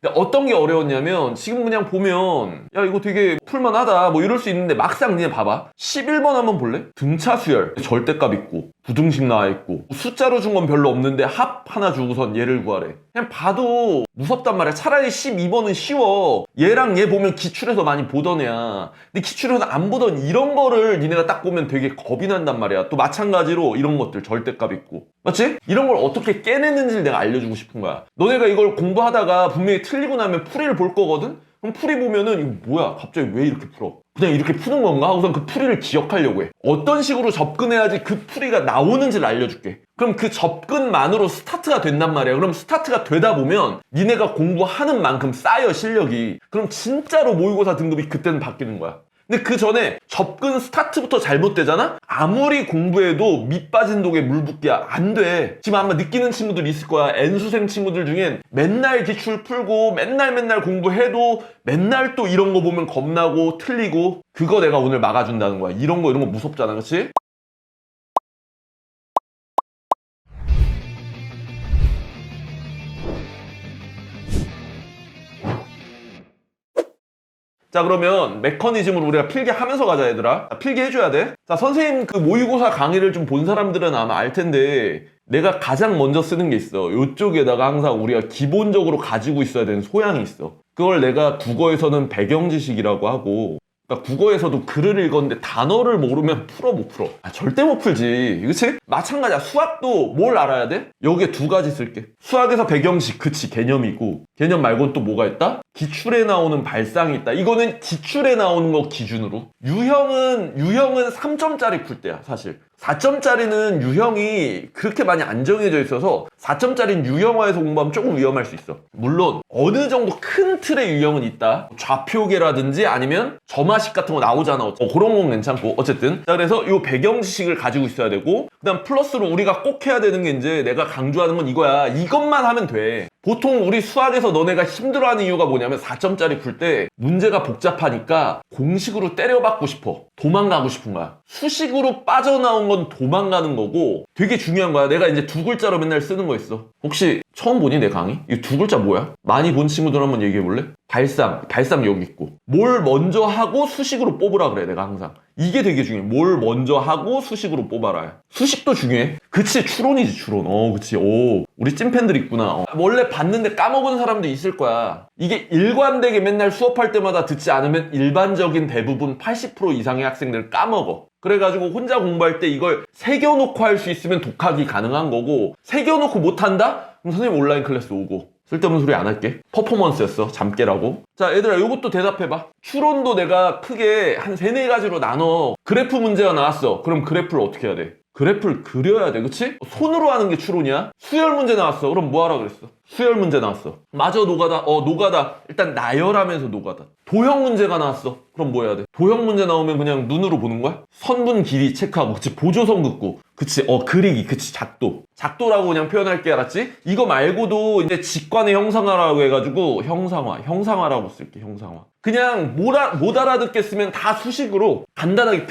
근데 어떤 게 어려웠냐면 지금 그냥 보면 야 이거 되게 풀만하다 뭐 이럴 수 있는데 막상 니네 봐봐 11번 한번 볼래? 등차 수열 절대값 있고 부등식 나와 있고 숫자로 준 건 별로 없는데 합 하나 주고선 얘를 구하래. 그냥 봐도 무섭단 말이야. 차라리 12번은 쉬워. 얘랑 얘 보면 기출에서 많이 보던 애야. 근데 기출에서 안 보던 이런 거를 니네가 딱 보면 되게 겁이 난단 말이야. 또 마찬가지로 이런 것들 절대값 있고 맞지? 이런 걸 어떻게 깨내는지를 내가 알려주고 싶은 거야. 너네가 이걸 공부하다가 분명히 틀리고 나면 풀이를 볼 거거든? 그럼 풀이 보면은 이거 뭐야 갑자기 왜 이렇게 풀어? 그냥 이렇게 푸는 건가? 하고선 그 풀이를 기억하려고 해. 어떤 식으로 접근해야지 그 풀이가 나오는지를 알려줄게. 그럼 그 접근만으로 스타트가 된단 말이야. 그럼 스타트가 되다 보면 니네가 공부하는 만큼 쌓여 실력이. 그럼 진짜로 모의고사 등급이 그때는 바뀌는 거야. 근데 그 전에 접근 스타트부터 잘못되잖아? 아무리 공부해도 밑 빠진 독에 물 붓기야 안 돼. 지금 아마 느끼는 친구들 있을 거야. N수생 친구들 중엔 맨날 기출 풀고 맨날 공부해도 맨날 또 이런 거 보면 겁나고 틀리고 그거 내가 오늘 막아준다는 거야. 이런 거 무섭잖아, 그치? 자 그러면 메커니즘으로 우리가 필기하면서 가자 얘들아. 자, 필기해줘야 돼. 자 선생님 그 모의고사 강의를 좀 본 사람들은 아마 알 텐데 내가 가장 먼저 쓰는 게 있어. 이쪽에다가 항상 우리가 기본적으로 가지고 있어야 되는 소양이 있어. 그걸 내가 국어에서는 배경지식이라고 하고 그러니까 국어에서도 글을 읽었는데 단어를 모르면 풀어 못 풀어. 절대 못 풀지. 그치? 마찬가지야. 수학도 뭘 알아야 돼? 여기에 두 가지 쓸게. 수학에서 배경식 그치 개념이고 개념 말고는 또 뭐가 있다? 기출에 나오는 발상이 있다. 이거는 기출에 나오는 거 기준으로. 유형은 3점짜리 풀 때야 사실. 4점짜리는 유형이 그렇게 많이 안 정해져 있어서 4점짜리는 유형화해서 공부하면 조금 위험할 수 있어. 물론 어느 정도 큰 틀의 유형은 있다. 좌표계라든지 아니면 점화식 같은 거 나오잖아. 그런 건 괜찮고 어쨌든 자 그래서 이 배경 지식을 가지고 있어야 되고 그 다음 플러스로 우리가 꼭 해야 되는 게 이제 내가 강조하는 건 이거야. 이것만 하면 돼. 보통 우리 수학에서 너네가 힘들어하는 이유가 뭐냐면 4점짜리 풀 때 문제가 복잡하니까 공식으로 때려박고 싶어. 도망가고 싶은 거야. 수식으로 빠져나온 건 도망가는 거고 되게 중요한 거야. 내가 이제 두 글자로 맨날 쓰는 거 있어. 혹시 처음 보니 내 강의? 이 두 글자 뭐야? 많이 본 친구들 한번 얘기해 볼래? 발상 여기 있고 뭘 먼저 하고 수식으로 뽑으라 그래 내가 항상. 이게 되게 중요해. 뭘 먼저 하고 수식으로 뽑아라. 수식도 중요해. 그치 추론이지 추론. 그치. 우리 찐팬들 있구나. 원래 봤는데 까먹은 사람도 있을 거야. 이게 일관되게 맨날 수업할 때마다 듣지 않으면 일반적인 대부분 80% 이상의 학생들 까먹어. 그래가지고 혼자 공부할 때 이걸 새겨놓고 할 수 있으면 독학이 가능한 거고 새겨놓고 못한다? 그럼 선생님 온라인 클래스 오고 쓸데없는 소리 안 할게. 퍼포먼스였어. 잠 깨라고. 자 얘들아 요것도 대답해봐. 추론도 내가 크게 한 3-4가지로 나눠. 그래프 문제가 나왔어. 그럼 그래프를 어떻게 해야 돼? 그래프를 그려야 돼. 그치? 손으로 하는 게 추론이야. 수열 문제 나왔어. 그럼 뭐 하라 그랬어? 수열 문제 나왔어. 맞아 노가다. 노가다. 일단 나열하면서 노가다. 도형 문제가 나왔어. 그럼 뭐 해야 돼? 도형 문제 나오면 그냥 눈으로 보는 거야? 선분 길이 체크하고 그치? 보조선 긋고 그치? 그리기 그치? 작도라고 그냥 표현할게. 알았지? 이거 말고도 이제 직관의 형상화라고 해가지고 형상화라고 쓸게. 형상화. 그냥 못 알아듣겠으면 다 수식으로 간단하게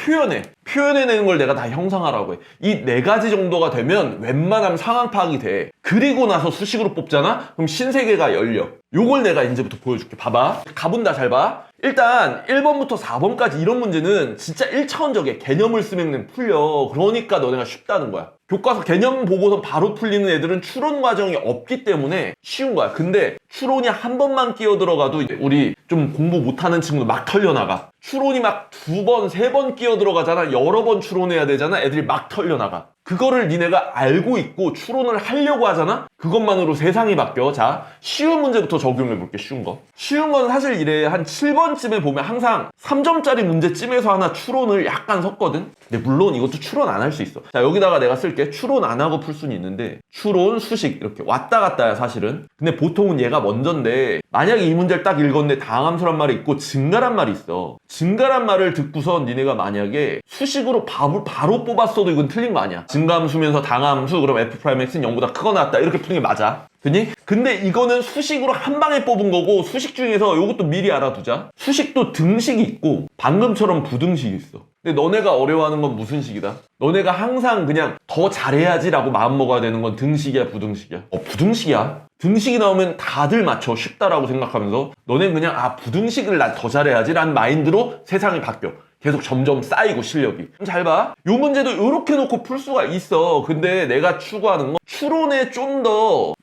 표현해내는 걸 내가 다 형상화라고 해. 이 4가지 정도가 되면 웬만하면 상황 파악이 돼. 그리고 나서 수식으로 뽑잖아? 그럼 신세계가 열려. 요걸 내가 이제부터 보여줄게. 봐봐. 가본다. 잘 봐. 일단 1번부터 4번까지 이런 문제는 진짜 1차원적이야. 개념을 쓰면 그냥 풀려. 그러니까 너네가 쉽다는 거야. 교과서 개념 보고서 바로 풀리는 애들은 추론 과정이 없기 때문에 쉬운 거야. 근데 추론이 한 번만 끼어들어가도 이제 우리 좀 공부 못하는 친구들 막 털려나가. 추론이 막 2번, 3번 끼어들어가잖아. 여러 번 추론해야 되잖아. 애들이 막 털려나가. 그거를 니네가 알고 있고 추론을 하려고 하잖아? 그것만으로 세상이 바뀌어. 자, 쉬운 문제부터 적용해볼게. 쉬운 거. 쉬운 건 사실 이래. 한 7번쯤에 보면 항상 3점짜리 문제쯤에서 하나 추론을 약간 섞거든? 근데 물론 이것도 추론 안 할 수 있어. 자, 여기다가 내가 쓸게. 추론 안 하고 풀 수는 있는데 추론, 수식 이렇게 왔다 갔다야 사실은. 근데 보통은 얘가 먼저인데 만약에 이 문제를 딱 읽었는데 당함수란 말이 있고 증가란 말이 있어. 증가란 말을 듣고선 니네가 만약에 수식으로 바로 뽑았어도 이건 틀린 거 아니야. 증가함수면서 당함수 그럼 F'X는 0보다 크거나 같다 이렇게 푸는 게 맞아. 그니? 근데 이거는 수식으로 한 방에 뽑은 거고 수식 중에서 이것도 미리 알아두자. 수식도 등식이 있고 방금처럼 부등식이 있어. 근데 너네가 어려워하는 건 무슨 식이다? 너네가 항상 그냥 더 잘해야지라고 마음 먹어야 되는 건 등식이야, 부등식이야? 부등식이야. 등식이 나오면 다들 맞춰. 쉽다라고 생각하면서 너네는 그냥 부등식을 나 더 잘해야지라는 마인드로 세상이 바뀌어. 계속 점점 쌓이고 실력이. 잘 봐. 요 문제도 요렇게 놓고 풀 수가 있어. 근데 내가 추구하는 건 추론에 좀 더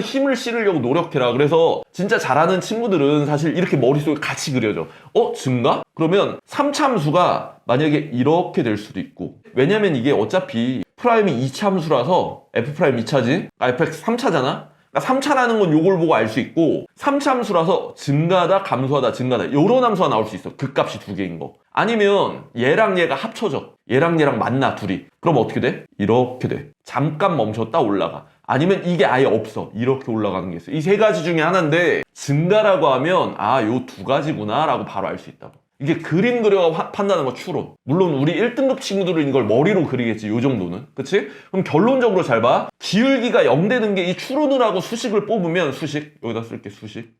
힘을 실으려고 노력해라. 그래서 진짜 잘하는 친구들은 사실 이렇게 머릿속에 같이 그려져. 증가? 그러면 3차함수가 만약에 이렇게 될 수도 있고. 왜냐면 이게 어차피 프라임이 2차함수라서 F' 2차지? fx 3차잖아? 3차라는 건 요걸 보고 알 수 있고 3차 함수라서 증가하다, 감소하다, 증가하다 요런 함수가 나올 수 있어. 극값이 두 개인 거. 아니면 얘랑 얘가 합쳐져. 얘랑 얘랑 만나 둘이. 그럼 어떻게 돼? 이렇게 돼. 잠깐 멈췄다 올라가. 아니면 이게 아예 없어. 이렇게 올라가는 게 있어. 이 세 가지 중에 하나인데 증가라고 하면 요 두 가지구나 라고 바로 알 수 있다고. 이게 그림 그려 판단하는 거 추론. 물론 우리 1등급 친구들은 이걸 머리로 그리겠지. 요 정도는. 그치? 그럼 결론적으로 잘 봐. 기울기가 0 되는 게 이 추론을 하고 수식을 뽑으면 여기다 쓸게 수식.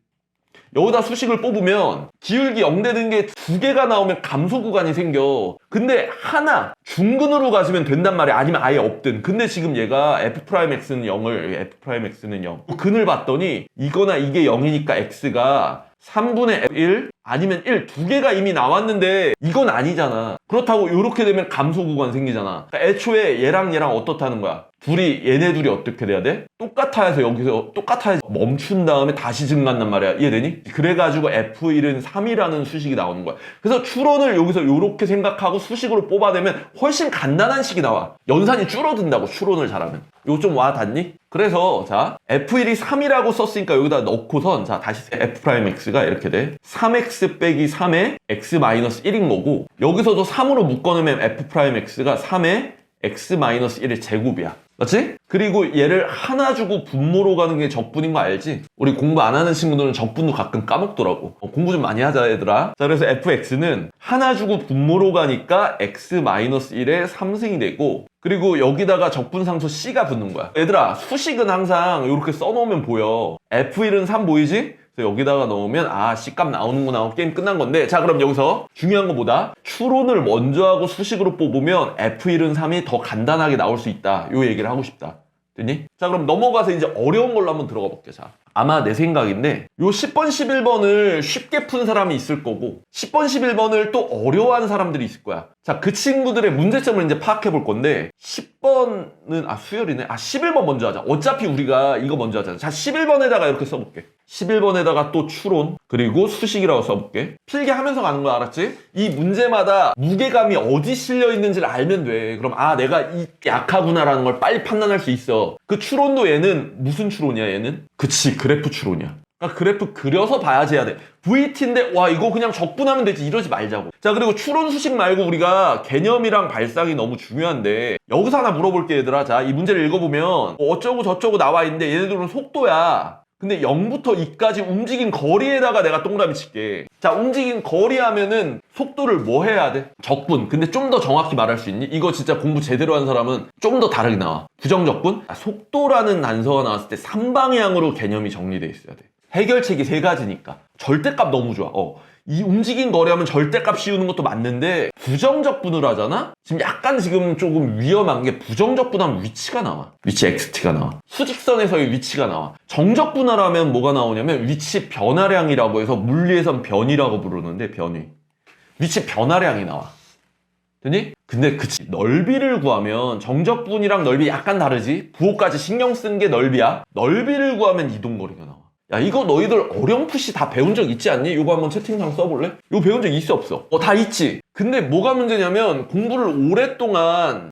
여기다 수식을 뽑으면 기울기 0 되는 게 두 개가 나오면 감소 구간이 생겨. 근데 하나 중근으로 가시면 된단 말이야. 아니면 아예 없든. 근데 지금 얘가 F'X는 0을 F'X는 0 근을 봤더니 이거나 이게 0이니까 X가 3분의 1 아니면 1 두 개가 이미 나왔는데 이건 아니잖아. 그렇다고 이렇게 되면 감소 구간 생기잖아. 그러니까 애초에 얘랑 어떻다는 거야? 얘네 둘이 어떻게 돼야 돼? 똑같아서 여기서 똑같아야지 멈춘 다음에 다시 증가한단 말이야. 이해되니? 그래가지고 F1은 3이라는 수식이 나오는 거야. 그래서 추론을 여기서 이렇게 생각하고 수식으로 뽑아내면 훨씬 간단한 식이 나와. 연산이 줄어든다고 추론을 잘하면. 이거 좀 와 닿니? 그래서 자 F1이 3이라고 썼으니까 여기다 넣고선 자 다시 F'X가 이렇게 돼. 3X 빼기 3의 X-1인 거고 여기서도 3으로 묶어내면 F'X가 3의 X-1의 제곱이야. 맞지? 그리고 얘를 하나 주고 분모로 가는 게 적분인 거 알지? 우리 공부 안 하는 친구들은 적분도 가끔 까먹더라고. 공부 좀 많이 하자 얘들아. 자 그래서 fx는 하나 주고 분모로 가니까 x-1의 3승이 되고 그리고 여기다가 적분상수 c가 붙는 거야. 얘들아 수식은 항상 이렇게 써놓으면 보여. f1은 3 보이지? 그래서 여기다가 넣으면 C값 나오는구나 하고 게임 끝난 건데 자 그럼 여기서 중요한 거 뭐다? 추론을 먼저 하고 수식으로 뽑으면 F1은 3이 더 간단하게 나올 수 있다. 요 얘기를 하고 싶다. 됐니? 자 그럼 넘어가서 이제 어려운 걸로 한번 들어가 볼게. 자 아마 내 생각인데 요 10번 11번을 쉽게 푼 사람이 있을 거고 10번 11번을 또 어려워하는 사람들이 있을 거야. 자 그 친구들의 문제점을 이제 파악해 볼 건데 10번은 수열이네. 11번 먼저 하자. 어차피 우리가 이거 먼저 하자. 자 11번에다가 이렇게 써볼게. 11번에다가 또 추론 그리고 수식이라고 써볼게. 필기하면서 가는 거 알았지? 이 문제마다 무게감이 어디 실려 있는지를 알면 돼. 그럼 내가 이 약하구나라는 걸 빨리 판단할 수 있어. 그 추론도 얘는 무슨 추론이야 얘는? 그치 그래프 추론이야. 그러니까 그래프 그려서 봐야지 해야 돼. VT인데 이거 그냥 적분하면 되지 이러지 말자고. 자 그리고 추론 수식 말고 우리가 개념이랑 발상이 너무 중요한데 여기서 하나 물어볼게 얘들아. 자 이 문제를 읽어보면 어쩌고 저쩌고 나와 있는데 얘네들은 속도야. 근데 0부터 2까지 움직인 거리에다가 내가 동그라미 칠게. 자 움직인 거리 하면은 속도를 뭐 해야 돼? 적분. 근데 좀 더 정확히 말할 수 있니? 이거 진짜 공부 제대로 한 사람은 좀 더 다르게 나와. 부정적분? 속도라는 단서가 나왔을 때 3방향으로 개념이 정리돼 있어야 돼. 해결책이 세 가지니까. 절대값 너무 좋아. 이 움직인 거리 하면 절대값 씌우는 것도 맞는데 부정적분을 하잖아? 지금 조금 위험한 게 부정적분하면 위치가 나와. 위치 XT가 나와. 수직선에서의 위치가 나와. 정적분을 하면 뭐가 나오냐면 위치 변화량이라고 해서 물리에선 변이라고 부르는데 변이. 위치 변화량이 나와. 되니? 근데 그치 넓이를 구하면 정적분이랑 넓이 약간 다르지? 부호까지 신경 쓴 게 넓이야. 넓이를 구하면 이동거리가 나와. 야 이거 너희들 어렴풋이 다 배운 적 있지 않니? 이거 한번 채팅창 써볼래? 이거 배운 적 있어 없어? 다 있지? 근데 뭐가 문제냐면 공부를 오랫동안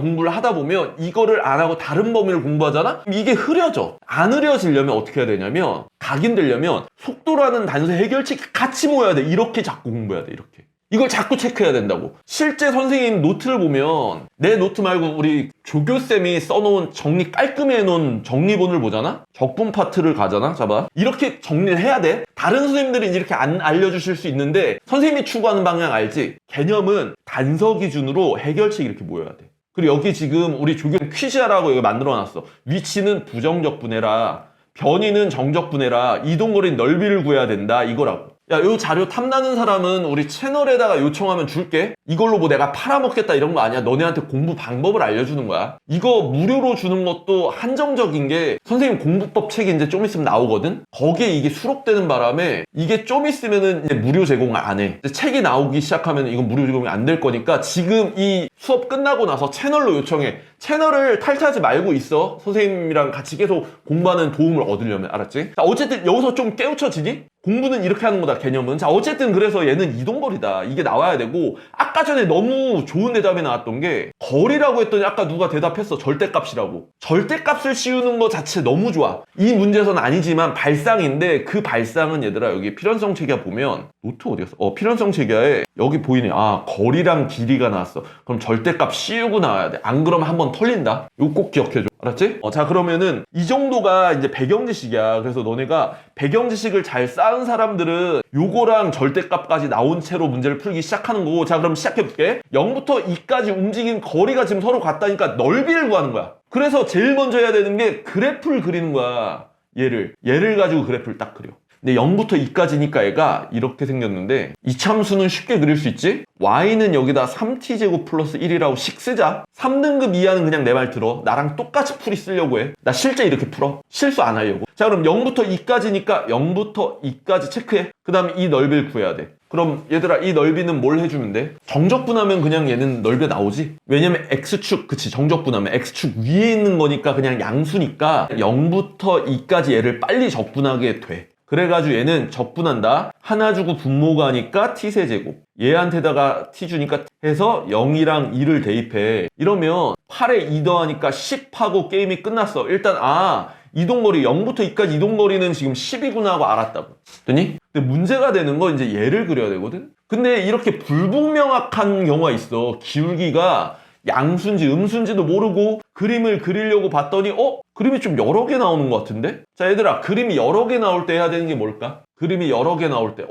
공부를 하다 보면 이거를 안 하고 다른 범위를 공부하잖아? 그럼 이게 흐려져. 안 흐려지려면 어떻게 해야 되냐면 각인되려면 속도라는 단서 해결책이 같이 모여야 돼. 이렇게 자꾸 공부해야 돼. 이렇게. 이걸 자꾸 체크해야 된다고. 실제 선생님 노트를 보면 내 노트 말고 우리 조교쌤이 써놓은 정리 깔끔히 해놓은 정리본을 보잖아? 적분 파트를 가잖아? 잡아. 이렇게 정리를 해야 돼. 다른 선생님들은 이렇게 안 알려주실 수 있는데 선생님이 추구하는 방향 알지? 개념은 단서 기준으로 해결책이 이렇게 모여야 돼. 그리고 여기 지금 우리 조교 퀴즈하라고 이거 만들어놨어. 위치는 부정적분해라. 변이는 정적분해라. 이동거리는 넓이를 구해야 된다. 이거라고. 야, 요 자료 탐나는 사람은 우리 채널에다가 요청하면 줄게. 이걸로 뭐 내가 팔아먹겠다 이런 거 아니야. 너네한테 공부 방법을 알려주는 거야. 이거 무료로 주는 것도 한정적인 게 선생님 공부법 책이 이제 좀 있으면 나오거든? 거기에 이게 수록되는 바람에 이게 좀 있으면은 이제 무료 제공 안 해. 이제 책이 나오기 시작하면 이건 무료 제공이 안 될 거니까 지금 이 수업 끝나고 나서 채널로 요청해. 채널을 탈퇴하지 말고 있어. 선생님이랑 같이 계속 공부하는 도움을 얻으려면. 알았지? 자, 어쨌든 여기서 좀 깨우쳐지니? 공부는 이렇게 하는 거다, 개념은. 자, 어쨌든 그래서 얘는 이동거리다. 이게 나와야 되고, 아까 전에 너무 좋은 대답이 나왔던 게, 거리라고 했더니 아까 누가 대답했어. 절대값이라고. 절대값을 씌우는 거 자체 너무 좋아. 이 문제에서는 아니지만 발상인데, 그 발상은 얘들아, 여기 필연성 체계화 보면, 노트 어디 갔어? 필연성 체계화에 여기 보이네. 아, 거리랑 길이가 나왔어. 그럼 절대값 씌우고 나와야 돼. 안 그러면 한번 털린다. 이거 꼭 기억해줘. 알았지? 자, 그러면은 이 정도가 이제 배경지식이야. 그래서 너네가 배경지식을 잘 쌓은 사람들은 요거랑 절대값까지 나온 채로 문제를 풀기 시작하는 거고. 자, 그럼 시작해볼게. 0부터 2까지 움직인 거리가 지금 서로 같다니까 넓이를 구하는 거야. 그래서 제일 먼저 해야 되는 게 그래프를 그리는 거야. 얘를 가지고 그래프를 딱 그려. 근데 0부터 2까지니까 얘가 이렇게 생겼는데 이참수는 쉽게 그릴 수 있지? y는 여기다 3t제곱 플러스 1이라고 식 쓰자. 3등급 이하는 그냥 내 말 들어. 나랑 똑같이 풀이 쓰려고 해. 나 실제 이렇게 풀어. 실수 안 하려고. 자, 그럼 0부터 2까지니까 0부터 2까지 체크해. 그 다음에 이 넓이를 구해야 돼. 그럼 얘들아, 이 넓이는 뭘 해주면 돼? 정적분하면 그냥 얘는 넓이 나오지? 왜냐면 x축, 그치, 정적분하면 x축 위에 있는 거니까 그냥 양수니까 0부터 2까지 얘를 빨리 적분하게 돼. 그래가지고 얘는 적분한다. 하나 주고 분모가 하니까 t세제곱. 얘한테다가 t 주니까 해서 0이랑 2를 대입해. 이러면 8에 2 더하니까 10하고 게임이 끝났어. 일단 이동거리 0부터 2까지 이동거리는 지금 10이구나 하고 알았다고. 됐니? 근데 문제가 되는 건 이제 얘를 그려야 되거든? 근데 이렇게 불분명확한 경우가 있어. 기울기가 양수인지 음수인지도 모르고 그림을 그리려고 봤더니 그림이 좀 여러 개 나오는 것 같은데? 자, 얘들아, 그림이 여러 개 나올 때 해야 되는 게 뭘까? 그림이 여러 개 나올 때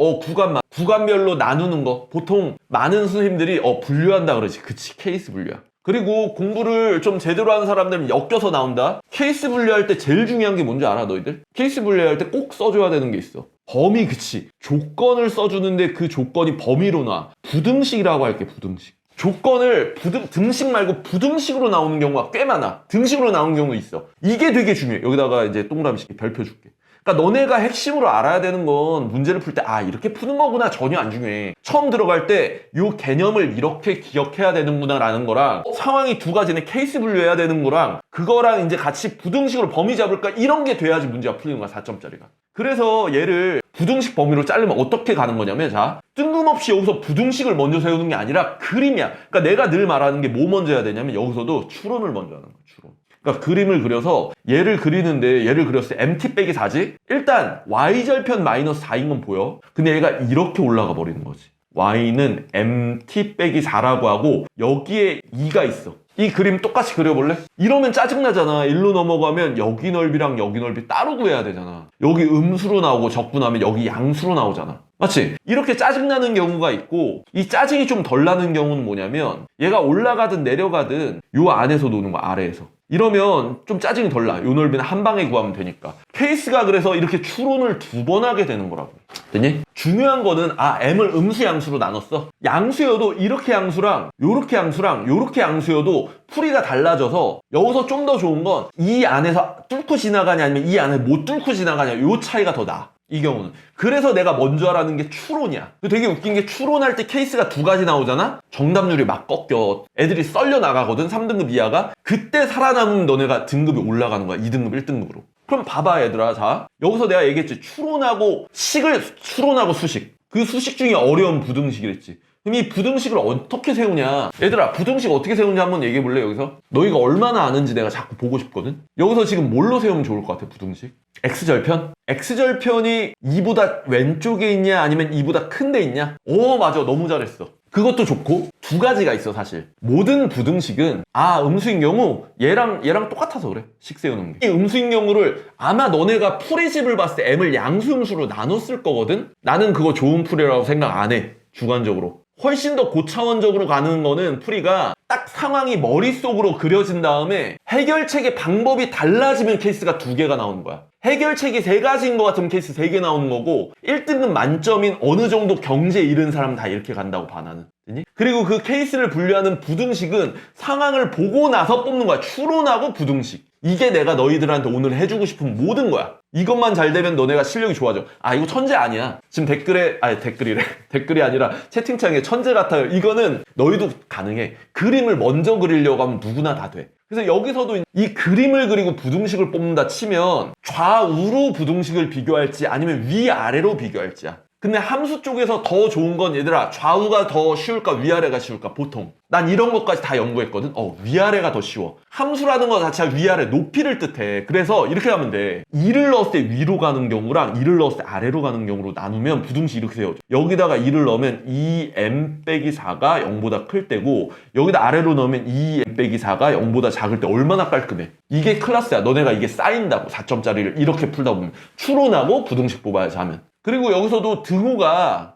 구간별로 나누는 거. 보통 많은 선생님들이 분류한다 그러지. 그치, 케이스 분류야. 그리고 공부를 좀 제대로 하는 사람들은 엮여서 나온다. 케이스 분류할 때 제일 중요한 게 뭔지 알아, 너희들? 케이스 분류할 때 꼭 써줘야 되는 게 있어. 범위, 그치. 조건을 써주는데 그 조건이 범위로 나와. 부등식이라고 할게, 부등식. 조건을 등식 말고 부등식으로 나오는 경우가 꽤 많아. 등식으로 나오는 경우도 있어. 이게 되게 중요해. 여기다가 이제 동그라미씩 별표 줄게. 그러니까 너네가 핵심으로 알아야 되는 건 문제를 풀 때 이렇게 푸는 거구나 전혀 안 중요해. 처음 들어갈 때 이 개념을 이렇게 기억해야 되는구나 라는 거랑 상황이 두 가지네. 케이스 분류해야 되는 거랑 그거랑 이제 같이 부등식으로 범위 잡을까 이런 게 돼야지 문제가 풀리는 거야. 4점짜리가. 그래서 얘를 부등식 범위로 자르면 어떻게 가는 거냐면, 자, 뜬금없이 여기서 부등식을 먼저 세우는 게 아니라 그림이야. 그러니까 내가 늘 말하는 게 뭐 먼저 해야 되냐면 여기서도 추론을 먼저 하는 거야. 추론. 그러니까 그림을 그려서 얘를 그리는데 얘를 그렸을 때 mt 빼기 4지? 일단 y절편 마이너스 4인 건 보여. 근데 얘가 이렇게 올라가 버리는 거지. y는 mt 빼기 4라고 하고 여기에 2가 있어. 이 그림 똑같이 그려볼래? 이러면 짜증나잖아. 일로 넘어가면 여기 넓이랑 여기 넓이 따로 구해야 되잖아. 여기 음수로 나오고 적분하면 여기 양수로 나오잖아. 맞지? 이렇게 짜증나는 경우가 있고, 이 짜증이 좀 덜 나는 경우는 뭐냐면 얘가 올라가든 내려가든 요 안에서 노는 거야, 아래에서. 이러면 좀 짜증이 덜 나. 요 넓이는 한 방에 구하면 되니까. 케이스가 그래서 이렇게 추론을 2번 하게 되는 거라고. 됐니? 중요한 거는 m을 음수 양수로 나눴어. 양수여도 이렇게 양수랑 요렇게 양수랑 요렇게 양수여도 풀이가 달라져서 여기서 좀 더 좋은 건 이 안에서 뚫고 지나가냐 아니면 이 안에 못 뚫고 지나가냐 요 차이가 더 나. 이 경우는. 그래서 내가 먼저 하라는 게 추론이야. 되게 웃긴 게 추론할 때 케이스가 2가지 나오잖아? 정답률이 막 꺾여. 애들이 썰려 나가거든, 3등급 이하가. 그때 살아남으면 너네가 등급이 올라가는 거야. 2등급, 1등급으로. 그럼 봐봐, 얘들아. 자, 여기서 내가 얘기했지. 추론하고 추론하고 수식. 그 수식 중에 어려운 부등식이랬지. 그럼 이 부등식을 어떻게 세우냐? 얘들아, 부등식 어떻게 세우냐 한번 얘기해 볼래, 여기서? 너희가 얼마나 아는지 내가 자꾸 보고 싶거든? 여기서 지금 뭘로 세우면 좋을 것 같아, 부등식? x절편? x절편이 2보다 왼쪽에 있냐 아니면 2보다 큰 데 있냐? 맞아, 너무 잘했어. 그것도 좋고 2가지가 있어, 사실. 모든 부등식은 음수인 경우 얘랑 똑같아서 그래, 식 세우는 게. 이 음수인 경우를 아마 너네가 풀이집을 봤을 때 m을 양수음수로 나눴을 거거든? 나는 그거 좋은 풀이라고 생각 안 해, 주관적으로. 훨씬 더 고차원적으로 가는 거는 풀이가 딱 상황이 머릿속으로 그려진 다음에 해결책의 방법이 달라지면 케이스가 2개가 나오는 거야. 해결책이 3가지인 것 같으면 케이스 3개 나오는 거고 1등급 만점인 어느 정도 경제 잃은 사람 다 이렇게 간다고 봐 나는. 그리고 그 케이스를 분류하는 부등식은 상황을 보고 나서 뽑는 거야. 추론하고 부등식. 이게 내가 너희들한테 오늘 해주고 싶은 모든 거야. 이것만 잘 되면 너네가 실력이 좋아져. 아 이거 천재 아니야. 지금 댓글이 아니라 채팅창에 천재 같아요. 이거는 너희도 가능해. 그림을 먼저 그리려고 하면 누구나 다 돼. 그래서 여기서도 이 그림을 그리고 부등식을 뽑는다 치면 좌우로 부등식을 비교할지 아니면 위아래로 비교할지야. 근데 함수 쪽에서 더 좋은 건 얘들아 좌우가 더 쉬울까 위아래가 쉬울까 보통 난 이런 것까지 다 연구했거든. 위아래가 더 쉬워. 함수라는 거 자체가 위아래 높이를 뜻해. 그래서 이렇게 하면 돼. 2를 넣었을 때 위로 가는 경우랑 2를 넣었을 때 아래로 가는 경우로 나누면 부등식 이렇게 세워져. 여기다가 2를 넣으면 2m 빼기 4가 0보다 클 때고 여기다 아래로 넣으면 2m 빼기 4가 0보다 작을 때 얼마나 깔끔해. 이게 클래스야. 너네가 이게 쌓인다고 4점짜리를 이렇게 풀다 보면 추론하고 부등식 뽑아야지 하면. 그리고 여기서도 등호가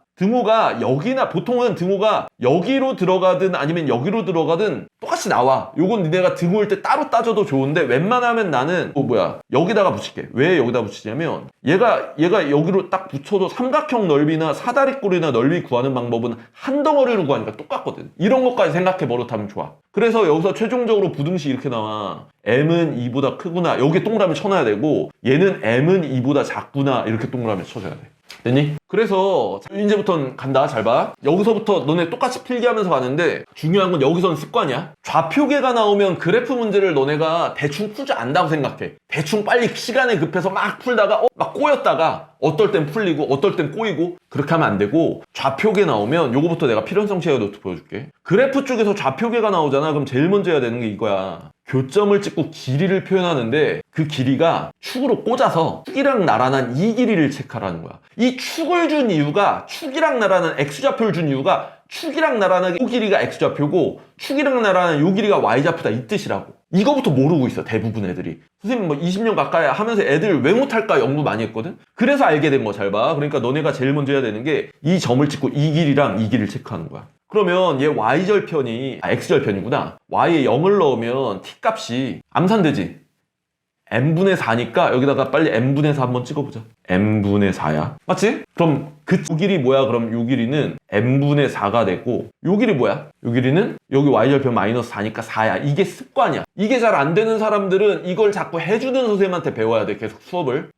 여기나 보통은 등호가 여기로 들어가든 아니면 여기로 들어가든 똑같이 나와. 요건 니네가 등호일 때 따로 따져도 좋은데 웬만하면 나는 여기다가 붙일게. 왜 여기다 붙이냐면 얘가 여기로 딱 붙여도 삼각형 넓이나 사다리꼴이나 넓이 구하는 방법은 한 덩어리로 구하니까 똑같거든. 이런 것까지 생각해 버릇하면 좋아. 그래서 여기서 최종적으로 부등식 이렇게 나와. m은 2보다 크구나. 여기 동그라미 쳐놔야 되고 얘는 m은 2보다 작구나. 이렇게 동그라미 쳐줘야 돼. 됐니? 그래서 이제부터는 간다. 잘 봐. 여기서부터 너네 똑같이 필기하면서 가는데 중요한 건 여기서는 습관이야. 좌표계가 나오면 그래프 문제를 너네가 대충 풀 줄 안다고 생각해. 대충 빨리 시간에 급해서 막 풀다가 막 꼬였다가 어떨 땐 풀리고 어떨 땐 꼬이고 그렇게 하면 안 되고 좌표계 나오면 요거부터 내가 필연성 체어 노트 보여줄게. 그래프 쪽에서 좌표계가 나오잖아. 그럼 제일 먼저 해야 되는 게 이거야. 교점을 찍고 길이를 표현하는데 그 길이가 축으로 꽂아서 축이랑 나란한 이 길이를 체크하라는 거야. 이 축을 준 이유가 축이랑 나란한 x좌표를 준 이유가 축이랑 나란한 이 길이가 x좌표고 축이랑 나란한 이 길이가 y좌표다 이 뜻이라고. 이거부터 모르고 있어 대부분 애들이. 선생님 뭐 20년 가까이 하면서 애들 왜 못할까 연구 많이 했거든. 그래서 알게 된 거 잘 봐. 그러니까 너네가 제일 먼저 해야 되는 게 이 점을 찍고 이 길이랑 이 길이를 체크하는 거야. 그러면 얘 y절편이 x절편이구나. y에 0을 넣으면 t값이 암산되지. n분의 4니까 여기다가 빨리 n분의 4 한번 찍어보자. n분의 4야. 맞지? 그럼 그 길이 뭐야? 그럼 요 길이는 n분의 4가 되고 요 길이 뭐야? 요 길이는 여기 y절편 마이너스 4니까 4야. 이게 습관이야. 이게 잘 안 되는 사람들은 이걸 자꾸 해주는 선생님한테 배워야 돼. 계속 수업을.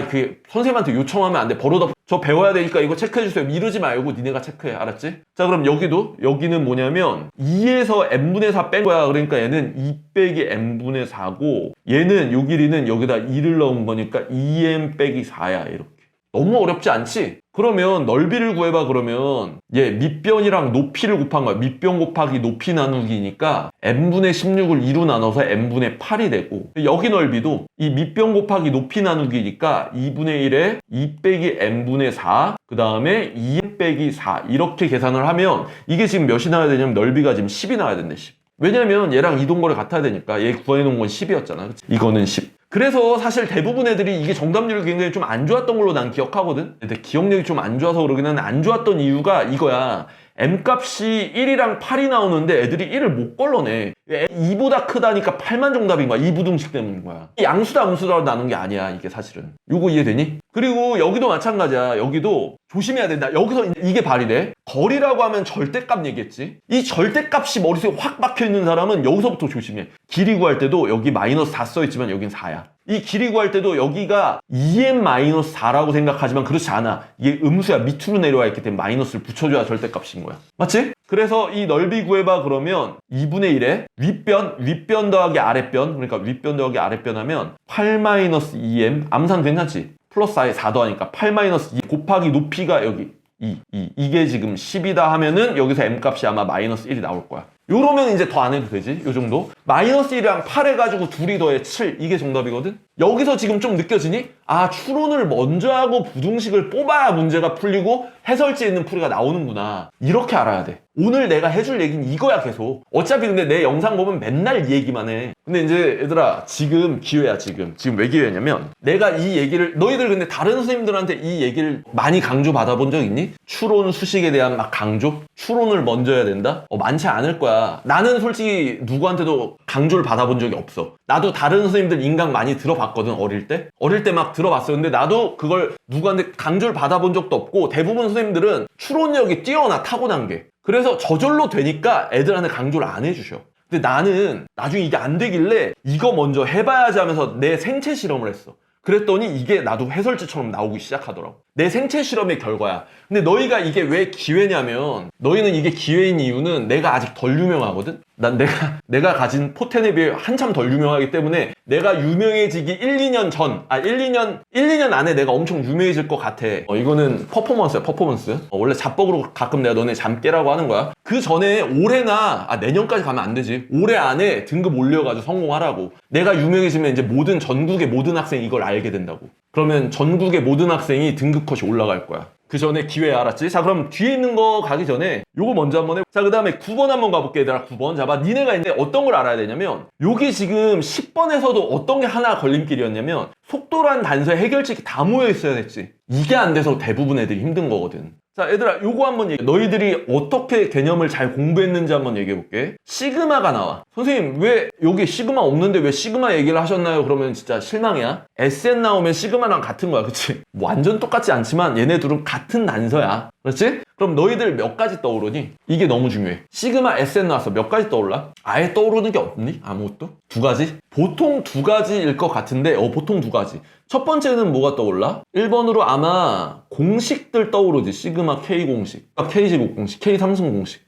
그 선생님한테 요청하면 안 돼. 버릇없. 저 배워야 되니까 이거 체크해주세요. 미루지 말고 니네가 체크해. 알았지? 자 그럼 여기는 뭐냐면 2에서 n분의 4 뺀 거야. 그러니까 얘는 2 빼기 n분의 4고 얘는 요 길이는 여기다 2를 넣은 거니까 2n 빼기 4야. 이렇게. 너무 어렵지 않지? 그러면 넓이를 구해봐. 그러면 얘 밑변이랑 높이를 곱한 거야. 밑변 곱하기 높이 나누기니까 n분의 16을 2로 나눠서 n분의 8이 되고 여기 넓이도 이 밑변 곱하기 높이 나누기니까 2분의 1에 2 빼기 n분의 4 그 다음에 2n 빼기 4 이렇게 계산을 하면 이게 지금 몇이 나와야 되냐면 넓이가 지금 10이 나와야 된대. 10. 왜냐면 얘랑 이동거리 같아야 되니까 얘 구해놓은 건 10이었잖아. 그치? 이거는 10. 그래서 사실 대부분 애들이 이게 정답률이 굉장히 좀 안 좋았던 걸로 난 기억하거든. 근데 기억력이 좀 안 좋아서 그러긴 하는데 안 좋았던 이유가 이거야. m값이 1이랑 8이 나오는데 애들이 1을 못 걸러내. 2보다 크다니까 8만 정답인 거야. 2부등식 때문인 거야. 양수다 음수다로 나눈 게 아니야 이게 사실은. 요거 이해되니? 그리고 여기도 마찬가지야. 여기도 조심해야 된다. 여기서 이게 발휘돼. 거리라고 하면 절대값 얘기했지. 이 절대값이 머릿속에 확 박혀있는 사람은 여기서부터 조심해. 길이 구할 때도 여기 마이너스 4 써있지만 여긴 4야. 이 길이 구할 때도 여기가 2n-4라고 생각하지만 그렇지 않아. 이게 음수야. 밑으로 내려와 있기 때문에 마이너스를 붙여줘야 절대값인 거야. 맞지? 그래서 이 넓이 구해봐 그러면 2분의 1에 윗변 더하기 아랫변 그러니까 윗변 더하기 아랫변 하면 8-2m 암산 괜찮지? 플러스 4에 4 더하니까 8-2 곱하기 높이가 여기 2. 이게 지금 10이다 하면은 여기서 m값이 아마 마이너스 1이 나올 거야. 요러면 이제 더 안 해도 되지. 요 정도. 마이너스 1이랑 8 해가지고 둘이 더해 7. 이게 정답이거든. 여기서 지금 좀 느껴지니? 아 추론을 먼저 하고 부등식을 뽑아야 문제가 풀리고 해설지에 있는 풀이가 나오는구나. 이렇게 알아야 돼. 오늘 내가 해줄 얘기는 이거야 계속. 어차피 근데 내 영상 보면 맨날 이 얘기만 해. 근데 이제 얘들아 지금 기회야. 지금 왜 기회냐면 내가 이 얘기를 너희들 근데 다른 선생님들한테 이 얘기를 많이 강조 받아본 적 있니? 추론 수식에 대한 막 강조? 추론을 먼저 해야 된다? 많지 않을 거야. 나는 솔직히 누구한테도 강조를 받아본 적이 없어. 나도 다른 선생님들 인강 많이 들어봤거든. 어릴 때 막 들어봤어. 근데 나도 그걸 누구한테 강조를 받아본 적도 없고, 대부분 선생님들은 추론력이 뛰어나, 타고난 게. 그래서 저절로 되니까 애들한테 강조를 안 해주셔. 근데 나는 나중에 이게 안 되길래 이거 먼저 해봐야지 하면서 내 생체 실험을 했어. 그랬더니 이게 나도 해설지처럼 나오기 시작하더라고. 내 생체 실험의 결과야. 근데 너희가 이게 왜 기회냐면, 너희는 이게 기회인 이유는 내가 아직 덜 유명하거든? 난 내가 가진 포텐에 비해 한참 덜 유명하기 때문에 내가 유명해지기 1, 2년 전, 1, 2년 안에 내가 엄청 유명해질 것 같아. 이거는 퍼포먼스야, 퍼포먼스. 원래 자뻑으로 가끔 내가 너네 잠 깨라고 하는 거야. 그 전에 올해나, 내년까지 가면 안 되지. 올해 안에 등급 올려가지고 성공하라고. 내가 유명해지면 이제 전국의 모든 학생이 이걸 알게 된다고. 그러면 전국의 모든 학생이 등급 컷이 올라갈 거야. 그 전에 기회 알았지? 자, 그럼 뒤에 있는 거 가기 전에 요거 먼저 한번 해. 자, 그 다음에 9번 한번 가볼게. 얘들아, 9번. 자, 봐. 니네가 이제 어떤 걸 알아야 되냐면, 여기 지금 10번에서도 어떤 게 하나 걸림길이었냐면, 속도란 단서에 해결책이 다 모여 있어야 됐지. 이게 안 돼서 대부분 애들이 힘든 거거든. 자, 얘들아, 요거 한번 얘기해. 너희들이 어떻게 개념을 잘 공부했는지 한번 얘기해 볼게. 시그마가 나와. 선생님, 왜 여기 시그마 없는데 왜 시그마 얘기를 하셨나요? 그러면 진짜 실망이야. SN 나오면 시그마랑 같은 거야. 그치? 완전 똑같지 않지만 얘네 둘은 같은 단서야. 그렇지? 그럼 너희들 몇 가지 떠오르니? 이게 너무 중요해. 시그마 SN 나왔어. 몇 가지 떠올라? 아예 떠오르는 게 없니? 아무것도? 두 가지? 보통 두 가지일 것 같은데, 보통 두 가지. 첫 번째는 뭐가 떠올라? 1번으로 아마 공식들 떠오르지. 시그마 K 공식, K제곱 공식, K 삼승 공식.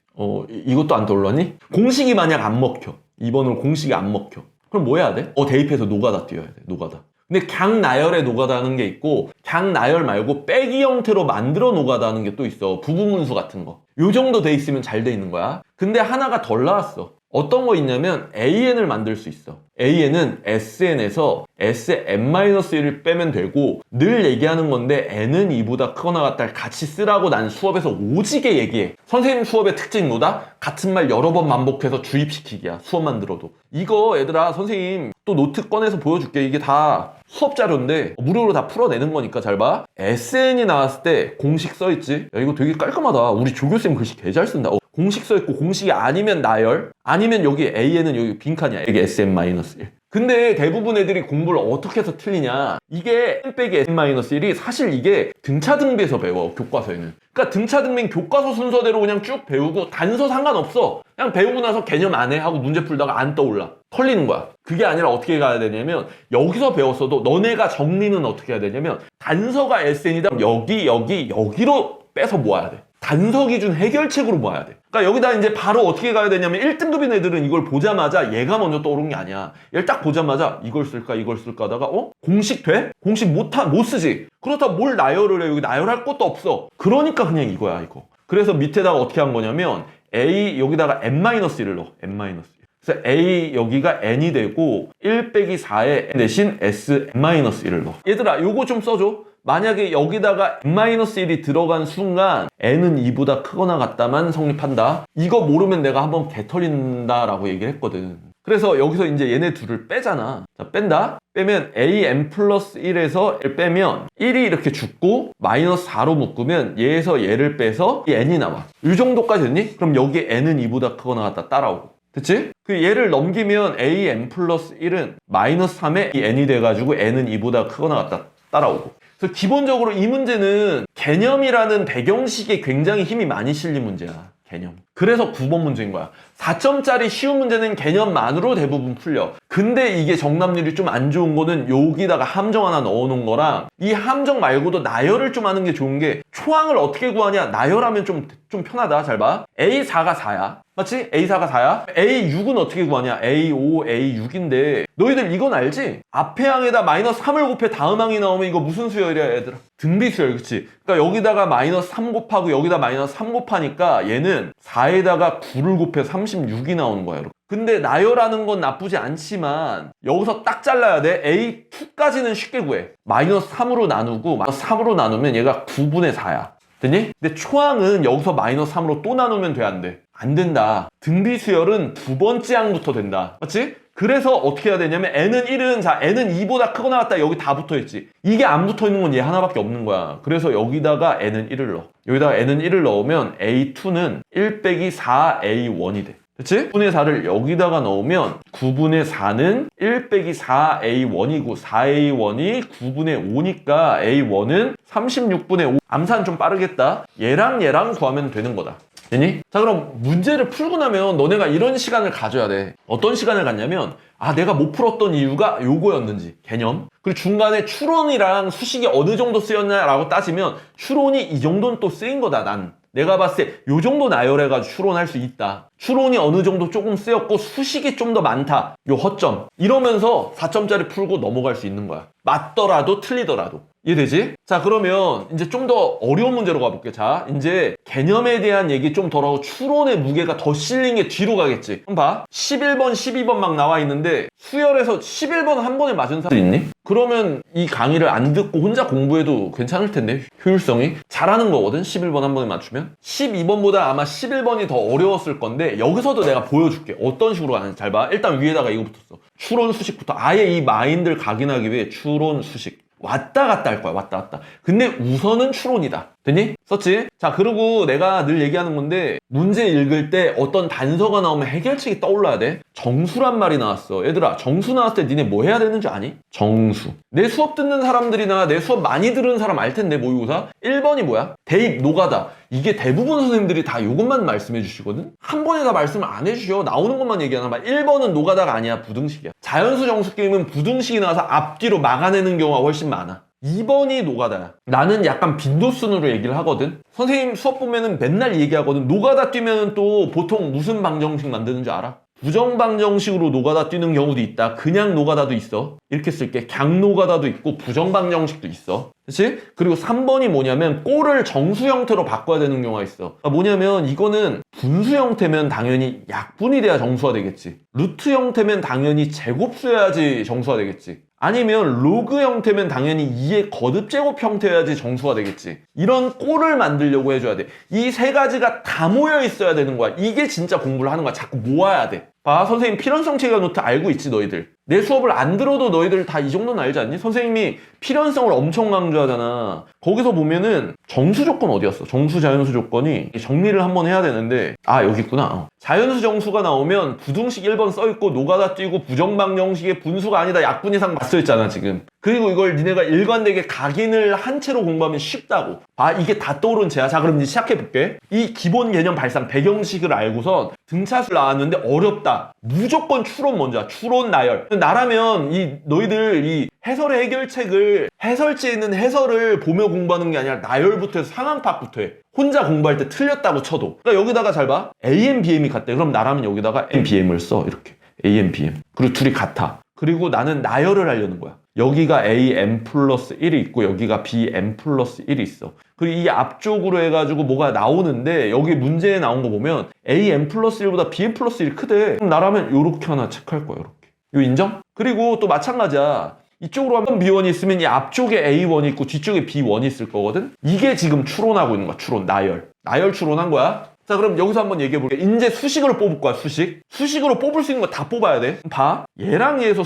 이것도 안 떠올랐니? 공식이 만약 안 먹혀. 2번으로 공식이 안 먹혀. 그럼 뭐 해야 돼? 대입해서 노가다 뛰어야 돼. 노가다. 근데 그냥 나열에 노가다는 게 있고, 그냥 나열 말고 빼기 형태로 만들어 노가다는 게 또 있어. 부분문수 같은 거. 요 정도 돼 있으면 잘 돼 있는 거야. 근데 하나가 덜 나왔어. 어떤 거 있냐면 AN을 만들 수 있어. AN은 SN에서 SN-1을 빼면 되고, 늘 얘기하는 건데 N은 2보다 크거나 같다를 같이 쓰라고 난 수업에서 오지게 얘기해. 선생님 수업의 특징이 뭐다? 같은 말 여러 번 반복해서 주입시키기야. 수업만 들어도. 이거 얘들아, 선생님 또 노트 꺼내서 보여줄게. 이게 다 수업 자료인데 무료로 다 풀어내는 거니까 잘 봐. SN이 나왔을 때 공식 써있지? 야, 이거 되게 깔끔하다. 우리 조교쌤 글씨 개 잘 쓴다. 공식 써있고, 공식이 아니면 나열, 아니면 여기 AN은 여기 빈칸이야. 여기 SM-1. 근데 대부분 애들이 공부를 어떻게 해서 틀리냐, 이게 N 빼기 SM-1이 사실 이게 등차등비에서 배워. 교과서에는. 그러니까 등차등비는 교과서 순서대로 그냥 쭉 배우고 단서 상관없어. 그냥 배우고 나서 개념 안 해 하고 문제 풀다가 안 떠올라. 털리는 거야. 그게 아니라 어떻게 가야 되냐면, 여기서 배웠어도 너네가 정리는 어떻게 해야 되냐면, 단서가 SN이다. 여기로 빼서 모아야 돼. 단서 기준 해결책으로 모아야 돼. 그러니까 여기다 이제 바로 어떻게 가야 되냐면, 1등급인 애들은 이걸 보자마자 얘가 먼저 떠오르는 게 아니야. 얘를 딱 보자마자 이걸 쓸까 하다가 공식 돼? 공식 못 쓰지. 그렇다고 뭘 나열을 해. 여기 나열할 것도 없어. 그러니까 그냥 이거야, 이거. 그래서 밑에다가 어떻게 한 거냐면, A 여기다가 N-1을 넣어. N-1. 그래서 A 여기가 N이 되고 1 빼기 4에 대신 S-1을 넣어. 얘들아, 요거 좀 써줘. 만약에 여기다가 N-1이 들어간 순간 N은 2보다 크거나 같다만 성립한다. 이거 모르면 내가 한번 개털린다라고 얘기를 했거든. 그래서 여기서 이제 얘네 둘을 빼잖아. 자, 뺀다. 빼면 AN 플러스 1에서 1 빼면 1이 이렇게 죽고 마이너스 4로 묶으면 얘에서 얘를 빼서 이 N이 나와. 이 정도까지 됐니? 그럼 여기 N은 2보다 크거나 같다 따라오고. 그치? 그 얘를 넘기면 AN 플러스 1은 마이너스 3에 이 N이 돼가지고 N은 2보다 크거나 같다 따라오고. 그래서 기본적으로 이 문제는 개념이라는 배경식에 굉장히 힘이 많이 실린 문제야. 개념. 그래서 9번 문제인 거야. 4점짜리 쉬운 문제는 개념만으로 대부분 풀려. 근데 이게 정답률이 좀 안 좋은 거는 여기다가 함정 하나 넣어놓은 거랑, 이 함정 말고도 나열을 좀 하는 게 좋은 게, 초항을 어떻게 구하냐? 나열하면 좀 편하다. 잘 봐. A4가 4야. 맞지? A4가 4야. A6은 어떻게 구하냐? A5, A6인데 너희들 이건 알지? 앞에 항에다 마이너스 3을 곱해 다음 항이 나오면 이거 무슨 수열이야, 얘들아? 등비수열, 그치? 그러니까 여기다가 마이너스 3 곱하고 여기다 마이너스 3 곱하니까 얘는 4에다가 9를 곱해 36이 나오는 거야, 여러분. 근데 나열하는 건 나쁘지 않지만 여기서 딱 잘라야 돼. A2까지는 쉽게 구해. 마이너스 3으로 나누고, 마이너스 3으로 나누면 얘가 9분의 4야. 됐니? 근데 초항은 여기서 마이너스 3으로 또 나누면 돼, 안 돼? 안 된다. 등비 수열은 두 번째 항부터 된다. 맞지? 그래서 어떻게 해야 되냐면 n은 1은 자 n은 2보다 크거나 같다. 여기 다 붙어있지. 이게 안 붙어있는 건 얘 하나밖에 없는 거야. 그래서 여기다가 n은 1을 넣어. 여기다가 n은 1을 넣으면 a2는 1 빼기 4a1이 돼. 그치? 9분의 4를 여기다가 넣으면 9분의 4는 1 빼기 4a1이고 4a1이 9분의 5니까 a1은 36분의 5. 암산 좀 빠르겠다. 얘랑 구하면 되는 거다. 되니? 자, 그럼 문제를 풀고 나면 너네가 이런 시간을 가져야 돼. 어떤 시간을 갖냐면 내가 못 풀었던 이유가 요거였는지 개념. 그리고 중간에 추론이랑 수식이 어느 정도 쓰였냐라고 따지면 추론이 이 정도는 또 쓰인 거다. 난 내가 봤을 때 요 정도 나열해가지고 추론할 수 있다. 추론이 어느 정도 조금 쓰였고 수식이 좀 더 많다. 요 허점. 이러면서 4점짜리 풀고 넘어갈 수 있는 거야. 맞더라도 틀리더라도. 이해되지? 자, 그러면 이제 좀 더 어려운 문제로 가볼게. 자, 이제 개념에 대한 얘기 좀 덜하고 추론의 무게가 더 실린 게 뒤로 가겠지. 그럼 봐. 11번, 12번 막 나와 있는데 수열에서 11번 한 번에 맞은 사람 있니? 그러면 이 강의를 안 듣고 혼자 공부해도 괜찮을 텐데 효율성이 잘하는 거거든. 11번 한 번에 맞추면 12번보다 아마 11번이 더 어려웠을 건데 여기서도 내가 보여줄게. 어떤 식으로 하는지 잘 봐. 일단 위에다가 이거 붙었어. 추론 수식부터 아예 이 마인드를 각인하기 위해 추론 수식 왔다 갔다 할 거야. 왔다 갔다. 근데 우선은 추론이다. 됐니? 썼지? 자, 그리고 내가 늘 얘기하는 건데 문제 읽을 때 어떤 단서가 나오면 해결책이 떠올라야 돼. 정수란 말이 나왔어. 얘들아, 정수 나왔을 때 니네 뭐 해야 되는 줄 아니? 정수. 내 수업 듣는 사람들이나 내 수업 많이 들은 사람 알 텐데 모의고사 1번이 뭐야? 대입, 노가다. 이게 대부분 선생님들이 다 이것만 말씀해 주시거든? 한 번에 다 말씀을 안 해주셔. 나오는 것만 얘기하나 봐. 1번은 노가다가 아니야. 부등식이야. 자연수 정수 게임은 부등식이 나와서 앞뒤로 막아내는 경우가 훨씬 많아. 2번이 노가다야. 나는 약간 빈도순으로 얘기를 하거든. 선생님 수업 보면은 맨날 얘기하거든. 노가다 뛰면은 또 보통 무슨 방정식 만드는 줄 알아? 부정방정식으로 노가다 뛰는 경우도 있다. 그냥 노가다도 있어. 이렇게 쓸게. 갱노가다도 있고 부정방정식도 있어. 그치? 그리고 3번이 뭐냐면 꼴을 정수 형태로 바꿔야 되는 경우가 있어. 뭐냐면 이거는 분수 형태면 당연히 약분이 돼야 정수가 되겠지. 루트 형태면 당연히 제곱수여야지 정수가 되겠지. 아니면 로그 형태면 당연히 2의 거듭제곱 형태여야지 정수가 되겠지. 이런 꼴을 만들려고 해줘야 돼. 이 세 가지가 다 모여 있어야 되는 거야. 이게 진짜 공부를 하는 거야. 자꾸 모아야 돼. 봐, 선생님 필연성 체계 노트 알고 있지 너희들. 내 수업을 안 들어도 너희들 다 이 정도는 알지 않니? 선생님이 필연성을 엄청 강조하잖아. 거기서 보면은 정수 조건 어디였어? 정수 자연수 조건이 정리를 한번 해야 되는데 여기 있구나. 자연수 정수가 나오면 부등식 1번 써있고 노가다 뛰고 부정방정식의 분수가 아니다 약분 이상 써있잖아 지금. 그리고 이걸 니네가 일관되게 각인을 한 채로 공부하면 쉽다고. 이게 다 떠오른 채야. 자, 그럼 이제 시작해볼게. 이 기본 개념 발상 배경식을 알고선 등차수 나왔는데 어렵다. 무조건 추론 먼저야. 추론 나열. 나라면 너희들 이 해설의 해결책을 해설지에 있는 해설을 보며 공부하는 게 아니라 나열부터 해서 상황 파악부터 해. 혼자 공부할 때 틀렸다고 쳐도. 그러니까 여기다가 잘 봐. AM, BM이 같대. 그럼 나라면 여기다가 M, BM을 써. 이렇게. AM, BM. 그리고 둘이 같아. 그리고 나는 나열을 하려는 거야. 여기가 AM 플러스 1이 있고 여기가 BM 플러스 1이 있어. 그리고 이 앞쪽으로 해가지고 뭐가 나오는데 여기 문제에 나온 거 보면 AM 플러스 1보다 BM 플러스 1이 크대. 그럼 나라면 요렇게 하나 체크할 거야. 요렇게. 요 인정? 그리고 또 마찬가지야. 이쪽으로 하면 B1이 있으면 이 앞쪽에 A1이 있고 뒤쪽에 B1이 있을 거거든? 이게 지금 추론하고 있는 거야. 추론, 나열. 나열 추론한 거야. 자, 그럼 여기서 한번 얘기해 볼게. 이제 수식으로 뽑을 거야, 수식. 수식으로 뽑을 수 있는 거 다 뽑아야 돼. 봐. 얘랑 얘에서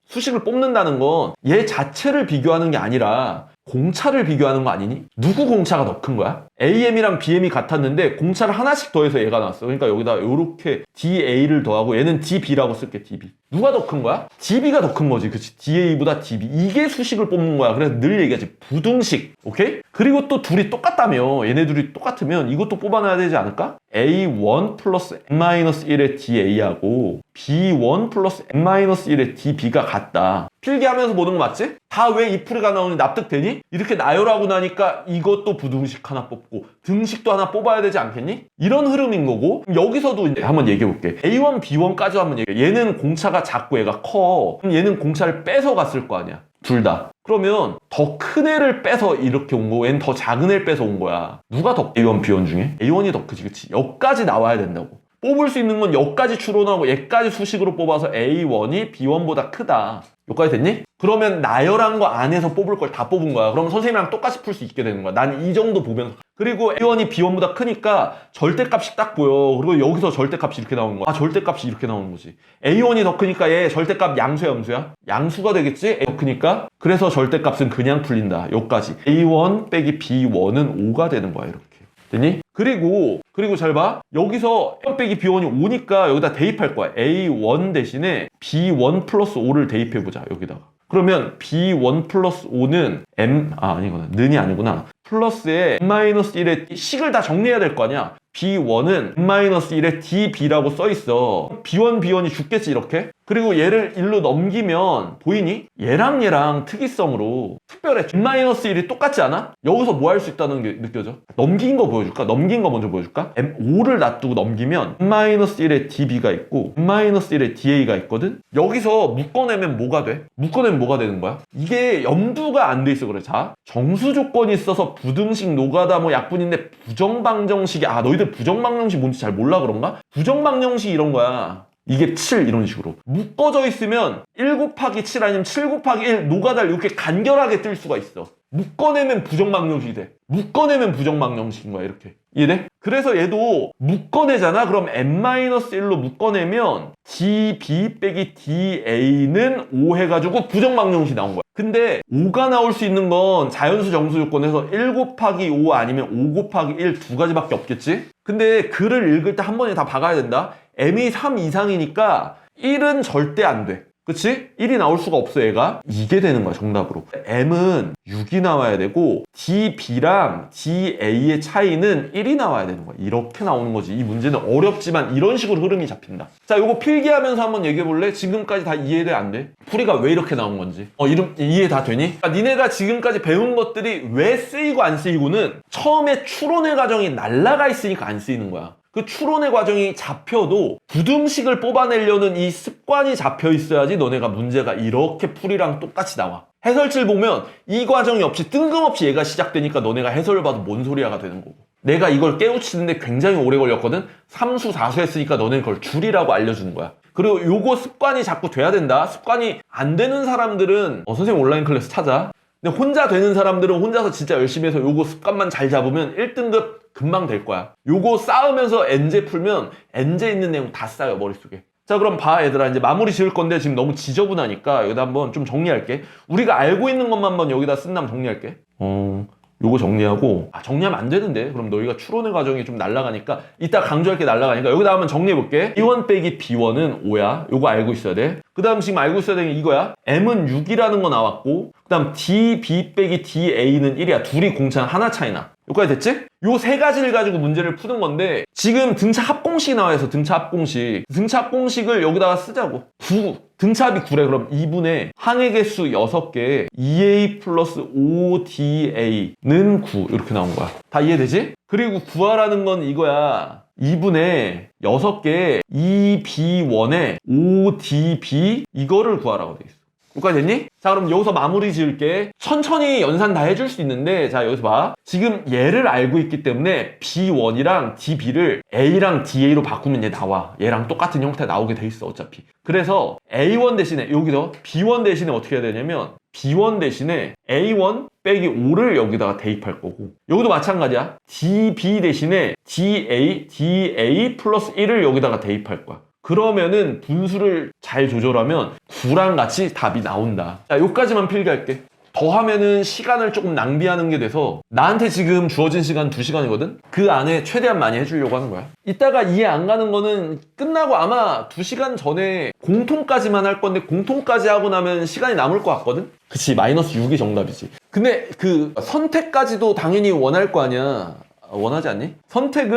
수식을 뽑는다는 건 얘 자체를 비교하는 게 아니라 공차를 비교하는 거 아니니? 누구 공차가 더 큰 거야? AM이랑 BM이 같았는데 공차를 하나씩 더해서 얘가 나왔어. 그러니까 여기다 이렇게 DA를 더하고 얘는 DB라고 쓸게. DB. 누가 더 큰 거야? DB가 더 큰 거지. 그치? DA보다 DB. 이게 수식을 뽑는 거야. 그래서 늘 얘기하지. 부등식. 오케이? 그리고 또 둘이 똑같다며. 얘네 둘이 똑같으면 이것도 뽑아놔야 되지 않을까? A1 플러스 N-1의 DA하고 B1 플러스 N-1의 DB가 같다. 필기하면서 보는 거 맞지? 다 왜 이 풀이가 나오니 납득되니? 이렇게 나열하고 나니까 이것도 부등식 하나 뽑고 등식도 하나 뽑아야 되지 않겠니? 이런 흐름인 거고. 여기서도 이제 한번 얘기해 볼게. A1, B1까지 한번 얘기해. 얘는 공차가 작고 얘가 커. 그럼 얘는 공차를 뺏어 갔을 거 아니야. 둘 다. 그러면 더 큰 애를 빼서 이렇게 온 거고 얘는 더 작은 애를 빼서 온 거야. 누가 더 A1, B1 중에? A1이 더 크지, 그치? 여기까지 나와야 된다고. 뽑을 수 있는 건 여기까지 추론하고 얘까지 수식으로 뽑아서 A1이 B1보다 크다. 여기까지 됐니? 그러면 나열한 거 안에서 뽑을 걸 다 뽑은 거야. 그럼 선생님이랑 똑같이 풀 수 있게 되는 거야. 난 이 정도 보면서. 그리고 A1이 B1보다 크니까 절대값이 딱 보여. 그리고 여기서 절대값이 이렇게 나오는 거야. 아, 절대값이 이렇게 나오는 거지. A1이 더 크니까 얘 절대값 양수야, 음수야? 양수가 되겠지? 더 크니까. 그래서 절대값은 그냥 풀린다. 여기까지. A1 빼기 B1은 5가 되는 거야, 이렇게. 됐니? 그리고 잘 봐. 여기서 1 빼기 B1이 5니까 여기다 대입할 거야. A1 대신에 B1 플러스 5를 대입해보자, 여기다가. 그러면 B1 플러스 5는 는이 아니구나. 플러스에 n-1의 식을 다 정리해야 될 거 아니야. B1은 n-1의 db라고 써있어. B1, B1이 죽겠지, 이렇게. 그리고 얘를 1로 넘기면 보이니? 얘랑 특이성으로 특별해. n-1이 똑같지 않아? 여기서 뭐 할 수 있다는 게 느껴져? 넘긴 거 보여줄까? 넘긴 거 먼저 보여줄까? M5를 놔두고 넘기면 n-1의 db가 있고 n-1의 da가 있거든? 여기서 묶어내면 뭐가 돼? 묶어내면 뭐가 되는 거야? 이게 염두가 안 돼 있어. 그래. 자, 정수 조건이 있어서 부등식 노가다 뭐 약분인데 부정방정식이 너희들 부정방정식 뭔지 잘 몰라 그런가? 부정방정식 이런 거야. 이게 7 이런 식으로 묶어져 있으면 1 곱하기 7 아니면 7 곱하기 1 노가다를 이렇게 간결하게 뜰 수가 있어. 묶어내면 부정방정식이 돼. 묶어내면 부정방정식인 거야, 이렇게. 이해돼? 그래서 얘도 묶어내잖아. 그럼 n-1로 묶어내면 db 빼기 da는 5 해가지고 부정방정식이 나온 거야. 근데 5가 나올 수 있는 건 자연수 정수 조건에서 1 곱하기 5 아니면 5 곱하기 1 두 가지밖에 없겠지? 근데 글을 읽을 때 한 번에 다 박아야 된다. m이 3 이상이니까 1은 절대 안 돼. 그치? 1이 나올 수가 없어, 얘가. 이게 되는 거야, 정답으로. m은 6이 나와야 되고 db랑 da의 차이는 1이 나와야 되는 거야. 이렇게 나오는 거지. 이 문제는 어렵지만 이런 식으로 흐름이 잡힌다. 자, 요거 필기하면서 한번 얘기해 볼래? 지금까지 다 이해돼, 안 돼? 풀이가 왜 이렇게 나온 건지. 이해 다 되니? 그러니까 니네가 지금까지 배운 것들이 왜 쓰이고 안 쓰이고는 처음에 추론의 과정이 날라가 있으니까 안 쓰이는 거야. 그 추론의 과정이 잡혀도 부등식을 뽑아내려는 이 습관이 잡혀 있어야지 너네가 문제가 이렇게 풀이랑 똑같이 나와. 해설지를 보면 이 과정이 없이 뜬금없이 얘가 시작되니까 너네가 해설을 봐도 뭔 소리야가 되는 거고. 내가 이걸 깨우치는데 굉장히 오래 걸렸거든? 3수, 4수 했으니까 너네는 그걸 줄이라고 알려주는 거야. 그리고 요거 습관이 자꾸 돼야 된다. 습관이 안 되는 사람들은 선생님 온라인 클래스 찾아. 근데 혼자 되는 사람들은 혼자서 진짜 열심히 해서 요거 습관만 잘 잡으면 1등급 금방 될 거야. 요거 쌓으면서 엔제 풀면 엔제 있는 내용 다 쌓여, 머릿속에. 자, 그럼 봐, 얘들아. 이제 마무리 지을 건데 지금 너무 지저분하니까 여기다 한번 좀 정리할게. 우리가 알고 있는 것만 한번 여기다 쓴다면 정리할게. 요거 정리하고 정리하면 안 되는데 그럼 너희가 추론의 과정이 좀 날아가니까 이따 강조할 게 날아가니까 여기다 한번 정리해 볼게. B1 빼기 B1은 5야. 요거 알고 있어야 돼. 그 다음 지금 알고 있어야 되는 게 이거야. M은 6이라는 거 나왔고 그 다음 DB 빼기 DA는 1이야. 둘이 공차는 하나 차이나. 여기까지 됐지? 요 세 가지를 가지고 문제를 푸는 건데 지금 등차 합공식이 나와서 등차 합공식. 등차 합공식을 여기다가 쓰자고. 9. 등차합이 9래. 그럼 2분의 항의 개수 6개 2a 플러스 5da는 9 이렇게 나온 거야. 다 이해되지? 그리고 구하라는 건 이거야. 2분의 6개 2b1에 5db 이거를 구하라고 돼 있어. 여기까지 됐니? 자, 그럼 여기서 마무리 지을게. 천천히 연산 다 해줄 수 있는데 자, 여기서 봐. 지금 얘를 알고 있기 때문에 B1이랑 DB를 A랑 DA로 바꾸면 얘 나와. 얘랑 똑같은 형태 나오게 돼 있어, 어차피. 그래서 A1 대신에 여기서 B1 대신에 어떻게 해야 되냐면 B1 대신에 A1 빼기 5를 여기다가 대입할 거고 여기도 마찬가지야. DB 대신에 DA 플러스 1을 여기다가 대입할 거야. 그러면은 분수를 잘 조절하면 9랑 같이 답이 나온다. 자, 요까지만 필기할게. 더 하면은 시간을 조금 낭비하는 게 돼서 나한테 지금 주어진 시간 2시간이거든? 그 안에 최대한 많이 해주려고 하는 거야. 이따가 이해 안 가는 거는 끝나고 아마 2시간 전에 공통까지만 할 건데 공통까지 하고 나면 시간이 남을 것 같거든? 그치, 마이너스 6이 정답이지. 근데 그 선택까지도 당연히 원할 거 아니야. 원하지 않니? 선택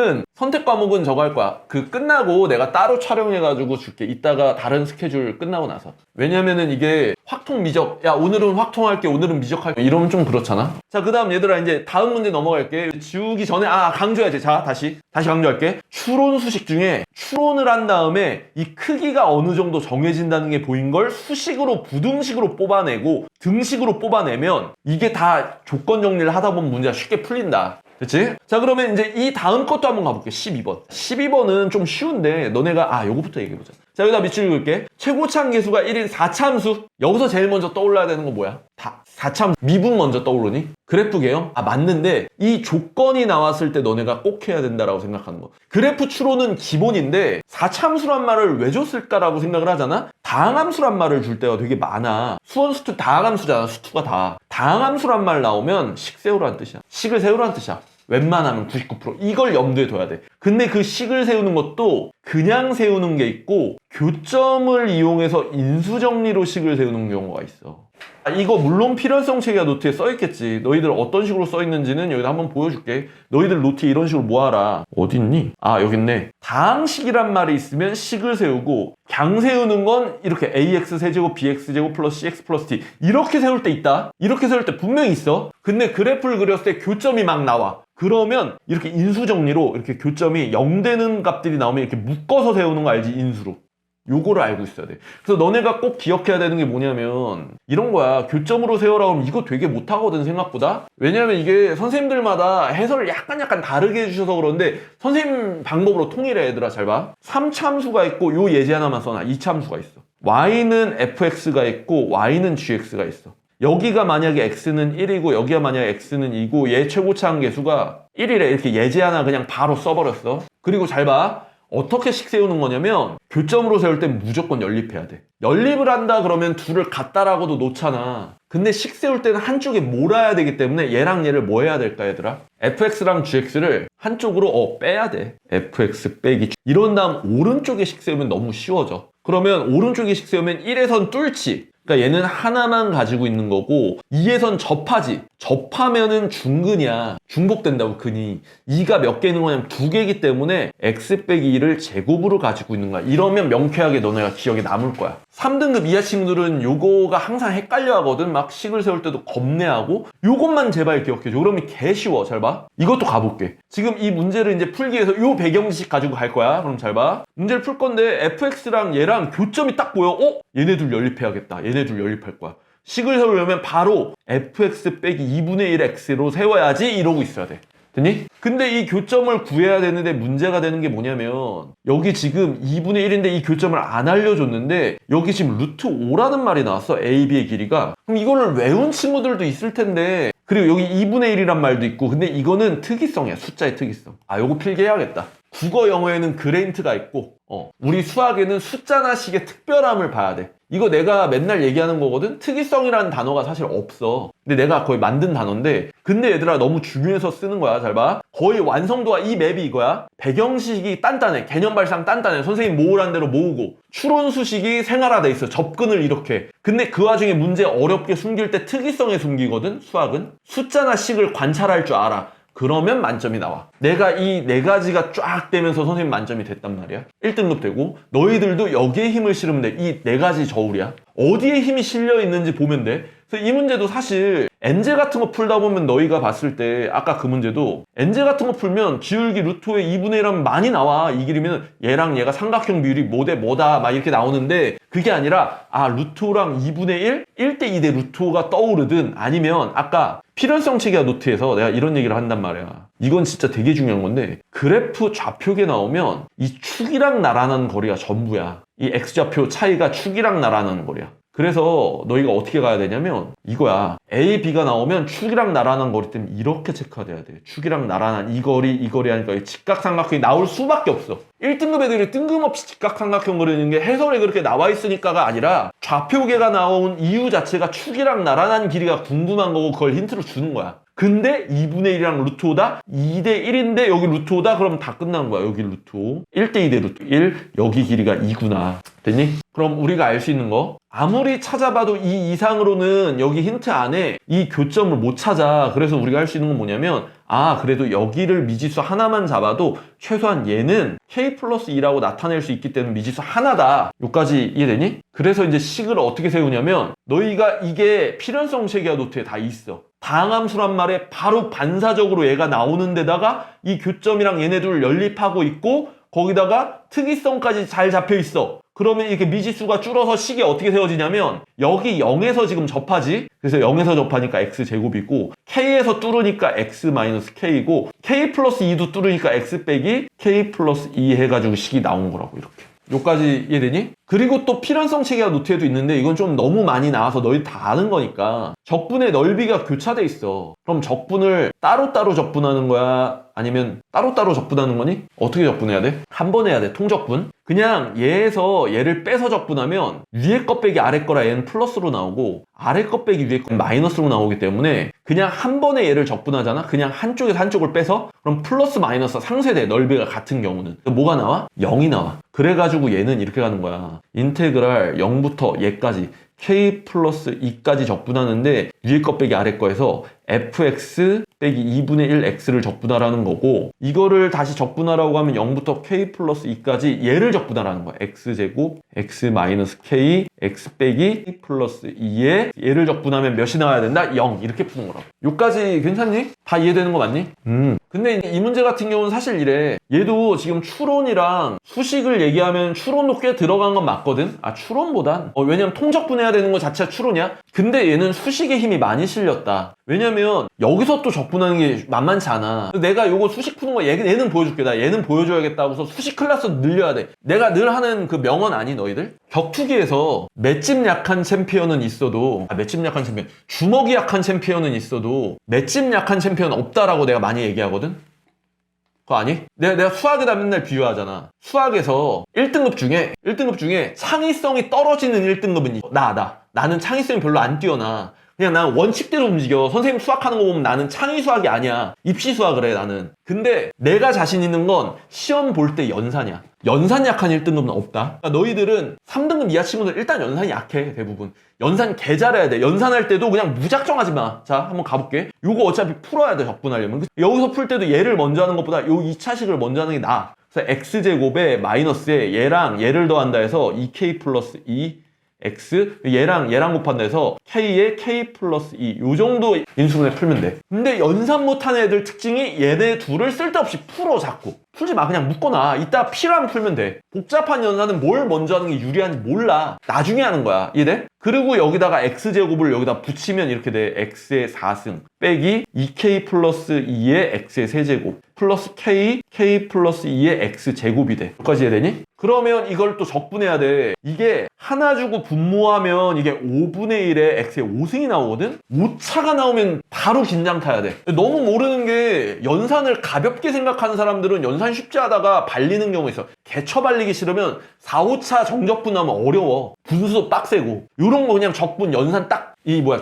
과목은 저거 할 거야. 그 끝나고 내가 따로 촬영해가지고 줄게. 이따가 다른 스케줄 끝나고 나서. 왜냐면은 이게 확통 미적. 야, 오늘은 확통할게. 오늘은 미적할게. 이러면 좀 그렇잖아. 자, 그 다음 얘들아 이제 다음 문제 넘어갈게. 지우기 전에 강조해야지. 자, 다시 강조할게. 추론 수식 중에 추론을 한 다음에 이 크기가 어느 정도 정해진다는 게 보인 걸 수식으로 부등식으로 뽑아내고 등식으로 뽑아내면 이게 다 조건 정리를 하다 보면 문제가 쉽게 풀린다. 그치? 자, 그러면 이제 이 다음 것도 한번 가볼게. 12번. 12번은 좀 쉬운데 너네가 요거부터 얘기해보자. 자, 여기다 밑줄 그을게. 최고차항 계수가 1인 4참수. 여기서 제일 먼저 떠올라야 되는 건 뭐야? 다 4참수. 미분 먼저 떠오르니? 그래프 개형? 맞는데 이 조건이 나왔을 때 너네가 꼭 해야 된다라고 생각하는 거. 그래프 추론은 기본인데 4참수란 말을 왜 줬을까라고 생각을 하잖아? 다항함수란 말을 줄 때가 되게 많아. 수원 수투 다항함수잖아. 수투가 다. 다항함수란 말 나오면 식 세우라는 뜻이야. 식을 세우라는 뜻이야. 웬만하면 99% 이걸 염두에 둬야 돼. 근데 그 식을 세우는 것도 그냥 세우는 게 있고 교점을 이용해서 인수정리로 식을 세우는 경우가 있어. 이거 물론 필연성 체계가 노트에 써있겠지. 너희들 어떤 식으로 써있는지는 여기다 한번 보여줄게. 너희들 노트에 이런 식으로 모아라. 어딨니? 여기 있네. 다항식이란 말이 있으면 식을 세우고 강 세우는 건 이렇게 ax 세제곱 bx제곱 플러스 cx 플러스 t 이렇게 세울 때 있다. 이렇게 세울 때 분명히 있어. 근데 그래프를 그렸을 때 교점이 막 나와. 그러면 이렇게 인수정리로 이렇게 교점이 0 되는 값들이 나오면 이렇게 묶어서 세우는 거 알지? 인수로. 요거를 알고 있어야 돼. 그래서 너네가 꼭 기억해야 되는 게 뭐냐면 이런 거야. 교점으로 세워라 그러면 이거 되게 못하거든 생각보다. 왜냐면 이게 선생님들마다 해설을 약간 다르게 해주셔서 그런데 선생님 방법으로 통일해. 얘들아 잘 봐. 3참수가 있고 요 예제 하나만 써놔. 2참수가 있어. y는 fx가 있고 y는 gx가 있어. 여기가 만약에 x는 1이고 여기가 만약에 x는 2고 얘 최고차항 계수가 1이래. 이렇게 예제 하나 그냥 바로 써버렸어. 그리고 잘 봐. 어떻게 식 세우는 거냐면 교점으로 세울 땐 무조건 연립해야 돼. 연립을 한다 그러면 둘을 같다라고도 놓잖아. 근데 식 세울 때는 한쪽에 몰아야 되기 때문에 얘랑 얘를 뭐 해야 될까 얘들아? fx랑 gx를 한쪽으로 빼야 돼. fx 빼기 이런 다음 오른쪽에 식 세우면 너무 쉬워져. 그러면 오른쪽에 식 세우면 1에선 뚫지. 그러니까 얘는 하나만 가지고 있는 거고 2에선 접하지. 접하면은 중근이야. 중복된다고 근이. 2가 몇 개 있는 거냐면 2개이기 때문에 x 빼기 2를 제곱으로 가지고 있는 거야. 이러면 명쾌하게 너네가 기억에 남을 거야. 3등급 이하 친구들은 요거가 항상 헷갈려 하거든. 막 식을 세울 때도 겁내하고. 요것만 제발 기억해줘. 그러면 개 쉬워. 잘 봐. 이것도 가볼게. 지금 이 문제를 이제 풀기 위해서 요 배경지식 가지고 갈 거야. 그럼 잘 봐. 문제를 풀 건데 fx랑 얘랑 교점이 딱 보여. 얘네 둘 연립해야겠다. 얘네 둘 연립할 거야. 식을 세우려면 바로 fx 빼기 2분의 1x로 세워야지 이러고 있어야 돼. 됐니? 근데 이 교점을 구해야 되는데 문제가 되는 게 뭐냐면 여기 지금 2분의 1인데 이 교점을 안 알려줬는데 여기 지금 루트 5라는 말이 나왔어. AB의 길이가. 그럼 이거를 외운 친구들도 있을 텐데 그리고 여기 2분의 1이란 말도 있고 근데 이거는 특이성이야. 숫자의 특이성. 요거 필기해야겠다. 국어 영어에는 그레인트가 있고 우리 수학에는 숫자나 식의 특별함을 봐야 돼. 이거 내가 맨날 얘기하는 거거든? 특이성이라는 단어가 사실 없어. 근데 내가 거의 만든 단어인데 근데 얘들아 너무 중요해서 쓰는 거야. 잘 봐. 거의 완성도가 이 맵이 이거야. 배경식이 단단해. 개념 발상 단단해. 선생님 모으라는 대로 모으고 추론 수식이 생활화돼 있어. 접근을 이렇게. 근데 그 와중에 문제 어렵게 숨길 때 특이성에 숨기거든. 수학은. 숫자나 식을 관찰할 줄 알아. 그러면 만점이 나와. 내가 이 네 가지가 쫙 되면서 선생님 만점이 됐단 말이야. 1등급 되고 너희들도 여기에 힘을 실으면 돼. 이 네 가지 저울이야. 어디에 힘이 실려 있는지 보면 돼. 그래서 이 문제도 사실 엔제 같은 거 풀다 보면 너희가 봤을 때 아까 그 문제도 엔제 같은 거 풀면 기울기 루트의 2분의 1하면 많이 나와. 이 길이면 얘랑 얘가 삼각형 비율이 뭐 대 뭐다 막 이렇게 나오는데 그게 아니라 루트 5랑 2분의 1? 1대 2대 루트 5가 떠오르든 아니면 아까 필연성 체계화 노트에서 내가 이런 얘기를 한단 말이야. 이건 진짜 되게 중요한 건데 그래프 좌표계 나오면 이 축이랑 나란한 거리가 전부야. 이 x좌표 차이가 축이랑 나란한 거리야. 그래서 너희가 어떻게 가야 되냐면 이거야. A, B가 나오면 축이랑 나란한 거리 때문에 이렇게 체크가 돼야 돼. 축이랑 나란한 이 거리 하니까 직각삼각형이 나올 수밖에 없어. 1등급 애들이 뜬금없이 직각삼각형 그리는 게 해설에 그렇게 나와 있으니까가 아니라 좌표계가 나온 이유 자체가 축이랑 나란한 길이가 궁금한 거고 그걸 힌트로 주는 거야. 근데 2분의 1이랑 루트 5다? 2대 1인데 여기 루트 5다? 그럼 다 끝난 거야. 여기 루트 5. 1대 2대 루트 1. 여기 길이가 2구나. 됐니? 그럼 우리가 알 수 있는 거 아무리 찾아봐도 이 이상으로는 여기 힌트 안에 이 교점을 못 찾아. 그래서 우리가 할 수 있는 건 뭐냐면 그래도 여기를 미지수 하나만 잡아도 최소한 얘는 k 플러스 2라고 나타낼 수 있기 때문에 미지수 하나다. 여기까지 이해되니? 그래서 이제 식을 어떻게 세우냐면 너희가 이게 필연성 체계화 노트에 다 있어. 다항함수란 말에 바로 반사적으로 얘가 나오는 데다가 이 교점이랑 얘네들 연립하고 있고 거기다가 특이성까지 잘 잡혀 있어. 그러면 이렇게 미지수가 줄어서 식이 어떻게 세워지냐면 여기 0에서 지금 접하지. 그래서 0에서 접하니까 x제곱이고 k에서 뚫으니까 x-k이고 k 플러스 2도 뚫으니까 x 빼기 k 플러스 2 해가지고 식이 나온 거라고 이렇게. 요까지 이해되니? 그리고 또 필연성 체계가 노트에도 있는데 이건 좀 너무 많이 나와서 너희 다 아는 거니까 적분의 넓이가 교차돼 있어. 그럼 적분을 따로따로 적분하는 거야? 아니면 따로따로 적분하는 거니? 어떻게 적분해야 돼? 한 번 해야 돼. 통적분. 그냥 얘에서 얘를 빼서 적분하면 위에 거 빼기 아래 거라 얘는 플러스로 나오고 아래 거 빼기 위에 거 마이너스로 나오기 때문에 그냥 한 번에 얘를 적분하잖아? 그냥 한쪽에서 한쪽을 빼서 그럼 플러스 마이너스 상쇄돼. 넓이가 같은 경우는. 뭐가 나와? 0이 나와. 그래가지고 얘는 이렇게 가는 거야. 인테그랄 0부터 얘까지 k 플러스 2까지 적분하는데 위에 거 빼기 아래 거에서 fx 빼기 2분의 1 x를 적분하라는 거고 이거를 다시 적분하라고 하면 0부터 k 플러스 2까지 얘를 적분하라는 거야. x제곱 x 마이너스 k x 빼기 k 플러스 2에 얘를 적분하면 몇이 나와야 된다? 0 이렇게 푸는 거라고. 요까지 괜찮니? 다 이해되는 거 맞니? 근데 이 문제 같은 경우는 사실 이래. 얘도 지금 추론이랑 수식을 얘기하면 추론도 꽤 들어간 건 맞거든? 아 추론보단 왜냐면 통적분해야 되는 거 자체가 추론이야? 근데 얘는 수식의 힘이 많이 실렸다. 왜냐면 여기서 또 적분하는 게 만만치 않아. 내가 요거 수식 푸는 거 얘는 보여줄게. 나 얘는 보여줘야겠다 하고서 수식 클래스 늘려야 돼. 내가 늘 하는 그 명언 아니 너희들? 격투기에서 맷집 약한 챔피언은 있어도 맷집 약한 챔피언 주먹이 약한 챔피언은 있어도 맷집 약한 챔피언 없다라고 내가 많이 얘기하거든? 그거 아니? 내가 수학에다 맨날 비유하잖아. 수학에서 1등급 중에 창의성이 떨어지는 1등급은 나는 창의성이 별로 안 뛰어나. 그냥 난 원칙대로 움직여. 선생님 수학하는 거 보면 나는 창의 수학이 아니야. 입시 수학을 해 나는. 근데 내가 자신 있는 건 시험 볼 때 연산이야. 연산 약한 1등급은 없다. 그러니까 너희들은 3등급 이하 친구들 일단 연산이 약해 대부분. 연산 개 잘해야 돼. 연산할 때도 그냥 무작정 하지 마. 자 한번 가볼게. 요거 어차피 풀어야 돼 적분하려면. 여기서 풀 때도 얘를 먼저 하는 것보다 요 2차식을 먼저 하는 게 나아. 그래서 x제곱에 마이너스에 얘랑 얘를 더한다 해서 2k 플러스 2 x 얘랑 곱한다 해서 k에 k 플러스 2 요 정도 인수분해 풀면 돼. 근데 연산 못하는 애들 특징이 얘네 둘을 쓸데없이 풀어 자꾸. 풀지 마. 그냥 묶어놔. 이따 필요하면 풀면 돼. 복잡한 연산은 뭘 먼저 하는 게 유리한지 몰라. 나중에 하는 거야. 이해돼? 그리고 여기다가 x제곱을 여기다 붙이면 이렇게 돼. x의 4승 빼기 2k 플러스 2의 x의 세제곱 플러스 k 플러스 2의 x제곱이 돼. 여기까지 이해되니? 그러면 이걸 또 적분해야 돼. 이게 하나 주고 분모하면 이게 5분의 1에 x의 5승이 나오거든? 5차가 나오면 바로 긴장 타야 돼. 너무 모르는 게 연산을 가볍게 생각하는 사람들은 연산 쉽지 하다가 발리는 경우 있어. 개처 발리기 싫으면 4, 5차 정적분하면 어려워. 분수도 빡세고. 요런 거 그냥 적분 연산 딱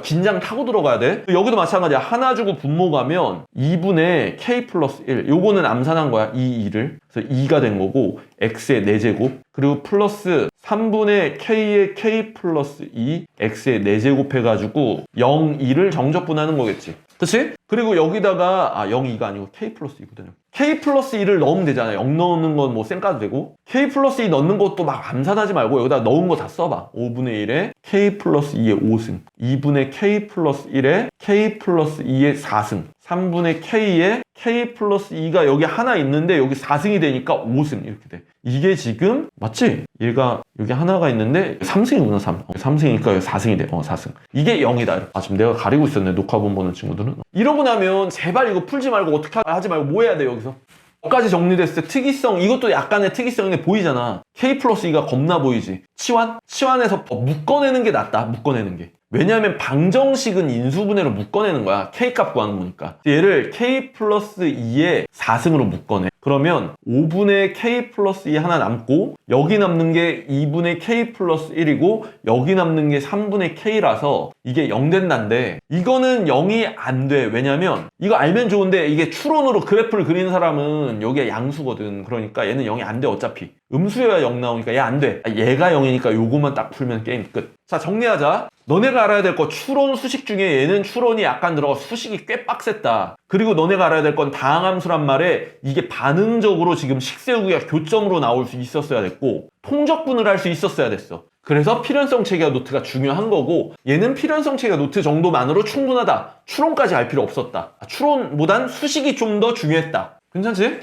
긴장 타고 들어가야 돼. 여기도 마찬가지야. 하나 주고 분모 가면 2분의 k 플러스 1 요거는 암산한 거야. 이 2를. 그래서 2가 된 거고 x의 4제곱 그리고 플러스 3분의 k의 k 플러스 2 x의 4제곱 해가지고 0, 2를 정적분하는 거겠지. 그치? 그리고 여기다가 0, 2가 아니고 k 플러스 2거든요. k 플러스 2를 넣으면 되잖아. 0 넣는 건 뭐 쌩까도 되고 k 플러스 2 넣는 것도 막 암산하지 말고 여기다 넣은 거 다 써봐. 5분의 1에 k 플러스 2의 5승 2분의 k 플러스 1에 k 플러스 2의 4승 3분의 k에 k 플러스 2가 여기 하나 있는데 여기 4승이 되니까 5승 이렇게 돼. 이게 지금 맞지? 얘가 여기 하나가 있는데 3승이구나 3승이니까 여기 4승이 돼. 4승. 이게 0이다. 지금 내가 가리고 있었네. 녹화본 보는 친구들은. 이러고 나면 제발 이거 풀지 말고 어떻게 하지 말고 뭐 해야 돼 여기서? 여기까지 정리됐을 때 특이성 이것도 약간의 특이성이 보이잖아. k 플러스 2가 겁나 보이지. 치환에서 묶어내는 게 낫다. 묶어내는 게. 왜냐하면 방정식은 인수분해로 묶어내는 거야. k 값 구하는 거니까. 얘를 k 플러스 2의 4승으로 묶어내. 그러면 5분의 k 플러스 2 하나 남고 여기 남는 게 2분의 k 플러스 1이고 여기 남는 게 3분의 k라서 이게 0 된다는데 이거는 0이 안 돼. 왜냐면 이거 알면 좋은데 이게 추론으로 그래프를 그리는 사람은 여기가 양수거든. 그러니까 얘는 0이 안 돼. 어차피 음수여야 0 나오니까 얘 안 돼. 얘가 0이니까 요거만 딱 풀면 게임 끝. 자 정리하자. 너네가 알아야 될 거 추론 수식 중에 얘는 추론이 약간 들어가 수식이 꽤 빡셌다. 그리고 너네가 알아야 될 건 다항함수란 말에 이게 반응적으로 지금 식세우기가 교점으로 나올 수 있었어야 됐고 통적분을 할 수 있었어야 됐어. 그래서 필연성 체계화 노트가 중요한 거고 얘는 필연성 체계화 노트 정도만으로 충분하다. 추론까지 할 필요 없었다. 추론보단 수식이 좀 더 중요했다. 괜찮지?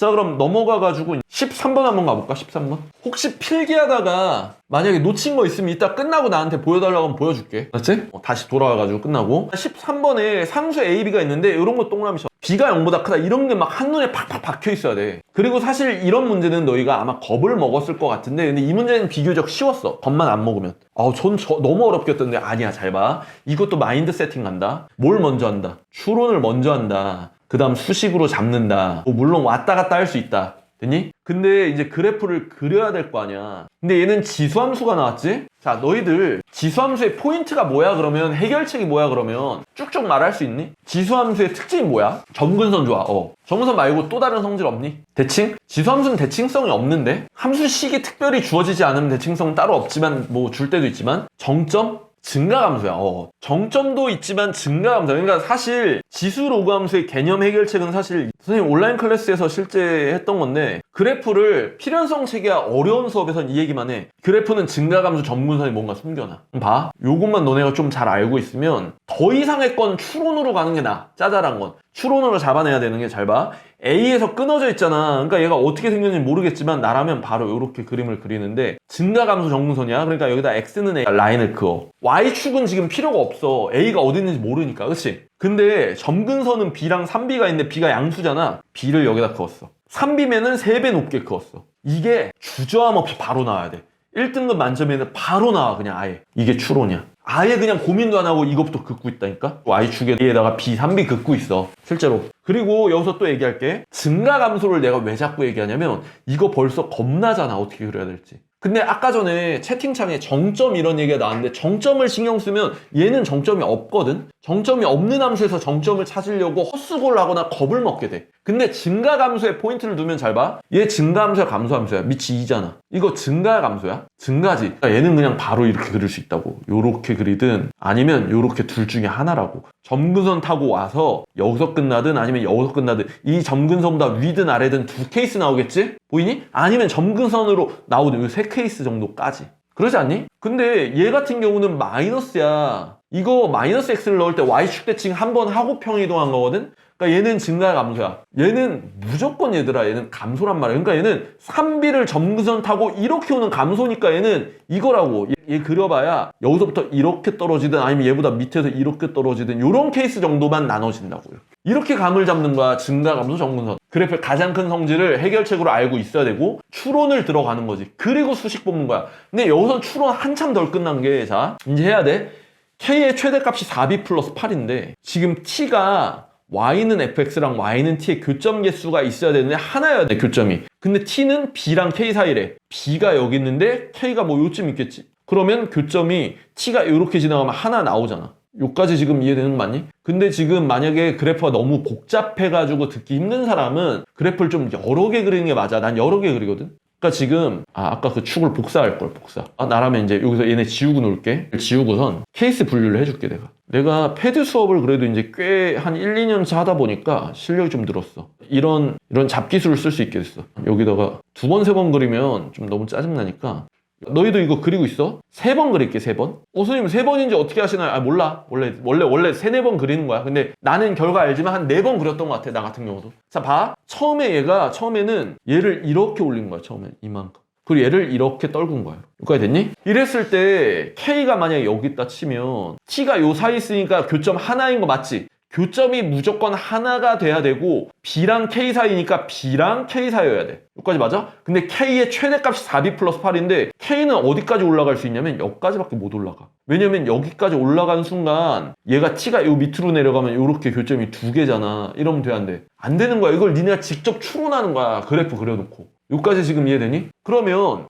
자, 그럼 넘어가가지고 13번 한번 가볼까? 13번. 혹시 필기하다가 만약에 놓친 거 있으면 이따 끝나고 나한테 보여달라고 하면 보여줄게. 맞지? 다시 돌아와가지고 끝나고. 13번에 상수 A, B가 있는데 이런 거 동그라미 쳐. B가 0보다 크다. 이런 게 막 한눈에 팍팍 박혀 있어야 돼. 그리고 사실 이런 문제는 너희가 아마 겁을 먹었을 것 같은데, 근데 이 문제는 비교적 쉬웠어. 겁만 안 먹으면. 너무 어렵겠던데. 아니야, 잘 봐. 이것도 마인드 세팅 간다. 뭘 먼저 한다? 추론을 먼저 한다. 그 다음 수식으로 잡는다. 물론 왔다 갔다 할 수 있다. 됐니? 근데 이제 그래프를 그려야 될 거 아니야. 근데 얘는 지수함수가 나왔지? 자, 너희들 지수함수의 포인트가 뭐야 그러면, 해결책이 뭐야 그러면 쭉쭉 말할 수 있니? 지수함수의 특징이 뭐야? 점근선 좋아. 점근선 말고 또 다른 성질 없니? 대칭? 지수함수는 대칭성이 없는데? 함수식이 특별히 주어지지 않으면 대칭성은 따로 없지만 뭐 줄 때도 있지만, 정점? 증가함수야. 정점도 있지만 증가함수. 그러니까 사실 지수 로그 함수의 개념 해결책은 사실 선생님 온라인 클래스에서 실제 했던 건데, 그래프를 필연성 체계와 어려운 수업에선 이 얘기만 해. 그래프는 증가함수 점근선이 뭔가 숨겨놔. 봐. 요것만 너네가 좀 잘 알고 있으면 더 이상의 건 추론으로 가는 게 나아. 짜잘한 건 추론으로 잡아내야 되는 게, 잘 봐. A에서 끊어져 있잖아. 그러니까 얘가 어떻게 생겼는지 모르겠지만 나라면 바로 이렇게 그림을 그리는데, 증가감수 점근선이야. 그러니까 여기다 X는 A 라인을 그어. Y축은 지금 필요가 없어. A가 어디 있는지 모르니까. 그치? 근데 점근선은 B랑 3B가 있는데 B가 양수잖아. B를 여기다 그었어. 3B면은 3배 높게 그었어. 이게 주저함 없이 바로 나와야 돼. 1등급 만점에는 바로 나와. 그냥 아예. 이게 추론이야. 아예 그냥 고민도 안 하고 이것부터 긋고 있다니까? Y축에다가 B, 3B 긋고 있어. 실제로. 그리고 여기서 또 얘기할게. 증가감소를 내가 왜 자꾸 얘기하냐면, 이거 벌써 겁나잖아. 어떻게 그려야 될지. 근데 아까 전에 채팅창에 정점 이런 얘기가 나왔는데, 정점을 신경 쓰면 얘는 정점이 없거든? 정점이 없는 함수에서 정점을 찾으려고 헛수고를 하거나 겁을 먹게 돼. 근데 증가감수에 포인트를 두면 잘 봐. 얘 증가함수야, 감소함수야? 밑이 2잖아. 이거 증가감수야? 증가지. 그러니까 얘는 그냥 바로 이렇게 그릴 수 있다고. 요렇게 그리든 아니면 요렇게 둘 중에 하나라고. 점근선 타고 와서 여기서 끝나든 아니면 여기서 끝나든, 이 점근선보다 위든 아래든 두 케이스 나오겠지? 보이니? 아니면 점근선으로 나오든 이 세 케이스 정도까지. 그러지 않니? 근데 얘 같은 경우는 마이너스야. 이거 마이너스 x를 넣을 때 y축 대칭 한 번 하고 평이동한 거거든? 그러니까 얘는 증가 감소야. 얘는 무조건 얘들아, 얘는 감소란 말이야. 그러니까 얘는 3b를 점근선 타고 이렇게 오는 감소니까 얘는 이거라고. 얘 그려봐야 여기서부터 이렇게 떨어지든 아니면 얘보다 밑에서 이렇게 떨어지든 요런 케이스 정도만 나눠진다고요. 이렇게 감을 잡는 거야. 증가 감소 점근선. 그래프의 가장 큰 성질을 해결책으로 알고 있어야 되고, 추론을 들어가는 거지. 그리고 수식 뽑는 거야. 근데 여기서 추론 한참 덜 끝난 게, 자, 이제 해야 돼. K의 최대값이 4b 플러스 8인데 지금 T가 Y는 fx랑 Y는 T의 교점 개수가 있어야 되는데 하나여야 돼, 교점이. 근데 T는 B랑 K 사이래. B가 여기 있는데 K가 뭐 요쯤 있겠지. 그러면 교점이 T가 이렇게 지나가면 하나 나오잖아. 요까지 지금 이해되는 거 맞니? 근데 지금 만약에 그래프가 너무 복잡해가지고 듣기 힘든 사람은 그래프를 좀 여러 개 그리는 게 맞아. 난 여러 개 그리거든. 그러니까 지금 아까 그 축을 복사할 걸, 복사. 나라면 이제 여기서 얘네 지우고 놓을게. 지우고선 케이스 분류를 해줄게. 내가 패드 수업을 그래도 이제 꽤 한 1, 2년차 하다 보니까 실력이 좀 늘었어. 이런 잡기술을 쓸 수 있게 됐어. 여기다가 2번, 3번 그리면 좀 너무 짜증나니까, 너희도 이거 그리고 있어? 3번 그릴게, 3번. 선생님 3번인지 어떻게 하시나요? 몰라. 원래 3, 4번 그리는 거야. 근데 나는 결과 알지만 한 4번 그렸던 것 같아, 나 같은 경우도. 자, 봐. 처음에는 얘를 이렇게 올린 거야, 처음엔. 이만큼. 그리고 얘를 이렇게 떨군 거야. 여기까지 됐니? 이랬을 때 K가 만약에 여기 있다 치면 T가 요 사이 있으니까 교점 하나인 거 맞지? 교점이 무조건 하나가 돼야 되고, B랑 K 사이니까 B랑 K 사이여야 돼. 여기까지 맞아? 근데 K의 최대값이 4b 플러스 8인데 K는 어디까지 올라갈 수 있냐면 여기까지밖에 못 올라가. 왜냐면 여기까지 올라간 순간 얘가 T가 요 밑으로 내려가면 요렇게 교점이 2개잖아. 이러면 돼, 안 돼? 안 되는 거야. 이걸 니네가 직접 추론하는 거야. 그래프 그려놓고. 여기까지 지금 이해되니? 그러면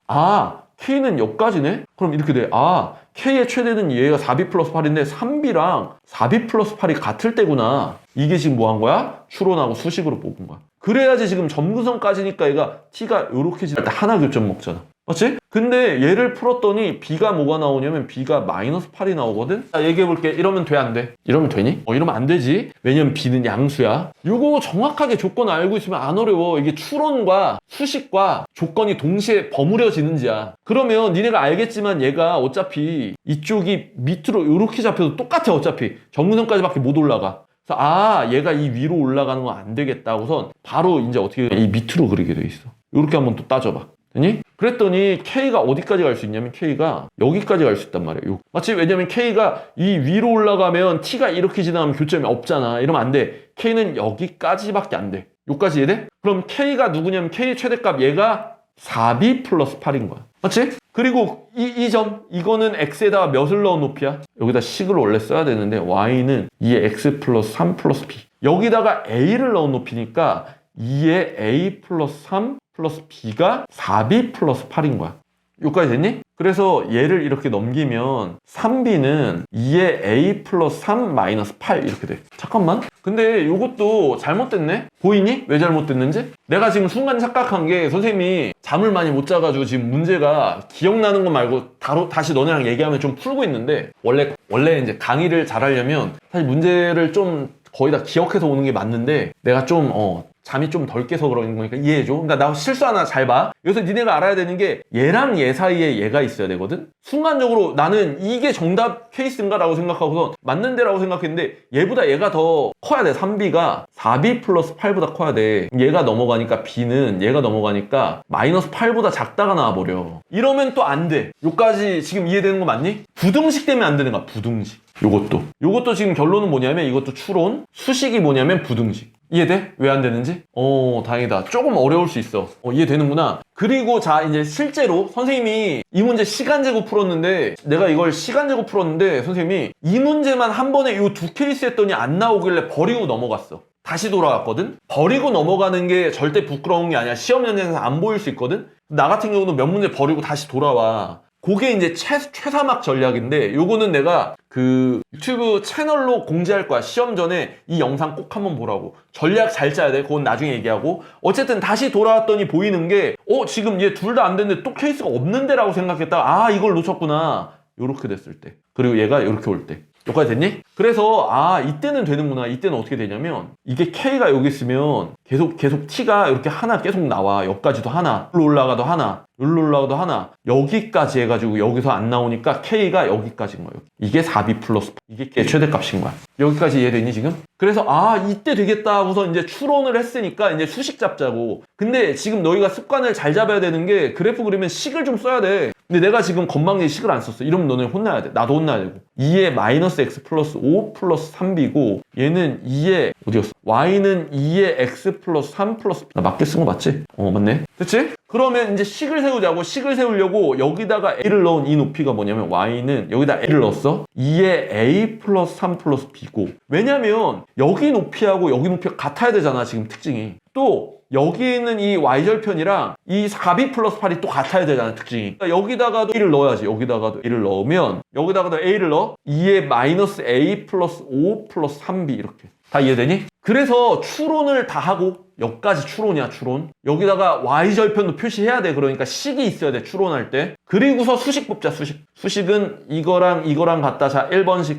K는 여기까지네? 그럼 이렇게 돼. K의 최대는 얘가 4b 플러스 8인데 3b랑 4b 플러스 8이 같을 때구나. 이게 지금 뭐 한 거야? 추론하고 수식으로 뽑은 거야. 그래야지 지금 점근선까지니까 얘가 T가 요렇게 지날 때 하나 교점 먹잖아. 맞지? 근데 얘를 풀었더니 B가 뭐가 나오냐면 B가 마이너스 8이 나오거든? 자, 얘기해볼게. 이러면 돼, 안 돼? 이러면 되니? 이러면 안 되지. 왜냐면 B는 양수야. 요거 정확하게 조건 알고 있으면 안 어려워. 이게 추론과 수식과 조건이 동시에 버무려지는지야. 그러면 니네가 알겠지만 얘가 어차피 이쪽이 밑으로 요렇게 잡혀도 똑같아. 어차피 점근선까지밖에 못 올라가. 아, 얘가 이 위로 올라가는 건 안 되겠다 하고선 바로 이제 어떻게 이 밑으로 그리게 돼 있어. 이렇게 한번 또 따져봐. 됐니? 그랬더니 K가 어디까지 갈 수 있냐면 K가 여기까지 갈 수 있단 말이에요. 마치 왜냐면 K가 이 위로 올라가면 T가 이렇게 지나가면 교점이 없잖아. 이러면 안 돼. K는 여기까지밖에 안 돼. 여기까지 이해돼? 그럼 K가 누구냐면 K 최대값 얘가 4B 플러스 8인 거야. 맞지? 그리고 이 점, 이거는 x에다가 몇을 넣은 높이야? 여기다 식을 원래 써야 되는데 y는 2의 x 플러스 3 플러스 b. 여기다가 a를 넣은 높이니까 2의 a 플러스 3 플러스 b가 4b 플러스 8인 거야. 여기까지 됐니? 그래서 얘를 이렇게 넘기면 3b는 2의 a 플러스 3 마이너스 8 이렇게 돼. 잠깐만. 근데 이것도 잘못됐네? 보이니? 왜 잘못됐는지? 내가 지금 순간 착각한 게 선생님이 잠을 많이 못 자가지고 지금 문제가 기억나는 거 말고 다시 너네랑 얘기하면 좀 풀고 있는데 원래 이제 강의를 잘하려면 사실 문제를 좀 거의 다 기억해서 오는 게 맞는데 내가 좀 잠이 좀 덜 깨서 그런 거니까 이해해줘. 그러니까 나 실수 하나 잘 봐. 여기서 니네가 알아야 되는 게 얘랑 얘 사이에 얘가 있어야 되거든? 순간적으로 나는 이게 정답 케이스인가 라고 생각하고서 맞는데라고 생각했는데 얘보다 얘가 더 커야 돼. 3B가 4B 플러스 8보다 커야 돼. 얘가 넘어가니까 B는 얘가 넘어가니까 마이너스 8보다 작다가 나와버려. 이러면 또 안 돼. 요까지 지금 이해되는 거 맞니? 부등식 때문에 안 되는 거야. 부등식. 요것도 지금 결론은 뭐냐면 이것도 추론, 수식이 뭐냐면 부등식. 이해돼? 왜 안 되는지? 다행이다. 조금 어려울 수 있어. 이해되는구나. 그리고 자, 이제 실제로 선생님이 이 문제 시간제곱 풀었는데 내가 이걸 시간제곱 풀었는데 선생님이 이 문제만 한 번에 이 두 케이스 했더니 안 나오길래 버리고 넘어갔어. 다시 돌아왔거든? 버리고 넘어가는 게 절대 부끄러운 게 아니야. 시험 현장에서 안 보일 수 있거든? 나 같은 경우는 몇 문제 버리고 다시 돌아와. 그게 이제 최사막 전략인데 요거는 내가 그 유튜브 채널로 공지할 거야. 시험 전에 이 영상 꼭 한번 보라고. 전략 잘 짜야 돼. 그건 나중에 얘기하고. 어쨌든 다시 돌아왔더니 보이는 게 지금 얘 둘 다 안 됐는데 또 케이스가 없는데 라고 생각했다가 아 이걸 놓쳤구나. 요렇게 됐을 때. 그리고 얘가 요렇게 올 때. 여기까지 됐니? 그래서 이때는 되는구나. 이때는 어떻게 되냐면 이게 K가 여기 있으면 계속 T가 이렇게 하나 계속 나와. 여기까지도 하나, 여기로 올라가도 하나, 여기로 올라가도 하나, 여기까지 해가지고 여기서 안 나오니까 K가 여기까지인 거예요. 이게 4B 플러스 이게 K 최대값인 거야. 여기까지 이해되니 지금? 그래서 이때 되겠다 하고서 이제 추론을 했으니까 이제 수식 잡자고. 근데 지금 너희가 습관을 잘 잡아야 되는 게 그래프 그리면 식을 좀 써야 돼. 근데 내가 지금 건방지게 식을 안 썼어. 이러면 너네 혼나야 돼. 나도 혼나야 되고. 2의 마이너스 x 플러스 5 플러스 3b고 얘는 2의 어디였어? y는 2의 x 플러스 3 플러스 나 맞게 쓴 거 맞지? 맞네. 됐지? 그러면 이제 식을 세우자고. 식을 세우려고 여기다가 a를 넣은 이 높이가 뭐냐면 y는 여기다 a를 넣었어. 2의 a 플러스 3 플러스 b고 왜냐면 여기 높이하고 여기 높이가 같아야 되잖아. 지금 특징이. 또 여기 있는 이 y절편이랑 이 4b 플러스 8이 또 같아야 되잖아. 특징이. 그러니까 여기다가도 a를 넣어야지. 여기다가도 a를 넣으면 여기다가도 a를 넣어 2의 마이너스 a 플러스 5 플러스 3b 이렇게. 다 이해되니? 그래서 추론을 다 하고 여기까지 추론이야. 추론. 여기다가 y절편도 표시해야 돼. 그러니까 식이 있어야 돼. 추론할 때. 그리고서 수식 뽑자. 수식은 이거랑 같다. 자 1번식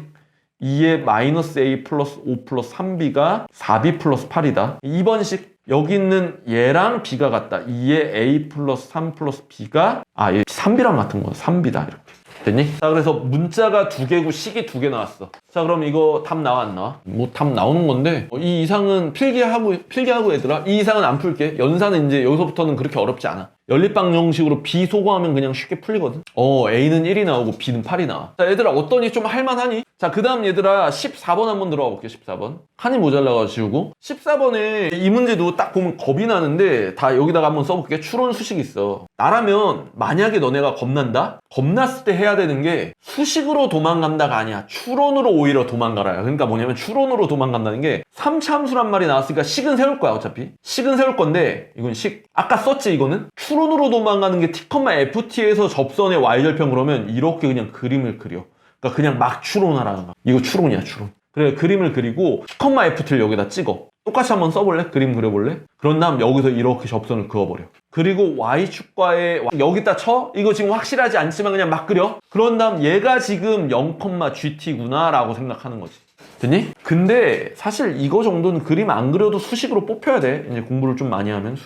2의 마이너스 a 플러스 5 플러스 3b가 4b 플러스 8이다. 2번식 여기 있는 얘랑 b가 같다. 2의 a 플러스 3 플러스 b가 얘 3b랑 같은 거야. 3b다. 이렇게. 됐니? 자, 그래서 문자가 2개고 식이 2개 나왔어. 자, 그럼 이거 답 나와 안 나와? 뭐 답 나오는 건데 이 이상은 필기하고 얘들아. 이 이상은 안 풀게. 연산은 이제 여기서부터는 그렇게 어렵지 않아. 연립방 정식으로 B 소거하면 그냥 쉽게 풀리거든. A는 1이 나오고 B는 8이 나와. 자, 얘들아 어떠니? 좀 할만하니? 자, 그 다음 얘들아 14번 한번 들어가 볼게요. 14번. 칸이 모자라가지고 지우고 14번에 이 문제도 딱 보면 겁이 나는데 다 여기다가 한번 써볼게. 추론 수식이 있어. 나라면 만약에 너네가 겁난다? 겁났을 때 해야 되는 게 수식으로 도망간다가 아니야. 추론으로 오히려 도망가라야. 그러니까 뭐냐면 추론으로 도망간다는 게 3차함수란 말이 나왔으니까 식은 세울 거야. 어차피 식은 세울 건데 이건 식 아까 썼지. 이거는 추론으로 도망가는 게 T,FT에서 접선의 y절편 그러면 이렇게 그냥 그림을 그려. 그러니까 그냥 막 추론하라는 거야. 이거 추론이야. 추론. 그래 그림을 그리고 T,FT를 여기다 찍어. 똑같이 한번 써볼래? 그림 그려볼래? 그런 다음 여기서 이렇게 접선을 그어버려. 그리고 Y축과에 여기다 쳐? 이거 지금 확실하지 않지만 그냥 막 그려. 그런 다음 얘가 지금 0,GT구나 라고 생각하는 거지. 됐니? 근데 사실 이거 정도는 그림 안 그려도 수식으로 뽑혀야 돼. 이제 공부를 좀 많이 하면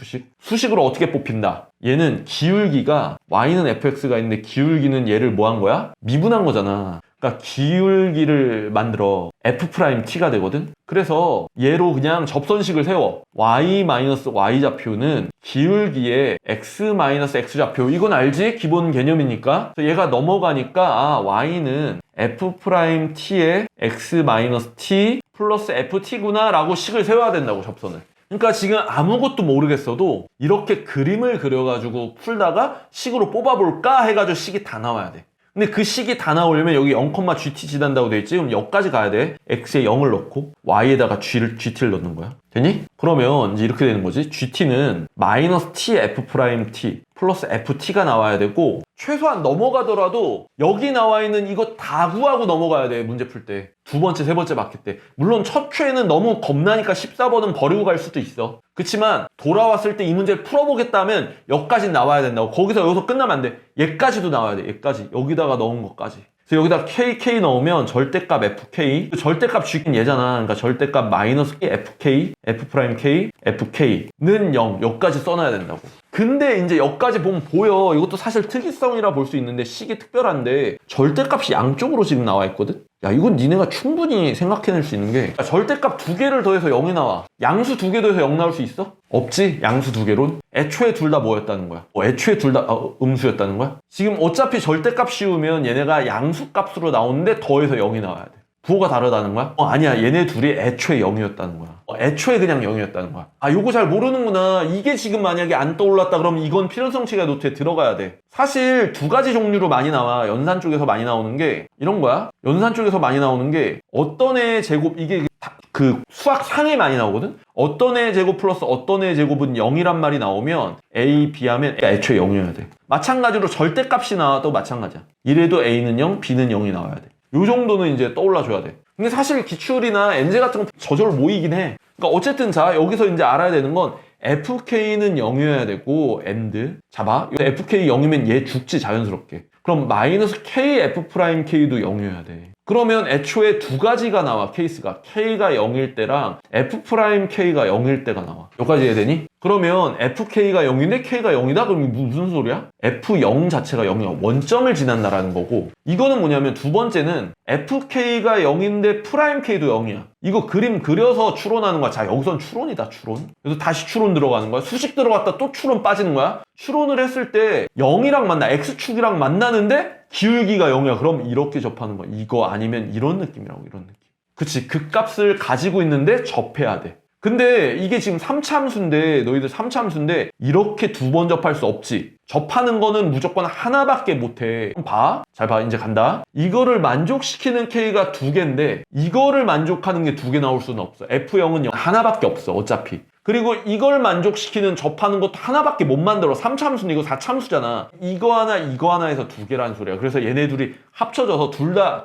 수식으로 어떻게 뽑힌다? 얘는 기울기가 Y는 fx가 있는데 기울기는 얘를 뭐 한 거야? 미분한 거잖아. 그러니까 기울기를 만들어 F'T가 되거든. 그래서 얘로 그냥 접선식을 세워. y-y 좌표는 기울기의 x-x 좌표. 이건 알지? 기본 개념이니까. 그래서 얘가 넘어가니까 y는 F'T의 x-t 플러스 ft구나 라고 식을 세워야 된다고, 접선을. 그러니까 지금 아무것도 모르겠어도 이렇게 그림을 그려가지고 풀다가 식으로 뽑아볼까 해가지고 식이 다 나와야 돼. 근데 그 식이 다 나오려면 여기 0,gt 지난다고 돼 있지? 그럼 여기까지 가야 돼. x에 0을 넣고 y에다가 gt를 넣는 거야. 됐니? 그러면 이제 이렇게 되는 거지. gt는 -t F'T 플러스 ft가 나와야 되고, 최소한 넘어가더라도 여기 나와 있는 이거 다 구하고 넘어가야 돼, 문제 풀 때. 두 번째, 세 번째 바뀔 때. 물론 첫 회는 너무 겁나니까 14번은 버리고 갈 수도 있어. 그치만 돌아왔을 때 이 문제를 풀어보겠다면 여기까지 나와야 된다고. 여기서 끝나면 안 돼. 얘까지도 나와야 돼, 얘까지. 여기다가 넣은 것까지. 그래서 여기다 KK 넣으면 절대값 FK, 절대값 G는 얘잖아. 그러니까 절대값 마이너스 FK, F'K, FK는 0, 여기까지 써놔야 된다고. 근데 이제 여기까지 보면 보여. 이것도 사실 특이성이라 볼 수 있는데 식이 특별한데 절대값이 양쪽으로 지금 나와 있거든? 야, 이건 니네가 충분히 생각해낼 수 있는 게, 절대값 2개를 더해서 0이 나와. 양수 2개 더해서 0 나올 수 있어? 없지? 양수 2개론? 애초에 둘 다 뭐였다는 거야? 애초에 둘 다 음수였다는 거야? 지금 어차피 절대값 씌우면 얘네가 양수 값으로 나오는데 더해서 0이 나와야 돼. 부호가 다르다는 거야? 아니야, 얘네 둘이 애초에 0이었다는 거야. 애초에 그냥 0이었다는 거야. 요거 잘 모르는구나. 이게 지금 만약에 안 떠올랐다 그러면 이건 필연성치가 노트에 들어가야 돼. 사실 두 가지 종류로 많이 나와. 연산 쪽에서 많이 나오는 게 이런 거야. 연산 쪽에서 많이 나오는 게 어떤 애의 제곱, 이게 그 수학 상에 많이 나오거든? 어떤 애의 제곱 플러스 어떤 애의 제곱은 0이란 말이 나오면 A, B 하면 애초에 0이어야 돼. 마찬가지로 절대값이 나와도 마찬가지야. 이래도 A는 0, B는 0이 나와야 돼. 요 정도는 이제 떠올라줘야 돼. 근데 사실 기출이나 엔제 같은 건 저절로 모이긴 해. 그러니까 어쨌든 자, 여기서 이제 알아야 되는 건 FK는 0이어야 되고, AND. 자, 봐. FK 0이면 얘 죽지, 자연스럽게. 그럼 마이너스 K F'K도 0이어야 돼. 그러면 애초에 두 가지가 나와, 케이스가. K가 0일 때랑 F'K가 0일 때가 나와. 여기까지 이해되니? 그러면 FK가 0인데 K가 0이다? 그럼 무슨 소리야? F0 자체가 0이야. 원점을 지난다라는 거고. 이거는 뭐냐면 두 번째는 FK가 0인데 프라임 K도 0이야. 이거 그림 그려서 추론하는 거야. 자, 여기선 추론이다, 추론. 그래서 다시 추론 들어가는 거야. 수식 들어갔다 또 추론 빠지는 거야. 추론을 했을 때 0이랑 만나, X축이랑 만나는데 기울기가 0이야. 그럼 이렇게 접하는 거야. 이거 아니면 이런 느낌이라고, 이런 느낌. 그치, 그 값을 가지고 있는데 접해야 돼. 근데 이게 지금 3차 함수인데, 너희들 3차 함수인데 이렇게 두 번 접할 수 없지. 접하는 거는 무조건 하나밖에 못해. 봐. 잘 봐. 이제 간다. 이거를 만족시키는 K가 2개인데 이거를 만족하는 게 2개 나올 수는 없어. F0은 0. 하나밖에 없어, 어차피. 그리고 이걸 만족시키는 접하는 것도 하나밖에 못 만들어. 3차 함수는 이거 4차 함수잖아. 이거 하나 해서 2개라는 소리야. 그래서 얘네 둘이 합쳐져서 둘 다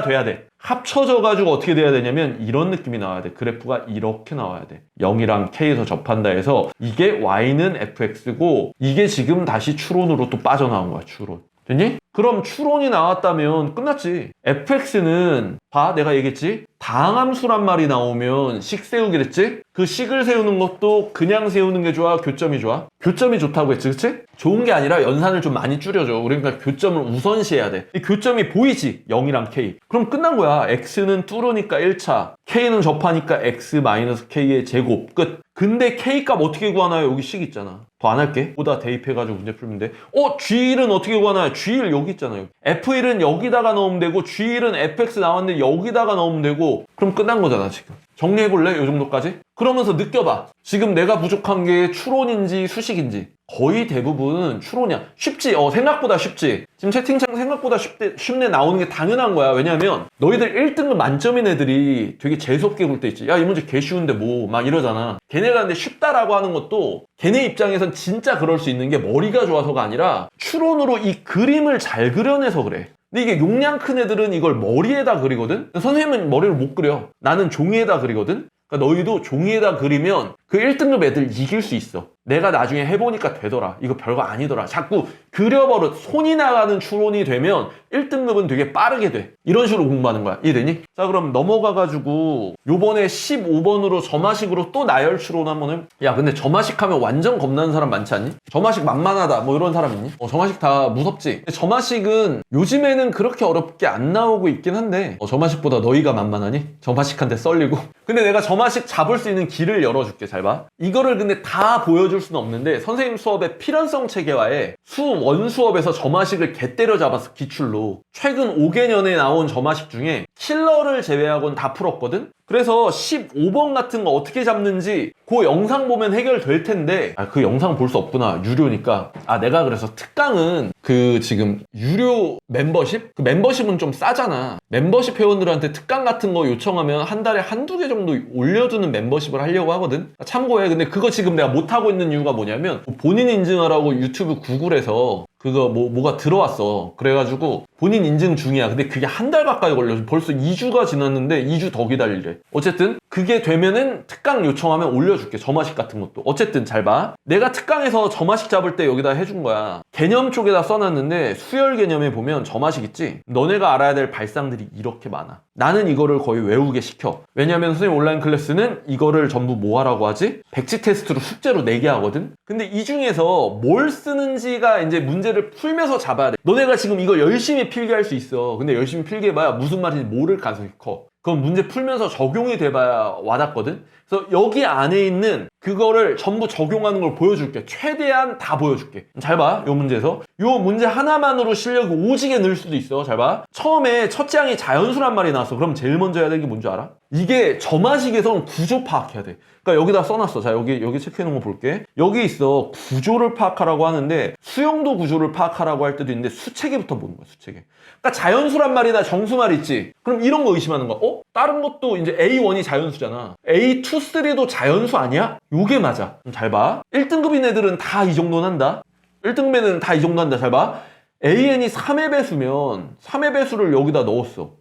돼야 돼. 합쳐져가지고 어떻게 돼야 되냐면 이런 느낌이 나와야 돼. 그래프가 이렇게 나와야 돼. 0이랑 K에서 접한다 해서 이게 Y는 FX고 이게 지금 다시 추론으로 또 빠져나온 거야, 추론. 됐니? 그럼 추론이 나왔다면 끝났지. fx는 봐, 내가 얘기했지? 다항함수란 말이 나오면 식 세우기랬지? 그 식을 세우는 것도 그냥 세우는 게 좋아, 교점이 좋아? 교점이 좋다고 했지, 그치? 좋은 게 아니라 연산을 좀 많이 줄여줘. 그러니까 교점을 우선시해야 돼. 이 교점이 보이지? 0이랑 k. 그럼 끝난 거야. x는 뚫으니까 1차, k는 접하니까 x-k의 제곱, 끝. 근데 k값 어떻게 구하나요? 여기 식 있잖아. 더 안 할게. 보다 대입해가지고 문제 풀면 돼. G1은 어떻게 구하나요? G1 여기 있잖아요. F1은 여기다가 넣으면 되고 G1은 fx 나왔는데 여기다가 넣으면 되고, 그럼 끝난 거잖아, 지금. 정리해볼래? 요 정도까지? 그러면서 느껴봐. 지금 내가 부족한 게 추론인지 수식인지. 거의 대부분 추론이야. 쉽지? 생각보다 쉽지? 지금 채팅창 생각보다 쉽네 나오는 게 당연한 거야. 왜냐면 너희들 1등급 만점인 애들이 되게 재수없게 굴 때 있지. 야, 이 문제 개 쉬운데 뭐 막 이러잖아. 걔네가 근데 쉽다라고 하는 것도 걔네 입장에선 진짜 그럴 수 있는 게 머리가 좋아서가 아니라 추론으로 이 그림을 잘 그려내서 그래. 근데 이게 용량 큰 애들은 이걸 머리에다 그리거든? 선생님은 머리를 못 그려. 나는 종이에다 그리거든? 그러니까 너희도 종이에다 그리면 그 1등급 애들 이길 수 있어. 내가 나중에 해보니까 되더라. 이거 별거 아니더라. 자꾸 그려버릇 손이 나가는 추론이 되면 1등급은 되게 빠르게 돼. 이런 식으로 공부하는 거야. 이해되니? 자, 그럼 넘어가가지고 요번에 15번으로 점화식으로 또 나열 추론 한번 해. 야, 근데 점화식 하면 완전 겁나는 사람 많지 않니? 점화식 만만하다 뭐 이런 사람 있니? 점화식 다 무섭지? 점화식은 요즘에는 그렇게 어렵게 안 나오고 있긴 한데 점화식보다 너희가 만만하니? 점화식한테 썰리고. 근데 내가 점화식 잡을 수 있는 길을 열어줄게. 잘 봐. 이거를 근데 다 보여줄 수는 없는데 선생님 수업의 필연성 체계화에 원수업에서 점화식을 개 때려 잡았어. 기출로. 최근 5개년에 나온 점화식 중에 킬러를 제외하고는 다 풀었거든? 그래서 15번 같은 거 어떻게 잡는지 그 영상 보면 해결될 텐데 그 영상 볼 수 없구나. 유료니까. 내가 그래서 특강은 그 지금 유료 멤버십? 그 멤버십은 좀 싸잖아. 멤버십 회원들한테 특강 같은 거 요청하면 한 달에 한두 개 정도 올려주는 멤버십을 하려고 하거든? 참고해. 근데 그거 지금 내가 못하고 있는 이유가 뭐냐면 본인 인증하라고 유튜브 구글에서 그거 뭐가 들어왔어. 그래가지고 본인 인증 중이야. 근데 그게 한 달 가까이 걸려. 벌써 2주가 지났는데 2주 더 기다리래. 어쨌든 그게 되면은 특강 요청하면 올려줄게. 점화식 같은 것도. 어쨌든 잘 봐. 내가 특강에서 점화식 잡을 때 여기다 해준 거야. 개념 쪽에다 써놨는데 수열 개념에 보면 점화식 있지? 너네가 알아야 될 발상들이 이렇게 많아. 나는 이거를 거의 외우게 시켜. 왜냐면 선생님 온라인 클래스는 이거를 전부 뭐 하라고 하지? 백지 테스트로 숙제로 내게 하거든? 근데 이 중에서 뭘 쓰는지가 이제 문제를 풀면서 잡아야 돼. 너네가 지금 이거 열심히 필기할 수 있어. 근데 열심히 필기해봐야 무슨 말인지 모를 가능성이 커. 그건 문제 풀면서 적용이 돼봐야 와닿거든? 그래서 여기 안에 있는 그거를 전부 적용하는 걸 보여줄게. 최대한 다 보여줄게. 잘 봐. 요 문제에서. 요 문제 하나만으로 실력이 오지게 늘 수도 있어. 잘 봐. 처음에 첫째 항이 자연수란 말이 나왔어. 그럼 제일 먼저 해야 되는 게 뭔지 알아? 이게 점화식에서는 구조 파악해야 돼. 그러니까 여기다 써놨어. 자, 여기 체크해놓은 거 볼게. 여기 있어. 구조를 파악하라고 하는데 수용도 구조를 파악하라고 할 때도 있는데 수체계부터 보는 거야. 수체계. 그러니까 자연수란 말이나 정수말 있지. 그럼 이런 거 의심하는 거야. 다른 것도 이제 A1이 자연수잖아. A2, 3도 자연수 아니야? 요게 맞아. 잘 봐. 1등급인 애들은 다 이 정도는 한다. 1등급에는 다 이 정도 한다. 잘 봐. AN이 3의 배수면 3의 배수를 여기다 넣었어.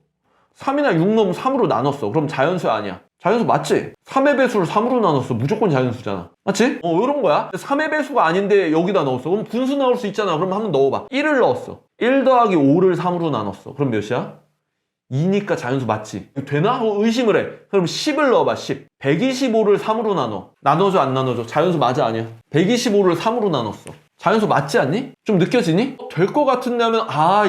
3이나 6 넣으면 3으로 나눴어. 그럼 자연수 아니야. 자연수 맞지? 3의 배수를 3으로 나눴어. 무조건 자연수잖아. 맞지? 이런 거야. 3의 배수가 아닌데 여기다 넣었어. 그럼 분수 나올 수 있잖아. 그럼 한번 넣어봐. 1을 넣었어. 1 더하기 5를 3으로 나눴어. 그럼 몇이야? 2니까 자연수 맞지? 되나? 의심을 해. 그럼 10을 넣어봐. 10. 125를 3으로 나눠. 나눠줘 안 나눠줘? 자연수 맞아 아니야? 125를 3으로 나눴어. 자연수 맞지 않니? 좀 느껴지니? 될 것 같은데 하면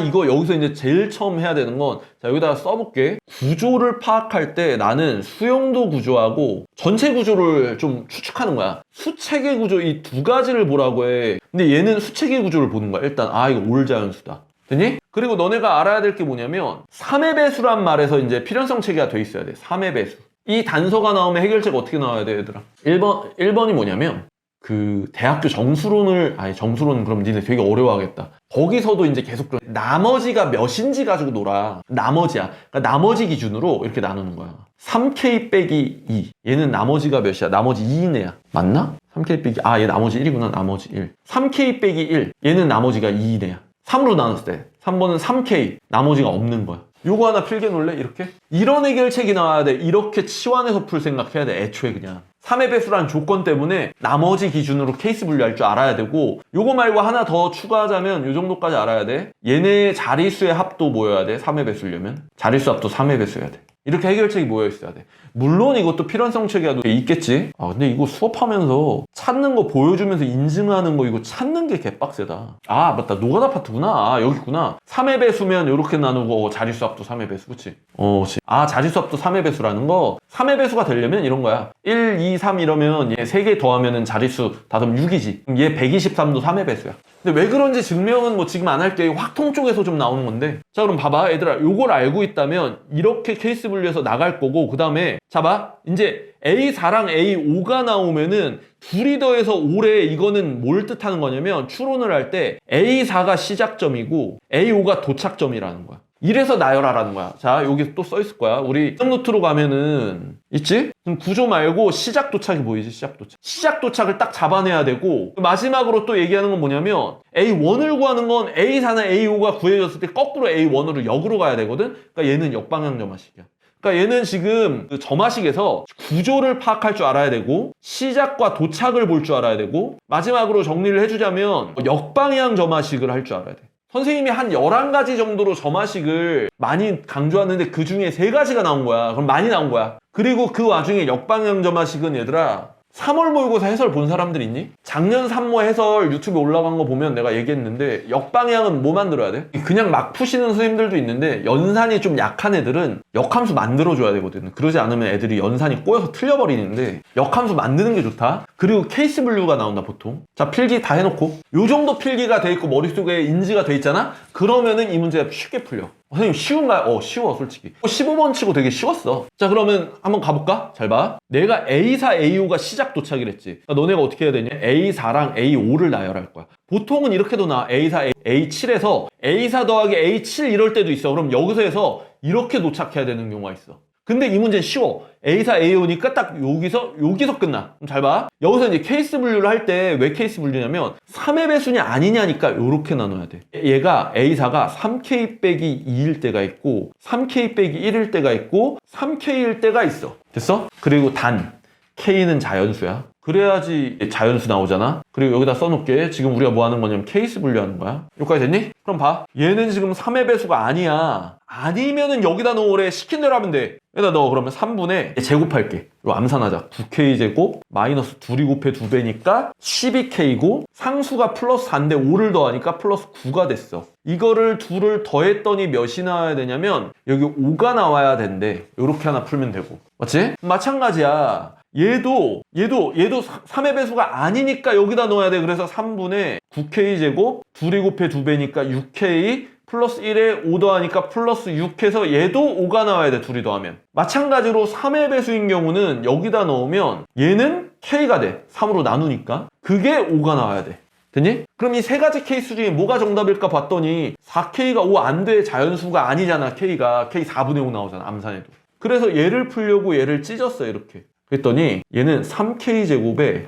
이거 여기서 이제 제일 처음 해야 되는 건 자, 여기다가 써볼게. 구조를 파악할 때 나는 수용도 구조하고 전체 구조를 좀 추측하는 거야. 수체계 구조 이 두 가지를 보라고 해. 근데 얘는 수체계 구조를 보는 거야. 일단 이거 올 자연수다. 됐니? 그리고 너네가 알아야 될 게 뭐냐면 3의 배수란 말에서 이제 필연성 체계가 돼 있어야 돼. 3의 배수. 이 단서가 나오면 해결책 어떻게 나와야 돼, 얘들아? 1번이 뭐냐면 그 대학교 정수론은 그럼 니네 되게 어려워하겠다. 거기서도 이제 계속 나머지가 몇인지 가지고 놀아. 나머지야. 그러니까 나머지 기준으로 이렇게 나누는 거야. 3K 빼기 2. 얘는 나머지가 몇이야? 나머지 2인 애야. 맞나? 3K 빼기 얘 나머지 1이구나. 나머지 1. 3K 빼기 1. 얘는 나머지가 2인 애야. 3으로 나눴을 때 3번은 3K. 나머지가 없는 거야. 요거 하나 필게 놓을래? 이렇게? 이런 해결책이 나와야 돼. 이렇게 치환해서 풀 생각해야 돼. 애초에 그냥. 3의 배수라는 조건 때문에 나머지 기준으로 케이스 분류할 줄 알아야 되고 요거 말고 하나 더 추가하자면 요 정도까지 알아야 돼. 얘네 자리수의 합도 모여야 돼. 3의 배수려면. 자리수 합도 3의 배수여야 돼. 이렇게 해결책이 모여 있어야 돼. 물론 이것도 필연성 체계가 있겠지. 근데 이거 수업하면서 찾는 거 보여주면서 인증하는 거 이거 찾는 게 개빡세다. 맞다. 노가다 파트구나. 여기 있구나. 3의 배수면 이렇게 나누고 자리수 합도 3의 배수. 그치? 그치. 자리수 합도 3의 배수라는 거 3의 배수가 되려면 이런 거야. 1, 2, 3 이러면 얘 3개 더하면은 자리수 다듬 6이지. 그럼 얘 123도 3의 배수야. 근데 왜 그런지 증명은 뭐 지금 안 할게. 확통 쪽에서 좀 나오는 건데. 자, 그럼 봐봐. 얘들아, 요걸 알고 있다면 이렇게 케이스 분류해서 나갈 거고 그 다음에 자 봐. 이제 A4랑 A5가 나오면은 둘이 더해서 5래. 이거는 뭘 뜻하는 거냐면 추론을 할 때 A4가 시작점이고 A5가 도착점이라는 거야. 이래서 나열하라는 거야. 자, 여기 또 써있을 거야. 우리 노트로 가면은 있지? 그럼 구조 말고 시작 도착이 보이지? 시작 도착. 시작 도착을 딱 잡아내야 되고 마지막으로 또 얘기하는 건 뭐냐면 A1을 구하는 건 A4나 A5가 구해졌을 때 거꾸로 A1으로 역으로 가야 되거든? 그러니까 얘는 역방향 점화식이야. 그러니까 얘는 지금 그 점화식에서 구조를 파악할 줄 알아야 되고 시작과 도착을 볼 줄 알아야 되고 마지막으로 정리를 해주자면 역방향 점화식을 할 줄 알아야 돼. 선생님이 한 11가지 정도로 점화식을 많이 강조하는데 그 중에 3가지가 나온 거야. 그럼 많이 나온 거야. 그리고 그 와중에 역방향 점화식은 얘들아 3월 모의고사 해설 본 사람들 있니? 작년 3모 해설 유튜브에 올라간 거 보면 내가 얘기했는데 역방향은 뭐 만들어야 돼? 그냥 막 푸시는 선생님들도 있는데 연산이 좀 약한 애들은 역함수 만들어줘야 되거든. 그러지 않으면 애들이 연산이 꼬여서 틀려버리는데 역함수 만드는 게 좋다. 그리고 케이스 분류가 나온다 보통. 자, 필기 다 해놓고 요 정도 필기가 돼 있고 머릿속에 인지가 돼 있잖아? 그러면은 이 문제가 쉽게 풀려. 선생님 쉬운가요? 쉬워 솔직히. 15번 치고 되게 쉬웠어. 자, 그러면 한번 가볼까? 잘 봐. 내가 A4, A5가 시작 도착이랬지. 그러니까 너네가 어떻게 해야 되냐? A4랑 A5를 나열할 거야. 보통은 이렇게도 나와. A4, A7에서 A4 더하기 A7 이럴 때도 있어. 그럼 여기서 해서 이렇게 도착해야 되는 경우가 있어. 근데 이 문제는 쉬워. A4, A5니까 딱 여기서 끝나. 그럼 잘 봐. 여기서 이제 케이스 분류를 할 때 왜 케이스 분류냐면 3의 배수냐 아니냐니까 이렇게 나눠야 돼. 얘가 A4가 3K 빼기 2일 때가 있고 3K 빼기 1일 때가 있고 3K일 때가 있어. 됐어? 그리고 단 K는 자연수야. 그래야지 자연수 나오잖아. 그리고 여기다 써놓을게. 지금 우리가 뭐 하는 거냐면 케이스 분류하는 거야. 여기까지 됐니? 그럼 봐. 얘는 지금 3의 배수가 아니야. 아니면은 여기다 넣으래. 시킨 대로 하면 돼. 여기다 넣어. 그러면 3분의 제곱할게. 이거 암산하자. 9K 제곱 마이너스 2이 곱해 2배니까 12K고 상수가 플러스 4인데 5를 더하니까 플러스 9가 됐어. 이거를 둘을 더했더니 몇이 나와야 되냐면 여기 5가 나와야 된대. 이렇게 하나 풀면 되고. 맞지? 마찬가지야. 얘도 3의 배수가 아니니까 여기다 넣어야 돼. 그래서 3분의 9K 제곱 2이 곱해 2배니까 6K 플러스 1에 5 더하니까 플러스 6해서 얘도 5가 나와야 돼. 둘이 더하면. 마찬가지로 3의 배수인 경우는 여기다 넣으면 얘는 K가 돼. 3으로 나누니까. 그게 5가 나와야 돼. 됐니? 그럼 이 3가지 케이스 중에 뭐가 정답일까 봤더니 4K가 5 안 돼. 자연수가 아니잖아. K가. K 4분의 5 나오잖아. 암산해도. 그래서 얘를 풀려고 얘를 찢었어요. 이렇게. 그랬더니 얘는 3K제곱에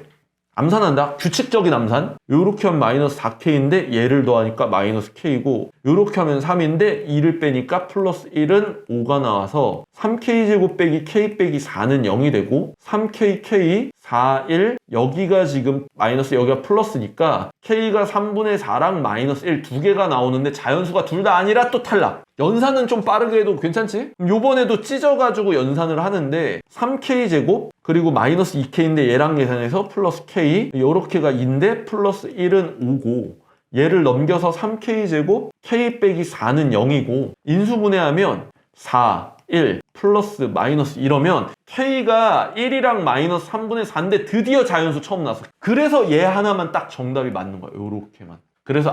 암산한다. 규칙적인 암산. 요렇게 하면 마이너스 4K인데 얘를 더하니까 마이너스 K고 요렇게 하면 3인데 2를 빼니까 플러스 1은 5가 나와서 3K제곱 빼기 K 빼기 4는 0이 되고 3KK 4, 1 여기가 지금 마이너스 여기가 플러스니까 K가 3분의 4랑 마이너스 1 두 개가 나오는데 자연수가 둘 다 아니라 또 탈락. 연산은 좀 빠르게 해도 괜찮지? 요번에도 찢어가지고 연산을 하는데 3K제곱 그리고 마이너스 2K인데 얘랑 계산해서 플러스 K 요렇게가 2인데 플러스 1은 5고 얘를 넘겨서 3K제곱 K 빼기 4는 0이고 인수분해하면 4, 1 플러스 마이너스 이러면 K가 1이랑 마이너스 3분의 4인데 드디어 자연수 처음 나왔어. 그래서 얘 하나만 딱 정답이 맞는 거야. 요렇게만. 그래서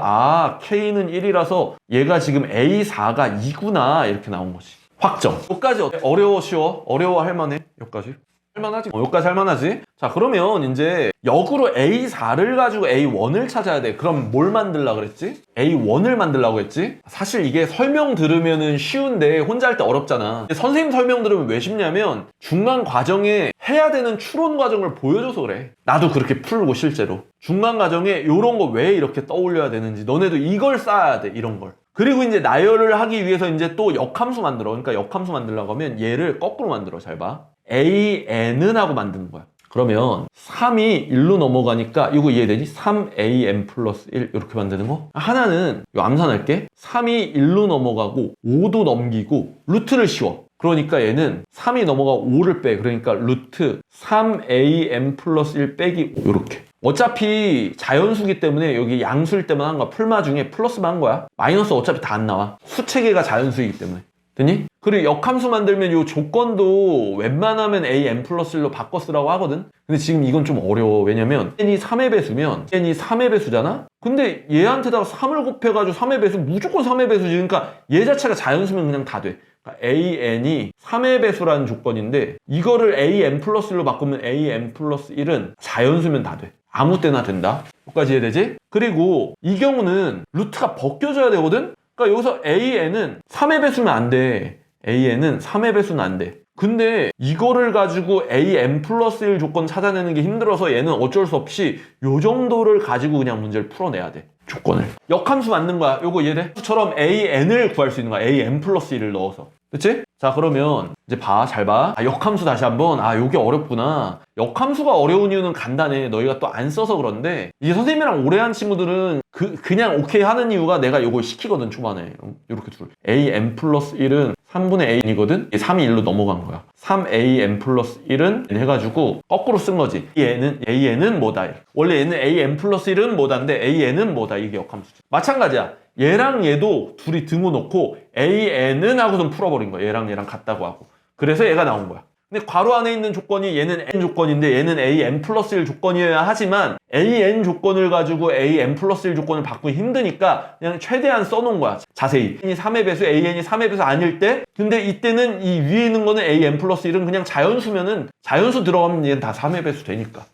K는 1이라서 얘가 지금 A4가 2구나 이렇게 나온 거지. 확정. 여기까지 어때? 어려워 쉬워? 어려워 할만해? 여기까지? 할만하지? 여기까지 할만하지? 자, 그러면 이제 역으로 A4를 가지고 A1을 찾아야 돼. 그럼 뭘 만들려고 그랬지? A1을 만들려고 했지? 사실 이게 설명 들으면은 쉬운데 혼자 할 때 어렵잖아. 선생님 설명 들으면 왜 쉽냐면 중간 과정에 해야 되는 추론 과정을 보여줘서 그래. 나도 그렇게 풀고 실제로. 중간 과정에 이런 거 왜 이렇게 떠올려야 되는지 너네도 이걸 쌓아야 돼. 이런 걸. 그리고 이제 나열을 하기 위해서 이제 또 역함수 만들어. 그러니까 역함수 만들려고 하면 얘를 거꾸로 만들어. 잘 봐. AN은 하고 만드는 거야. 그러면 3이 1로 넘어가니까 이거 이해되지? 3AM 플러스 1 이렇게 만드는 거. 하나는 요 암산할게. 3이 1로 넘어가고 5도 넘기고 루트를 씌워. 그러니까 얘는 3이 넘어가고 5를 빼. 그러니까 루트 3AM 플러스 1 빼기 5 이렇게. 어차피 자연수기 때문에 여기 양수일 때만 한 거야. 풀마 중에 플러스만 한 거야. 마이너스 어차피 다 안 나와. 수체계가 자연수이기 때문에. 됐니? 그리고 역함수 만들면 이 조건도 웬만하면 AN 플러스 1로 바꿔 쓰라고 하거든? 근데 지금 이건 좀 어려워. 왜냐면 n이 3의 배수면 n이 3의 배수잖아? 근데 얘한테다가 3을 곱해가지고 3의 배수 무조건 3의 배수지. 그러니까 얘 자체가 자연수면 그냥 다 돼. 그러니까 AN이 3의 배수라는 조건인데 이거를 AN 플러스 1로 바꾸면 AN 플러스 1은 자연수면 다 돼. 아무 때나 된다. 여기까지 이해되지? 그리고 이 경우는 루트가 벗겨져야 되거든? 그러니까 여기서 AN은 3의 배수면 안 돼. AN은 3의 배수는 안 돼. 근데 이거를 가지고 AN 플러스 1 조건 찾아내는 게 힘들어서 얘는 어쩔 수 없이 요 정도를 가지고 그냥 문제를 풀어내야 돼. 조건을. 역함수 맞는 거야. 요거 이해돼? 처럼 AN을 구할 수 있는 거야. AN 플러스 1을 넣어서. 그치? 자, 그러면 이제 봐. 잘 봐. 역함수 다시 한번. 요게 어렵구나. 역함수가 어려운 이유는 간단해. 너희가 또 안 써서 그런데 이게 선생님이랑 오래 한 친구들은 그냥 오케이 하는 이유가 내가 요걸 시키거든, 초반에. 요렇게 둘. AN 플러스 1은 3분의 AN이거든? 3이 1로 넘어간 거야. 3AN 플러스 1은 해가지고 거꾸로 쓴 거지. AN은 뭐다. 원래 얘는 AN 플러스 1은 뭐다인데 AN은 뭐다. 이게 역함수지. 마찬가지야. 얘랑 얘도 둘이 등호 놓고 AN은 하고선 풀어버린 거야. 얘랑 같다고 하고. 그래서 얘가 나온 거야. 근데 괄호 안에 있는 조건이 얘는 N 조건인데 얘는 AN 플러스 1 조건이어야 하지만 AN 조건을 가지고 AN 플러스 1 조건을 바꾸기 힘드니까 그냥 최대한 써놓은 거야. 자세히. AN이 3의 배수, AN이 3의 배수 아닐 때 근데 이때는 이 위에 있는 거는 AN 플러스 1은 그냥 자연수면은 자연수 들어가면 얘는 다 3의 배수 되니까.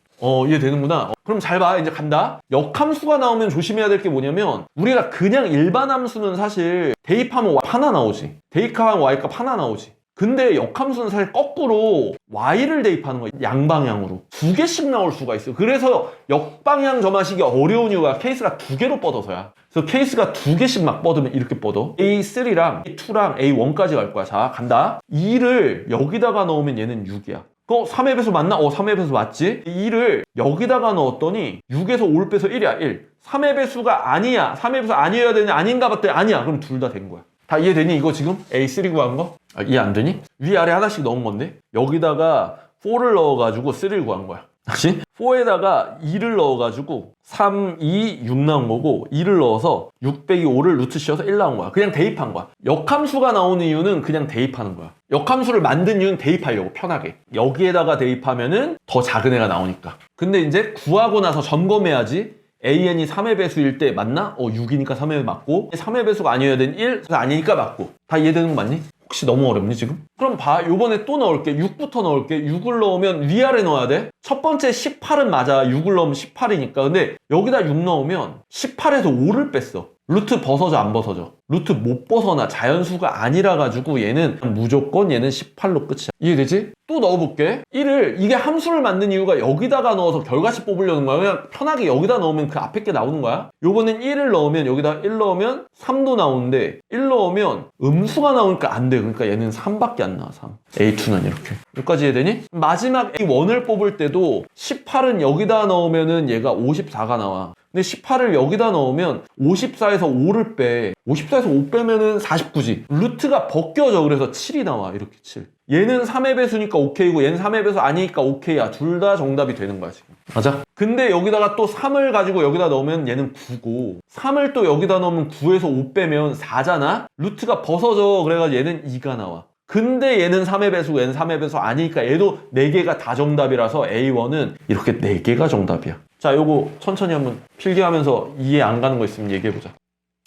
이해되는구나. 그럼 잘 봐. 이제 간다. 역함수가 나오면 조심해야 될 게 뭐냐면 우리가 그냥 일반 함수는 사실 대입하면 Y 하나 나오지. 대입하면 Y값 하나 나오지. 근데 역함수는 사실 거꾸로 Y를 대입하는 거야. 양방향으로. 두 개씩 나올 수가 있어요. 그래서 역방향 점화식이 어려운 이유가 케이스가 두 개로 뻗어서야. 그래서 케이스가 두 개씩 막 뻗으면 이렇게 뻗어. A3랑 A2랑 A1까지 갈 거야. 자, 간다. 2를 여기다가 넣으면 얘는 6이야. 3의 배수 맞나? 3의 배수 맞지? 2를 여기다가 넣었더니 6에서 5를 빼서 1이야, 1. 3의 배수가 아니야. 3의 배수 아니어야 되냐? 아닌가 봤더니 아니야. 그럼 둘 다 된 거야. 다 이해되니? 이거 지금 A3 구한 거? 이해 안 되니? 위아래 하나씩 넣은 건데 여기다가 4를 넣어가지고 3를 구한 거야. 다시 4에다가 2를 넣어가지고 3, 2, 6 나온 거고 2를 넣어서 6 빼기 5를 루트 씌워서 1 나온 거야. 그냥 대입한 거야. 역함수가 나오는 이유는 그냥 대입하는 거야. 역함수를 만든 이유는 대입하려고 편하게. 여기에다가 대입하면은 더 작은 애가 나오니까. 근데 이제 구하고 나서 점검해야지. AN이 3의 배수일 때 맞나? 6이니까 3의 맞고 3의 배수가 아니어야 되는 1? 그래서 아니니까 맞고. 다 이해되는 거 맞니? 혹시 너무 어렵니 지금? 그럼 봐. 요번에 또 넣을게. 6부터 넣을게. 6을 넣으면 위아래 넣어야 돼. 첫 번째 18은 맞아. 6을 넣으면 18이니까. 근데 여기다 6 넣으면 18에서 5를 뺐어. 루트 벗어져 안 벗어져? 루트 못 벗어나. 자연수가 아니라 가지고 얘는 무조건 얘는 18로 끝이야. 이해되지? 또 넣어볼게. 1을 이게 함수를 만든 이유가 여기다가 넣어서 결과식 뽑으려는 거야. 그냥 편하게 여기다 넣으면 그 앞에 게 나오는 거야. 요번엔 1을 넣으면 여기다 1 넣으면 3도 나오는데 1 넣으면 음수가 나오니까 안 돼. 그러니까 얘는 3밖에 안 나와. 3. A2는 이렇게. 여기까지 이해되니? 마지막 A1을 뽑을 때도 18은 여기다 넣으면은 얘가 54가 나와. 근데 18을 여기다 넣으면 54에서 5를 빼. 54에서 5 빼면은 49지. 루트가 벗겨져. 그래서 7이 나와. 이렇게 7. 얘는 3의 배수니까 오케이고 얘는 3의 배수 아니니까 오케이야. 둘 다 정답이 되는 거야 지금. 맞아? 근데 여기다가 또 3을 가지고 여기다 넣으면 얘는 9고 3을 또 여기다 넣으면 9에서 5 빼면 4잖아? 루트가 벗어져. 그래가지고 얘는 2가 나와. 근데 얘는 3의 배수고 얘는 3의 배수 아니니까 얘도 4개가 다 정답이라서 A1은 이렇게 4개가 정답이야. 자, 요거 천천히 한번 필기하면서 이해 안 가는 거 있으면 얘기해보자.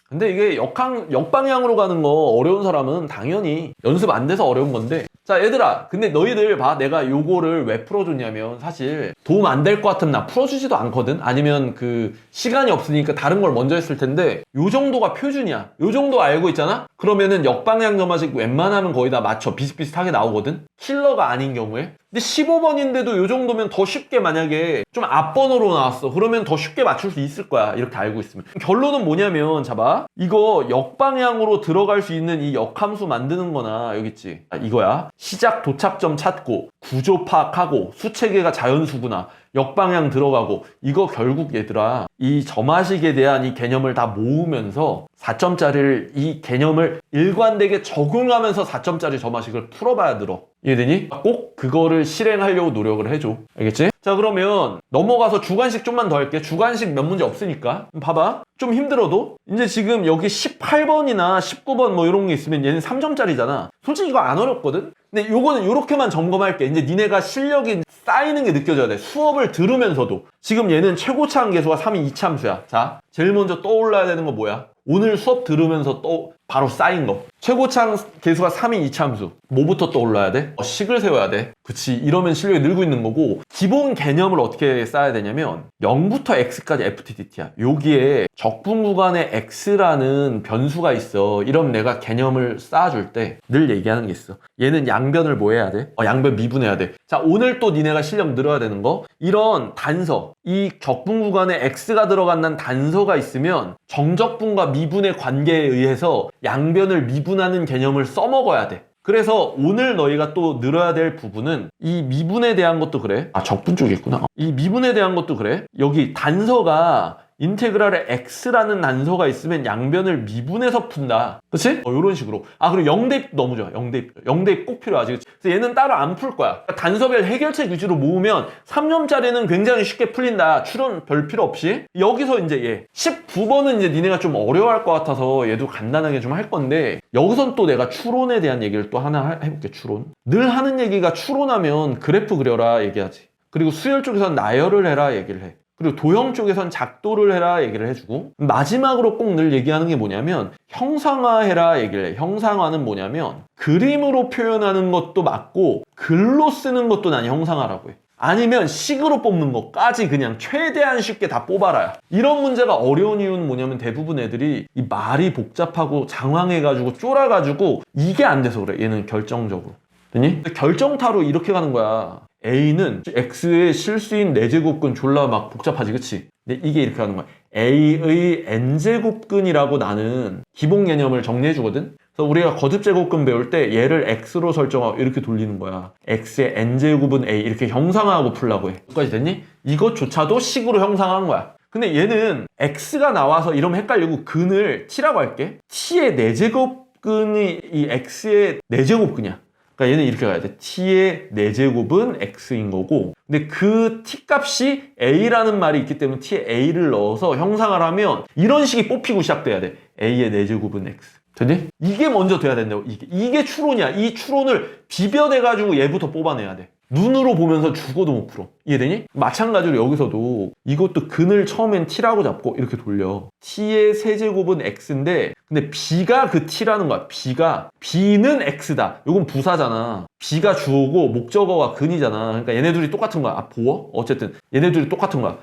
근데 이게 역방향으로 가는 거 어려운 사람은 당연히 연습 안 돼서 어려운 건데 자, 얘들아, 근데 너희들 봐. 내가 요거를 왜 풀어줬냐면 사실 도움 안 될 것 같으면 나 풀어주지도 않거든. 아니면 그 시간이 없으니까 다른 걸 먼저 했을 텐데 요 정도가 표준이야. 요 정도 알고 있잖아? 그러면은 역방향 점화식 웬만하면 거의 다 맞춰. 비슷비슷하게 나오거든. 킬러가 아닌 경우에. 근데 15번인데도 요 정도면 더 쉽게 만약에 좀 앞번호로 나왔어. 그러면 더 쉽게 맞출 수 있을 거야. 이렇게 알고 있으면. 결론은 뭐냐면 잡아. 이거 역방향으로 들어갈 수 있는 이 역함수 만드는 거나 여기 있지. 이거야. 시작 도착점 찾고 구조 파악하고 수체계가 자연수구나. 역방향 들어가고 이거 결국 얘들아 이 점화식에 대한 이 개념을 다 모으면서 4점짜리를 이 개념을 일관되게 적용하면서 4점짜리 점화식을 풀어봐야 늘어. 이해되니? 꼭 그거를 실행하려고 노력을 해줘. 알겠지? 자, 그러면 넘어가서 주관식 좀만 더 할게. 주관식 몇 문제 없으니까. 봐봐. 좀 힘들어도 이제 지금 여기 18번이나 19번 뭐 이런 게 있으면 얘는 3점짜리잖아. 솔직히 이거 안 어렵거든? 근데 요거는 요렇게만 점검할게. 이제 니네가 실력이 쌓이는 게 느껴져야 돼. 수업을 들으면서도. 지금 얘는 최고차 함계수가 3이 이차함수야. 자, 제일 먼저 떠올라야 되는 거 뭐야? 오늘 수업 들으면서 또 바로 쌓인 거. 최고차 계수가 3인 이차함수. 뭐부터 떠올라야 돼? 식을 세워야 돼. 그치. 이러면 실력이 늘고 있는 거고 기본 개념을 어떻게 쌓아야 되냐면 0부터 x까지 FTDT야. 여기에 적분 구간에 x라는 변수가 있어. 이러면 내가 개념을 쌓아줄 때 늘 얘기하는 게 있어. 얘는 양변을 뭐 해야 돼? 양변 미분해야 돼. 자, 오늘 또 니네가 실력 늘어야 되는 거 이런 단서 이 적분 구간에 x가 들어간다는 단서가 있으면 정적분과 미분의 관계에 의해서 양변을 미분하는 개념을 써먹어야 돼. 그래서 오늘 너희가 또 늘어야 될 부분은 이 미분에 대한 것도 그래. 아, 적분 쪽에 있구나. 이 미분에 대한 것도 그래. 여기 단서가 인테그랄에 x라는 단서가 있으면 양변을 미분해서 푼다. 그치? 이런 식으로. 아, 그리고 영대입 너무 좋아. 영대입 꼭 필요하지. 그치? 그래서 얘는 따로 안 풀 거야. 그러니까 단서별 해결책 위주로 모으면 3점짜리는 굉장히 쉽게 풀린다. 추론 별 필요 없이. 여기서 이제 얘 19번은 이제 니네가 좀 어려워할 것 같아서 얘도 간단하게 좀 할 건데, 여기선 또 내가 추론에 대한 얘기를 또 하나 해볼게. 추론. 늘 하는 얘기가 추론하면 그래프 그려라 얘기하지. 그리고 수열 쪽에서는 나열을 해라 얘기를 해. 그리고 도형 쪽에선 작도를 해라 얘기를 해주고, 마지막으로 꼭 늘 얘기하는 게 뭐냐면 형상화해라 얘기를 해. 형상화는 뭐냐면 그림으로 표현하는 것도 맞고 글로 쓰는 것도 난 형상화라고 해. 아니면 식으로 뽑는 것까지 그냥 최대한 쉽게 다 뽑아라. 이런 문제가 어려운 이유는 뭐냐면 대부분 애들이 이 말이 복잡하고 장황해가지고 쫄아가지고 이게 안 돼서 그래. 얘는 결정적으로. 됐니? 결정타로 이렇게 가는 거야. A는 X의 실수인 4제곱근 졸라 막 복잡하지, 그치? 근데 이게 이렇게 하는 거야. A의 N제곱근이라고 나는 기본 개념을 정리해주거든? 그래서 우리가 거듭제곱근 배울 때 얘를 X로 설정하고 이렇게 돌리는 거야. X의 N제곱은 A 이렇게 형상화하고 풀라고 해. 여기까지 됐니? 이것조차도 식으로 형상화한 거야. 근데 얘는 X가 나와서 이러면 헷갈리고 근을 T라고 할게. T의 4제곱근이 이 X의 4제곱근이야. 그러니까 얘는 이렇게 가야 돼. t의 4제곱은 x인 거고, 근데 그 t 값이 a라는 말이 있기 때문에 t에 a를 넣어서 형상을 하면 이런 식이 뽑히고 시작돼야 돼. a의 4제곱은 x. 됐니? 이게 먼저 돼야 된다고. 이게 추론이야. 이 추론을 비벼내가지고 얘부터 뽑아내야 돼. 눈으로 보면서 죽어도 못 풀어. 이해되니? 마찬가지로 여기서도 이것도 근을 처음엔 t라고 잡고 이렇게 돌려. t의 세제곱은 x인데 근데 b가 그 t라는 거야. b는 x다. 이건 부사잖아. b가 주어고 목적어가 근이잖아. 그러니까 얘네들이 똑같은 거야. 아, 보어? 어쨌든 얘네들이 똑같은 거야.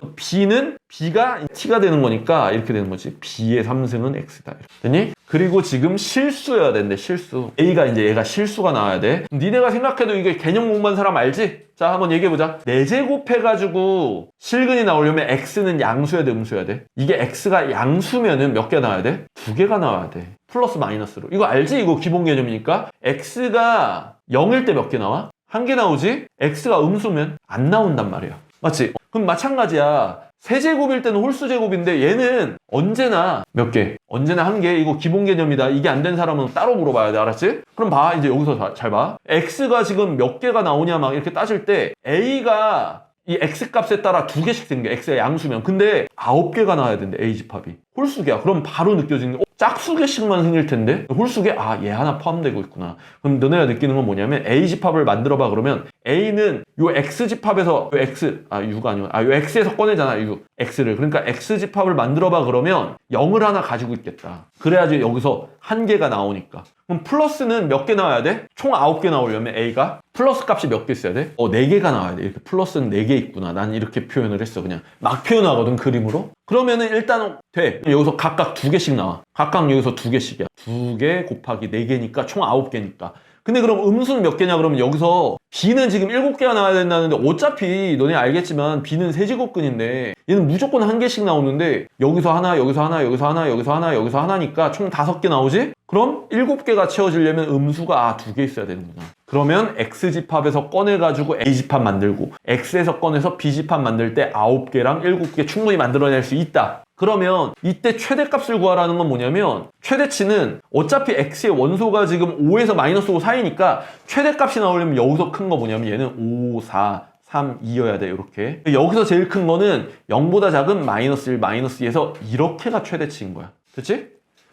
b가 t가 되는 거니까 이렇게 되는 거지. b의 3승은 x다. 됐니? 그리고 지금 실수여야 되는데 실수. A가 이제 얘가 실수가 나와야 돼. 니네가 생각해도 이게 개념 공부한 사람 알지? 자, 한번 얘기해보자. 4제곱 해가지고 실근이 나오려면 x는 양수여야 돼, 음수여야 돼? 이게 x가 양수면은 몇 개 나와야 돼? 2개가 나와야 돼. 플러스 마이너스로. 이거 알지? 이거 기본 개념이니까. x가 0일 때 몇 개 나와? 1개 나오지? x가 음수면 안 나온단 말이야. 맞지? 그럼 마찬가지야. 세제곱일 때는 홀수제곱인데 얘는 언제나 몇 개? 언제나 1개. 이거 기본 개념이다. 이게 안 된 사람은 따로 물어봐야 돼. 알았지? 그럼 봐. 이제 여기서 잘 봐. x가 지금 몇 개가 나오냐 막 이렇게 따질 때 a가 이 x 값에 따라 2개씩 생겨. x의 양수면. 근데 9개가 나와야 된대. a 집합이. 홀수개야. 그럼 바로 느껴지는 게 짝수개씩만 생길 텐데 홀수개? 아, 얘 하나 포함되고 있구나. 그럼 너네가 느끼는 건 뭐냐면 a 집합을 만들어봐. 그러면 a는 요 x 집합에서 요 x u가 아니고 요 x에서 꺼내잖아. u x를. 그러니까 x 집합을 만들어봐. 그러면 0을 하나 가지고 있겠다. 그래야지 여기서 1개가 나오니까. 그럼 플러스는 몇 개 나와야 돼? 총 9개 나오려면 a가 플러스 값이 몇 개 있어야 돼? 4개가 나와야 돼. 이렇게 플러스는 4개 있구나. 난 이렇게 표현을 했어. 그냥 막 표현하거든, 그림으로. 그러면은 일단 돼. 여기서 각각 2개씩 나와. 각각 여기서 2개씩이야. 2개 곱하기 4개니까 총 9개니까. 근데 그럼 음수는 몇 개냐? 그러면 여기서 b는 지금 7개가 나와야 된다는데 어차피 너네 알겠지만 b는 세제곱근인데 얘는 무조건 1개씩 나오는데 여기서 하나, 여기서 하나, 여기서 하나, 여기서 하나, 여기서 하나니까 총 5개 나오지? 그럼 7개가 채워지려면 음수가 2개 있어야 되는구나. 그러면 x집합에서 꺼내가지고 a집합 만들고 x에서 꺼내서 b집합 만들 때 9개랑 7개 충분히 만들어낼 수 있다. 그러면 이때 최대값을 구하라는 건 뭐냐면 최대치는 어차피 x의 원소가 지금 5에서 마이너스 5 사이니까 최대값이 나오려면 여기서 큰 거 뭐냐면 얘는 5, 4, 3, 2여야 돼. 이렇게. 여기서 제일 큰 거는 0보다 작은 마이너스 1, 마이너스 2에서 이렇게가 최대치인 거야. 됐지?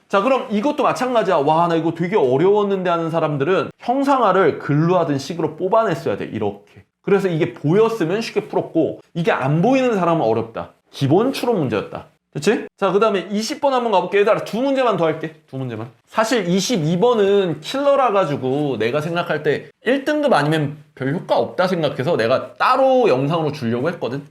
자, 그럼 이것도 마찬가지야. 와, 나 이거 되게 어려웠는데 하는 사람들은 형상화를 글로 하든 식으로 뽑아냈어야 돼. 이렇게. 그래서 이게 보였으면 쉽게 풀었고 이게 안 보이는 사람은 어렵다. 기본 추론 문제였다. 됐지? 자, 그 다음에 20번 한번 가볼게. 얘들아, 2문제만 더 할게. 2문제만. 사실 22번은 킬러라 가지고 내가 생각할 때 1등급 아니면 별 효과 없다 생각해서 내가 따로 영상으로 주려고 했거든.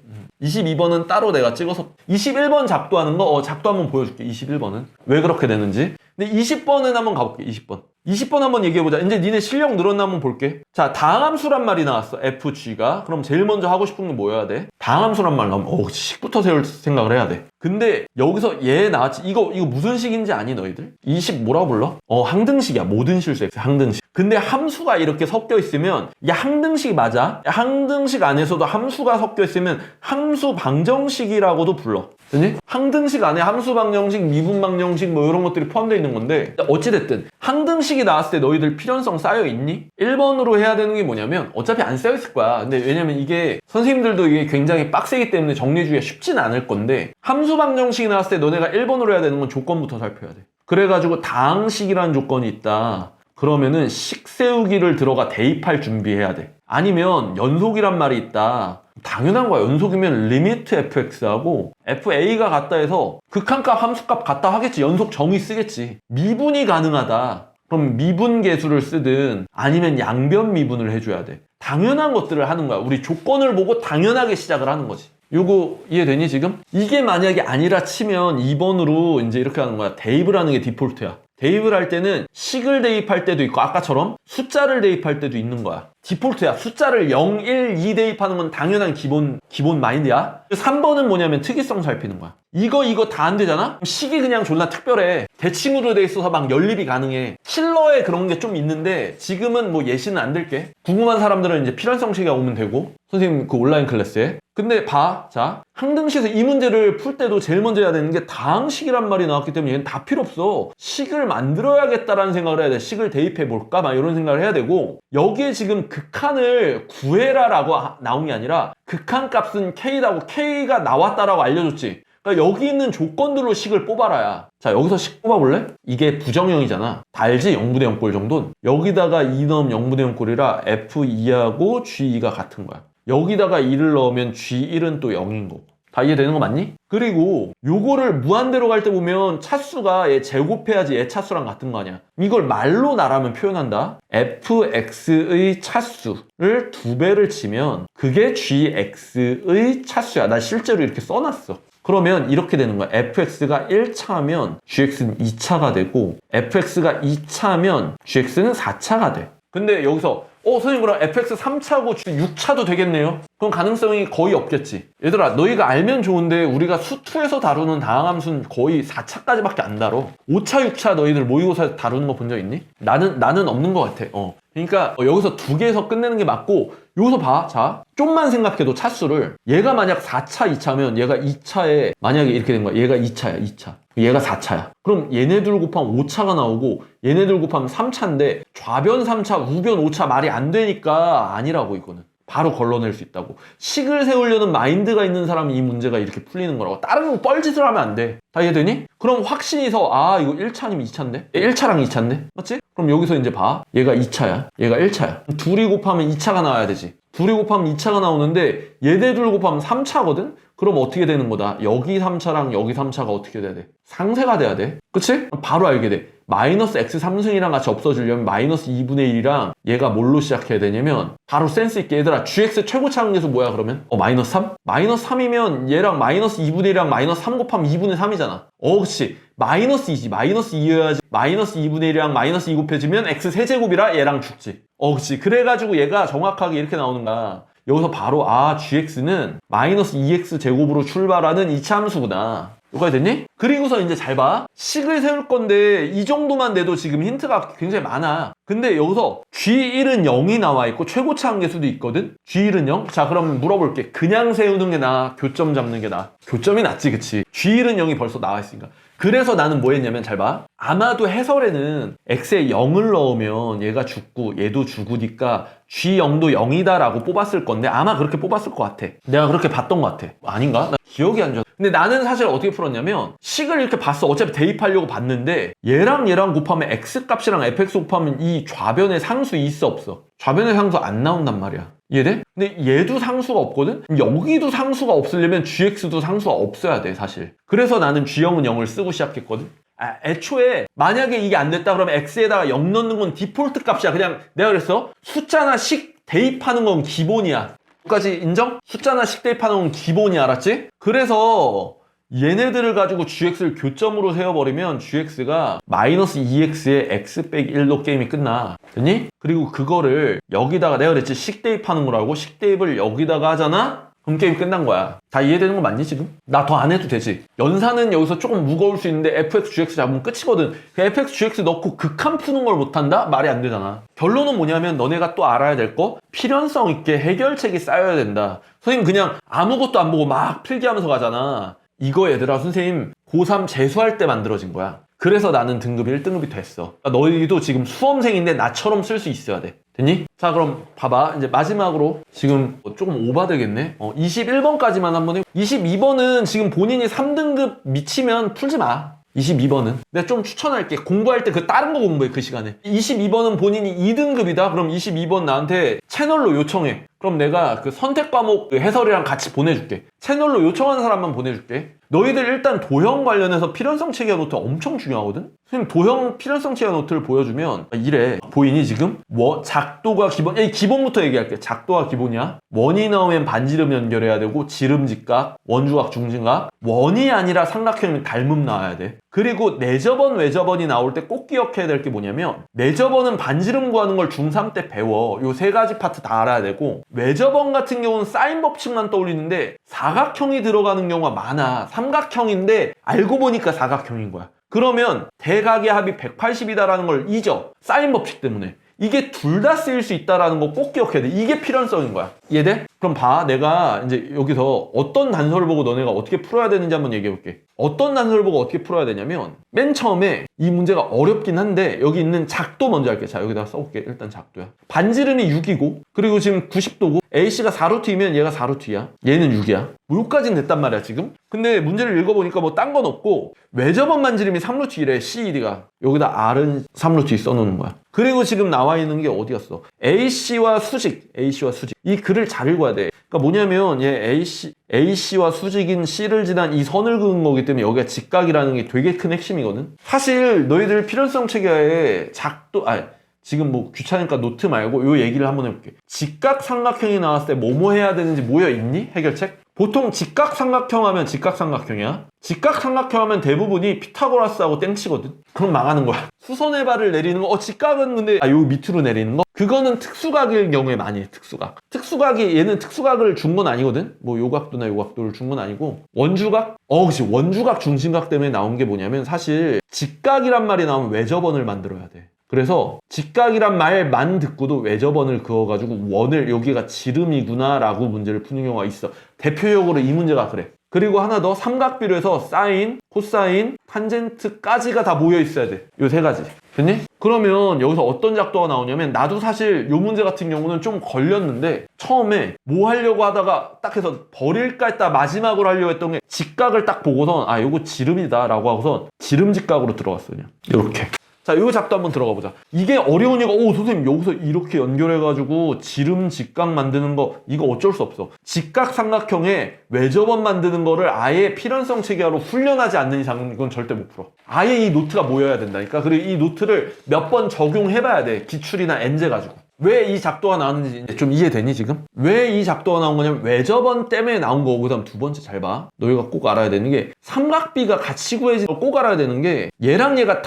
22번은 따로 내가 찍어서 21번 작도하는 거 작도 한번 보여줄게. 21번은 왜 그렇게 되는지. 근데 20번은 한번 가볼게. 20번 20번 한번 얘기해보자. 이제 니네 실력 늘었나 한번 볼게. 자, 다항함수란 말이 나왔어. FG가. 그럼 제일 먼저 하고 싶은 게 뭐여야 돼? 다항함수란 말 나오면 식부터 세울 생각을 해야 돼. 근데 여기서 얘 나왔지. 이거 무슨 식인지 아니 너희들? 이 식 뭐라고 불러? 항등식이야. 모든 실수 X 항등식. 근데 함수가 이렇게 섞여 있으면 이게 항등식이 맞아? 항등식 안에서도 함수가 섞여 있으면 함수 방정식이라고도 불러. 그니? 항등식 안에 함수 방정식, 미분 방정식 뭐 이런 것들이 포함되어 있는 건데 어찌됐든 항등식이 나왔을 때 너희들 필연성 쌓여있니? 1번으로 해야 되는 게 뭐냐면 어차피 안 쌓여있을 거야. 근데 왜냐면 이게 선생님들도 이게 굉장히 빡세기 때문에 정리해주기가 쉽진 않을 건데 함수 방정식이 나왔을 때 너네가 1번으로 해야 되는 건 조건부터 살펴야 돼. 그래가지고 다항식이라는 조건이 있다. 그러면은 식 세우기를 들어가 대입할 준비해야 돼. 아니면 연속이란 말이 있다. 당연한 거야. 연속이면 리미트 fx하고 fa가 같다 해서 극한값 함수값 같다 하겠지. 연속 정의 쓰겠지. 미분이 가능하다. 그럼 미분계수를 쓰든 아니면 양변 미분을 해줘야 돼. 당연한 것들을 하는 거야. 우리 조건을 보고 당연하게 시작을 하는 거지. 요거 이해되니 지금? 이게 만약에 아니라 치면 2번으로 이제 이렇게 하는 거야. 대입을 하는 게 디폴트야. 대입을 할 때는 식을 대입할 때도 있고 아까처럼 숫자를 대입할 때도 있는 거야. 디폴트야. 숫자를 0, 1, 2 대입하는 건 당연한 기본 마인드야. 3번은 뭐냐면 특이성 살피는 거야. 이거 다 안 되잖아? 식이 그냥 존나 특별해. 대칭으로 돼 있어서 막 연립이 가능해. 킬러에 그런 게 좀 있는데 지금은 뭐 예시는 안 들게. 궁금한 사람들은 이제 필연성식에 오면 되고 선생님 그 온라인 클래스에. 근데 봐. 자, 항등식에서 이 문제를 풀 때도 제일 먼저 해야 되는 게 다항식이란 말이 나왔기 때문에 얘는 다 필요 없어. 식을 만들어야겠다라는 생각을 해야 돼. 식을 대입해 볼까? 막 이런 생각을 해야 되고 여기에 지금 극한을 구해라라고 나온 게 아니라 극한 값은 K라고 K가 나왔다라고 알려줬지. 그러니까 여기 있는 조건들로 식을 뽑아라야. 자, 여기서 식 뽑아볼래? 이게 부정형이잖아. 다 알지? 0분의 0꼴 정도는. 여기다가 2 넣으면 0분의 0꼴이라 F2하고 G2가 같은 거야. 여기다가 2를 넣으면 G1은 또 0인 거고. 다 이해되는 거 맞니? 그리고 요거를 무한대로 갈 때 보면 차수가 얘 제곱해야지 얘 차수랑 같은 거 아니야. 이걸 말로 나라면 표현한다. fx의 차수를 2배를 치면 그게 gx의 차수야. 나 실제로 이렇게 써놨어. 그러면 이렇게 되는 거야. fx가 1차면 gx는 2차가 되고 fx가 2차면 gx는 4차가 돼. 근데 여기서 선생님 그럼 fx 3차고 6차도 되겠네요? 그럼 가능성이 거의 없겠지. 얘들아 너희가 알면 좋은데 우리가 수2에서 다루는 다항함수는 거의 4차까지밖에 안 다뤄. 5차, 6차 너희들 모의고사 다루는 거 본 적 있니? 나는 없는 것 같아. 그러니까 여기서 2개에서 끝내는 게 맞고 여기서 봐. 자, 좀만 생각해도 차수를 얘가 만약 4차 2차면 얘가 2차에 만약에 이렇게 된 거야. 얘가 2차야 2차. 얘가 4차야. 그럼 얘네들 곱하면 5차가 나오고 얘네들 곱하면 3차인데 좌변 3차, 우변 5차 말이 안 되니까 아니라고 이거는. 바로 걸러낼 수 있다고. 식을 세우려는 마인드가 있는 사람이 이 문제가 이렇게 풀리는 거라고. 다른 뻘짓을 하면 안 돼. 다 이해되니? 그럼 확신이서 이거 1차 아니면 2차인데? 1차랑 2차인데? 맞지? 그럼 여기서 이제 봐. 얘가 2차야. 얘가 1차야. 둘이 곱하면 2차가 나와야 되지. 둘이 곱하면 2차가 나오는데 얘네들 곱하면 3차거든? 그럼 어떻게 되는 거다? 여기 3차랑 여기 3차가 어떻게 돼야 돼? 상쇄가 돼야 돼. 그치? 바로 알게 돼. 마이너스 x 3승이랑 같이 없어지려면 마이너스 2분의 1이랑 얘가 뭘로 시작해야 되냐면 바로 센스 있게 얘들아 gx 최고차 함계수 뭐야 그러면? 마이너스 3? 마이너스 3이면 얘랑 마이너스 2분의 1이랑 마이너스 3 곱하면 2분의 3이잖아. 그치. 마이너스 2지. 마이너스 2여야지. 마이너스 2분의 1이랑 마이너스 2 곱해지면 x 세제곱이라 얘랑 죽지. 그치. 그래가지고 얘가 정확하게 이렇게 나오는 거야. 여기서 바로 gx는 마이너스 2x 제곱으로 출발하는 2차 함수구나. 여기까지 됐니? 그리고서 이제 잘 봐. 식을 세울 건데 이 정도만 돼도 지금 힌트가 굉장히 많아. 근데 여기서 G1은 0이 나와 있고 최고차 함계수도 있거든? G1은 0? 자 그럼 물어볼게. 그냥 세우는 게 나아? 교점 잡는 게 나아? 교점이 낫지 그치? G1은 0이 벌써 나와 있으니까. 그래서 나는 뭐 했냐면 잘 봐. 아마도 해설에는 x에 0을 넣으면 얘가 죽고 얘도 죽으니까 G0도 0이다 라고 뽑았을 건데 아마 그렇게 뽑았을 것 같아. 내가 그렇게 봤던 것 같아. 아닌가? 나 기억이 안 나. 근데 나는 사실 어떻게 풀었냐면 식을 이렇게 봤어. 어차피 대입하려고 봤는데 얘랑 곱하면 x값이랑 fx 곱하면 이 좌변의 상수 있어 없어? 좌변의 상수 안 나온단 말이야. 이해돼? 근데 얘도 상수가 없거든? 여기도 상수가 없으려면 gx도 상수가 없어야 돼 사실. 그래서 나는 g0은 0을 쓰고 시작했거든? 애초에 만약에 이게 안 됐다 그러면 x에다가 0 넣는 건 디폴트 값이야. 그냥 내가 그랬어. 숫자나 식 대입하는 건 기본이야. 여기까지 인정? 숫자나 식 대입하는 건 기본이야. 알았지? 그래서 얘네들을 가지고 gx를 교점으로 세워버리면 gx가 마이너스 2x의 x 빼기 1로 게임이 끝나. 됐니? 그리고 그거를 여기다가 내가 그랬지 식대입하는 거라고. 식대입을 여기다가 하잖아? 그럼 게임 끝난 거야. 다 이해되는 거 맞니 지금? 나 더 안 해도 되지. 연산은 여기서 조금 무거울 수 있는데 fx, gx 잡으면 끝이거든. fx, gx 넣고 극한 푸는 걸 못한다? 말이 안 되잖아. 결론은 뭐냐면 너네가 또 알아야 될 거 필연성 있게 해결책이 쌓여야 된다. 선생님 그냥 아무것도 안 보고 막 필기하면서 가잖아. 이거 얘들아 선생님 고3 재수할 때 만들어진 거야. 그래서 나는 등급이 1등급이 됐어. 그러니까 너희도 지금 수험생인데 나처럼 쓸 수 있어야 돼. 됐니? 자 그럼 봐봐. 이제 마지막으로 지금 조금 오바되겠네. 21번까지만 한번 해. 22번은 지금 본인이 3등급 미치면 풀지 마. 22번은 내가 좀 추천할게. 공부할 때 그 다른 거 공부해 그 시간에. 22번은 본인이 2등급이다. 그럼 22번 나한테 채널로 요청해. 그럼 내가 그 선택 과목 그 해설이랑 같이 보내줄게. 채널로 요청하는 사람만 보내줄게. 너희들 일단 도형 관련해서 필연성 체계화 노트 엄청 중요하거든? 선생님 도형 필연성 체계화 노트를 보여주면 이래. 보이니 지금? 작도가 기본, 기본부터 얘기할게. 작도가 기본이야. 원이 나오면 반지름 연결해야 되고 지름 직각, 원주각, 중심각. 원이 아니라 삼각형이면 닮음 나와야 돼. 그리고 내저번, 외저번이 나올 때 꼭 기억해야 될 게 뭐냐면 내저번은 반지름 구하는 걸 중3 때 배워. 요 세 가지 파트 다 알아야 되고 외저번 같은 경우는 사인 법칙만 떠올리는데 사각형이 들어가는 경우가 많아. 삼각형인데 알고 보니까 사각형인 거야. 그러면 대각의 합이 180이다라는 걸 잊어. 사인 법칙 때문에. 이게 둘 다 쓰일 수 있다라는 거 꼭 기억해야 돼. 이게 필연성인 거야. 이해돼? 그럼 봐. 내가 이제 여기서 어떤 단서를 보고 너네가 어떻게 풀어야 되는지 한번 얘기해 볼게. 어떤 단서를 보고 어떻게 풀어야 되냐면 맨 처음에 이 문제가 어렵긴 한데 여기 있는 작도 먼저 할게. 자 여기다가 써볼게. 일단 작도야. 반지름이 6이고 그리고 지금 90도고 AC가 4루트이면 얘가 4루트야. 얘는 6이야. 뭐 여기까지는 됐단 말이야 지금. 근데 문제를 읽어보니까 뭐 딴 건 없고 외접원 반지름이 3루트이래. CED가. 여기다 R은 3루트 써놓는 거야. 그리고 지금 나와 있는 게 어디였어? AC와 수직. 이 글을 잘 읽어야 돼. 그러니까 뭐냐면 얘 AC와 수직인 C를 지난 이 선을 그은 거기 때문에 여기가 직각이라는 게 되게 큰 핵심이거든. 사실 너희들 필연성 체계에 작도 지금 뭐 귀찮으니까 노트 말고 요 얘기를 한번 해볼게. 직각 삼각형이 나왔을 때 뭐뭐 해야 되는지 모여 있니? 해결책? 보통 직각 삼각형 하면 직각 삼각형이야. 직각 삼각형 하면 대부분이 피타고라스하고 땡치거든. 그럼 망하는 거야. 수선의 발을 내리는 거. 직각은 근데 요 밑으로 내리는 거. 그거는 특수각일 경우에 많이 해. 특수각이 얘는 특수각을 준 건 아니거든. 뭐 요 각도나 요 각도를 준 건 아니고 원주각? 그치. 원주각 중심각 때문에 나온 게 뭐냐면 사실 직각이란 말이 나오면 외접원을 만들어야 돼. 그래서 직각이란 말만 듣고도 외접원을 그어가지고 원을 여기가 지름이구나 라고 문제를 푸는 경우가 있어. 대표적으로 이 문제가 그래. 그리고 하나 더 삼각비로 해서 사인, 코사인, 탄젠트까지가 다 모여 있어야 돼. 요 세 가지. 됐니? 그러면 여기서 어떤 작도가 나오냐면 나도 사실 요 문제 같은 경우는 좀 걸렸는데 처음에 뭐 하려고 하다가 딱 해서 버릴까 했다 마지막으로 하려고 했던 게 직각을 딱 보고선 요거 지름이다 라고 하고선 지름 직각으로 들어갔어요. 이렇게. 자, 요 작도 한번 들어가 보자. 이게 어려우니까, 선생님, 여기서 이렇게 연결해가지고 지름 직각 만드는 거, 이거 어쩔 수 없어. 직각 삼각형에 외접원 만드는 거를 아예 필연성 체계화로 훈련하지 않는 이상은 이건 절대 못 풀어. 아예 이 노트가 모여야 된다니까. 그리고 이 노트를 몇 번 적용해봐야 돼. 기출이나 엔제 가지고. 왜 이 작도가 나왔는지 좀 이해되니 지금? 왜 이 작도가 나온 거냐면 외접원 때문에 나온 거고 그다음 두 번째 잘 봐. 너희가 꼭 알아야 되는 게 삼각비가 같이 구해지는 거 꼭 알아야 되는 게 얘랑 얘가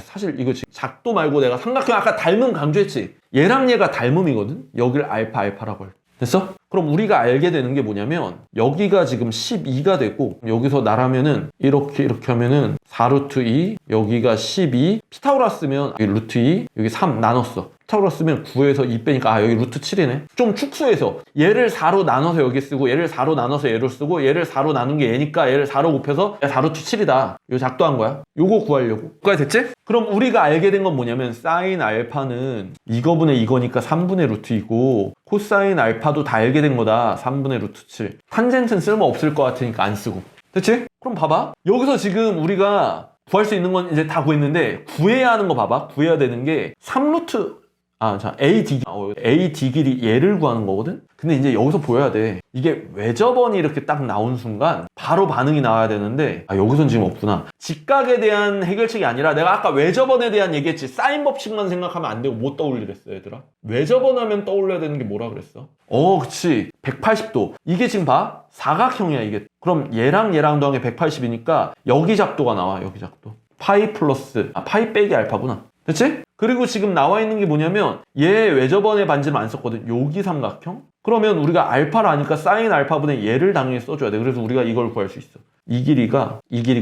사실 이거 지금 작도 말고 내가 삼각형 아까 닮음 강조했지? 얘랑 얘가 닮음이거든? 여길 알파라고 할. 됐어? 그럼 우리가 알게 되는 게 뭐냐면 여기가 지금 12가 되고 여기서 나라면은 이렇게 하면은 4루트 2 여기가 12 피타고라스면 여기 루트 2 여기 3 나눴어. 피타고라스면 9에서 2 빼니까 여기 루트 7이네. 좀 축소해서 얘를 4로 나눠서 여기 쓰고 얘를 4로 나눠서 얘로 쓰고 얘를 4로 나눈 게 얘니까 얘를 4로 곱해서 4루트 7이다. 요 작도한 거야. 요거 구하려고. 그거 됐지? 그럼 우리가 알게 된 건 뭐냐면 사인 알파는 이거분의 이거니까 3분의 루트 2고 코사인 알파도 다 알게 된 거다. 3분의 루트 7. 탄젠트는 쓸모 없을 것 같으니까 안 쓰고. 됐지? 그럼 봐봐. 여기서 지금 우리가 구할 수 있는 건 이제 다 구했는데 구해야 하는 거 봐봐. 구해야 되는 게 3루트 자, A, D 길이 얘를 구하는 거거든? 근데 이제 여기서 보여야 돼. 이게 외접원이 이렇게 딱 나온 순간 바로 반응이 나와야 되는데 여기선 지금 없구나. 직각에 대한 해결책이 아니라 내가 아까 외접원에 대한 얘기했지. 사인 법칙만 생각하면 안 되고 못 떠올리랬어 얘들아. 외접원 하면 떠올려야 되는 게 뭐라 그랬어? 그치. 180도. 이게 지금 봐. 사각형이야 이게. 그럼 얘랑 더한 게 180이니까 여기 작도가 나와. 여기 작도. 파이 플러스 파이 빼기 알파구나. 됐지? 그리고 지금 나와 있는 게 뭐냐면 얘 외접원의 반지름 안 썼거든. 여기 삼각형? 그러면 우리가 알파를 아니까 사인 알파분의 얘를 당연히 써줘야 돼. 그래서 우리가 이걸 구할 수 있어. 이 길이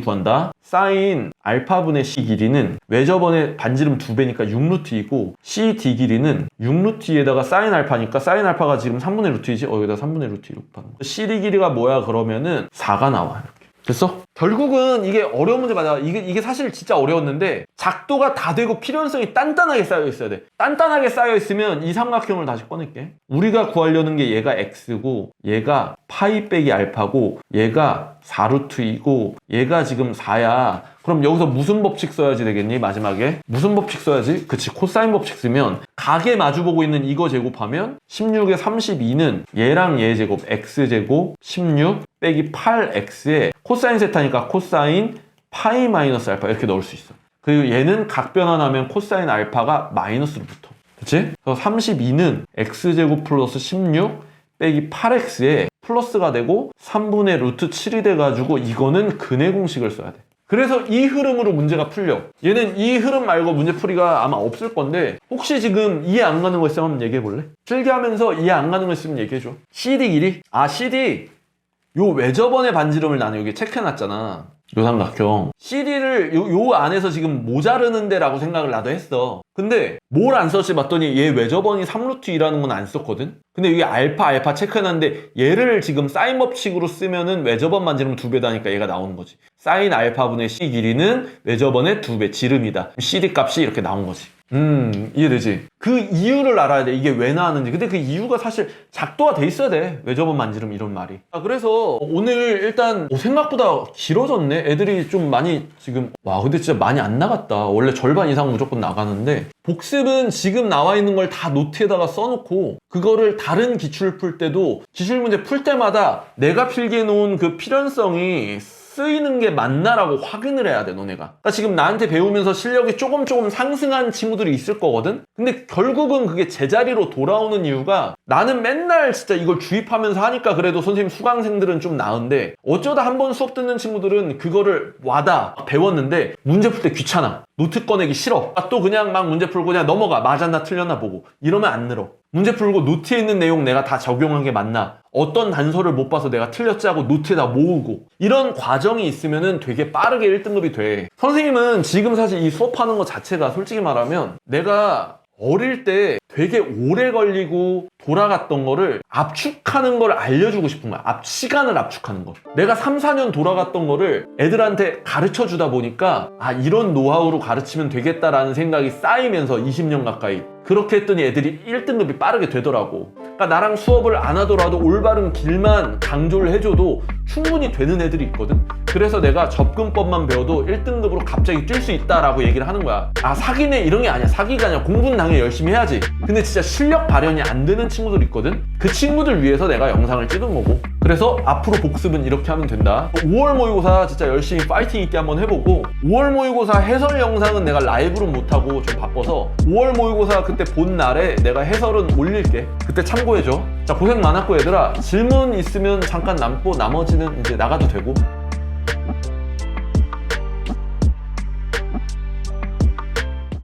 구한다. 사인 알파분의 C 길이는 외접원의 반지름 2배니까 6루트이고 CD 길이는 6루트에다가 사인 알파니까 사인 알파가 지금 3분의 루트이지? 여기다 3분의 루트 2 곱하는 거. CD 길이가 뭐야? 그러면은 4가 나와. 이렇게. 됐어? 결국은 이게 어려운 문제 맞아. 이게 사실 진짜 어려웠는데 작도가 다 되고 필연성이 단단하게 쌓여 있어야 돼. 단단하게 쌓여 있으면 이 삼각형을 다시 꺼낼게. 우리가 구하려는 게 얘가 x고 얘가 파이 빼기 알파고 얘가 4루트이고 얘가 지금 4야. 그럼 여기서 무슨 법칙 써야지 되겠니? 마지막에 무슨 법칙 써야지? 그치, 코사인 법칙 쓰면 각에 마주보고 있는 이거 제곱하면 16에 32는 얘랑 얘 제곱 x제곱 16 빼기 8x에 코사인 세타니까 코사인 파이 마이너스 알파 이렇게 넣을 수 있어. 그리고 얘는 각 변환하면 코사인 알파가 마이너스로 붙어. 그치? 그래서 32는 x제곱 플러스 16 빼기 8x에 플러스가 되고 3분의 루트 7이 돼가지고 이거는 근의 공식을 써야 돼. 그래서 이 흐름으로 문제가 풀려. 얘는 이 흐름 말고 문제풀이가 아마 없을 건데 혹시 지금 이해 안 가는 거 있으면 한번 얘기해 볼래? 필기하면서 이해 안 가는 거 있으면 얘기해 줘. CD 길이? CD 요 외접원의 반지름을 나는 여기 체크해놨잖아. 요 삼각형 CD를 요 안에서 지금 모자르는데 라고 생각을 나도 했어. 근데 뭘 안 썼지 봤더니 얘 외접원이 3루트2라는 건 안 썼거든. 근데 여기 알파 체크해놨는데 얘를 지금 사인 법칙으로 쓰면은 외접원 반지름 2배다니까 얘가 나오는 거지. 사인 알파분의 C 길이는 외접원의 2배 지름이다. CD 값이 이렇게 나온 거지. 이해되지? 그 이유를 알아야 돼. 이게 왜 나왔는지. 근데 그 이유가 사실 작도가 돼 있어야 돼. 외접원 반지름 이런 말이. 그래서 오늘 일단 생각보다 길어졌네. 애들이 좀 많이 지금 근데 진짜 많이 안 나갔다. 원래 절반 이상 무조건 나가는데 복습은 지금 나와 있는 걸 다 노트에다가 써놓고 그거를 다른 기출 풀 때도 기출 문제 풀 때마다 내가 필기해 놓은 그 필연성이 쓰이는 게 맞나라고 확인을 해야 돼, 너네가. 그러니까 지금 나한테 배우면서 실력이 조금 상승한 친구들이 있을 거거든? 근데 결국은 그게 제자리로 돌아오는 이유가 나는 맨날 진짜 이걸 주입하면서 하니까 그래도 선생님 수강생들은 좀 나은데 어쩌다 한 번 수업 듣는 친구들은 그거를 배웠는데 문제 풀 때 귀찮아. 노트 꺼내기 싫어. 또 그냥 막 문제 풀고 그냥 넘어가. 맞았나 틀렸나 보고. 이러면 안 늘어. 문제 풀고 노트에 있는 내용 내가 다 적용한 게 맞나? 어떤 단서를 못 봐서 내가 틀렸지 하고 노트에다 모으고 이런 과정이 있으면은 되게 빠르게 1등급이 돼. 선생님은 지금 사실 이 수업하는 거 자체가 솔직히 말하면 내가 어릴 때 되게 오래 걸리고 돌아갔던 거를 압축하는 걸 알려주고 싶은 거야. 시간을 압축하는 거. 내가 3, 4년 돌아갔던 거를 애들한테 가르쳐 주다 보니까 이런 노하우로 가르치면 되겠다라는 생각이 쌓이면서 20년 가까이 그렇게 했더니 애들이 1등급이 빠르게 되더라고. 그러니까 나랑 수업을 안 하더라도 올바른 길만 강조를 해줘도 충분히 되는 애들이 있거든. 그래서 내가 접근법만 배워도 1등급으로 갑자기 뛸 수 있다라고 얘기를 하는 거야. 사기네 이런 게 아니야. 사기가 아니라 공부는 당연히 열심히 해야지. 근데 진짜 실력 발현이 안 되는 친구들 있거든. 그 친구들 위해서 내가 영상을 찍은 거고. 그래서 앞으로 복습은 이렇게 하면 된다. 5월 모의고사 진짜 열심히 파이팅 있게 한번 해보고 5월 모의고사 해설 영상은 내가 라이브로 못하고 좀 바빠서 5월 모의고사 그때 본 날에 내가 해설은 올릴게. 그때 참고해줘. 자, 고생 많았고 얘들아 질문 있으면 잠깐 남고 나머지는 이제 나가도 되고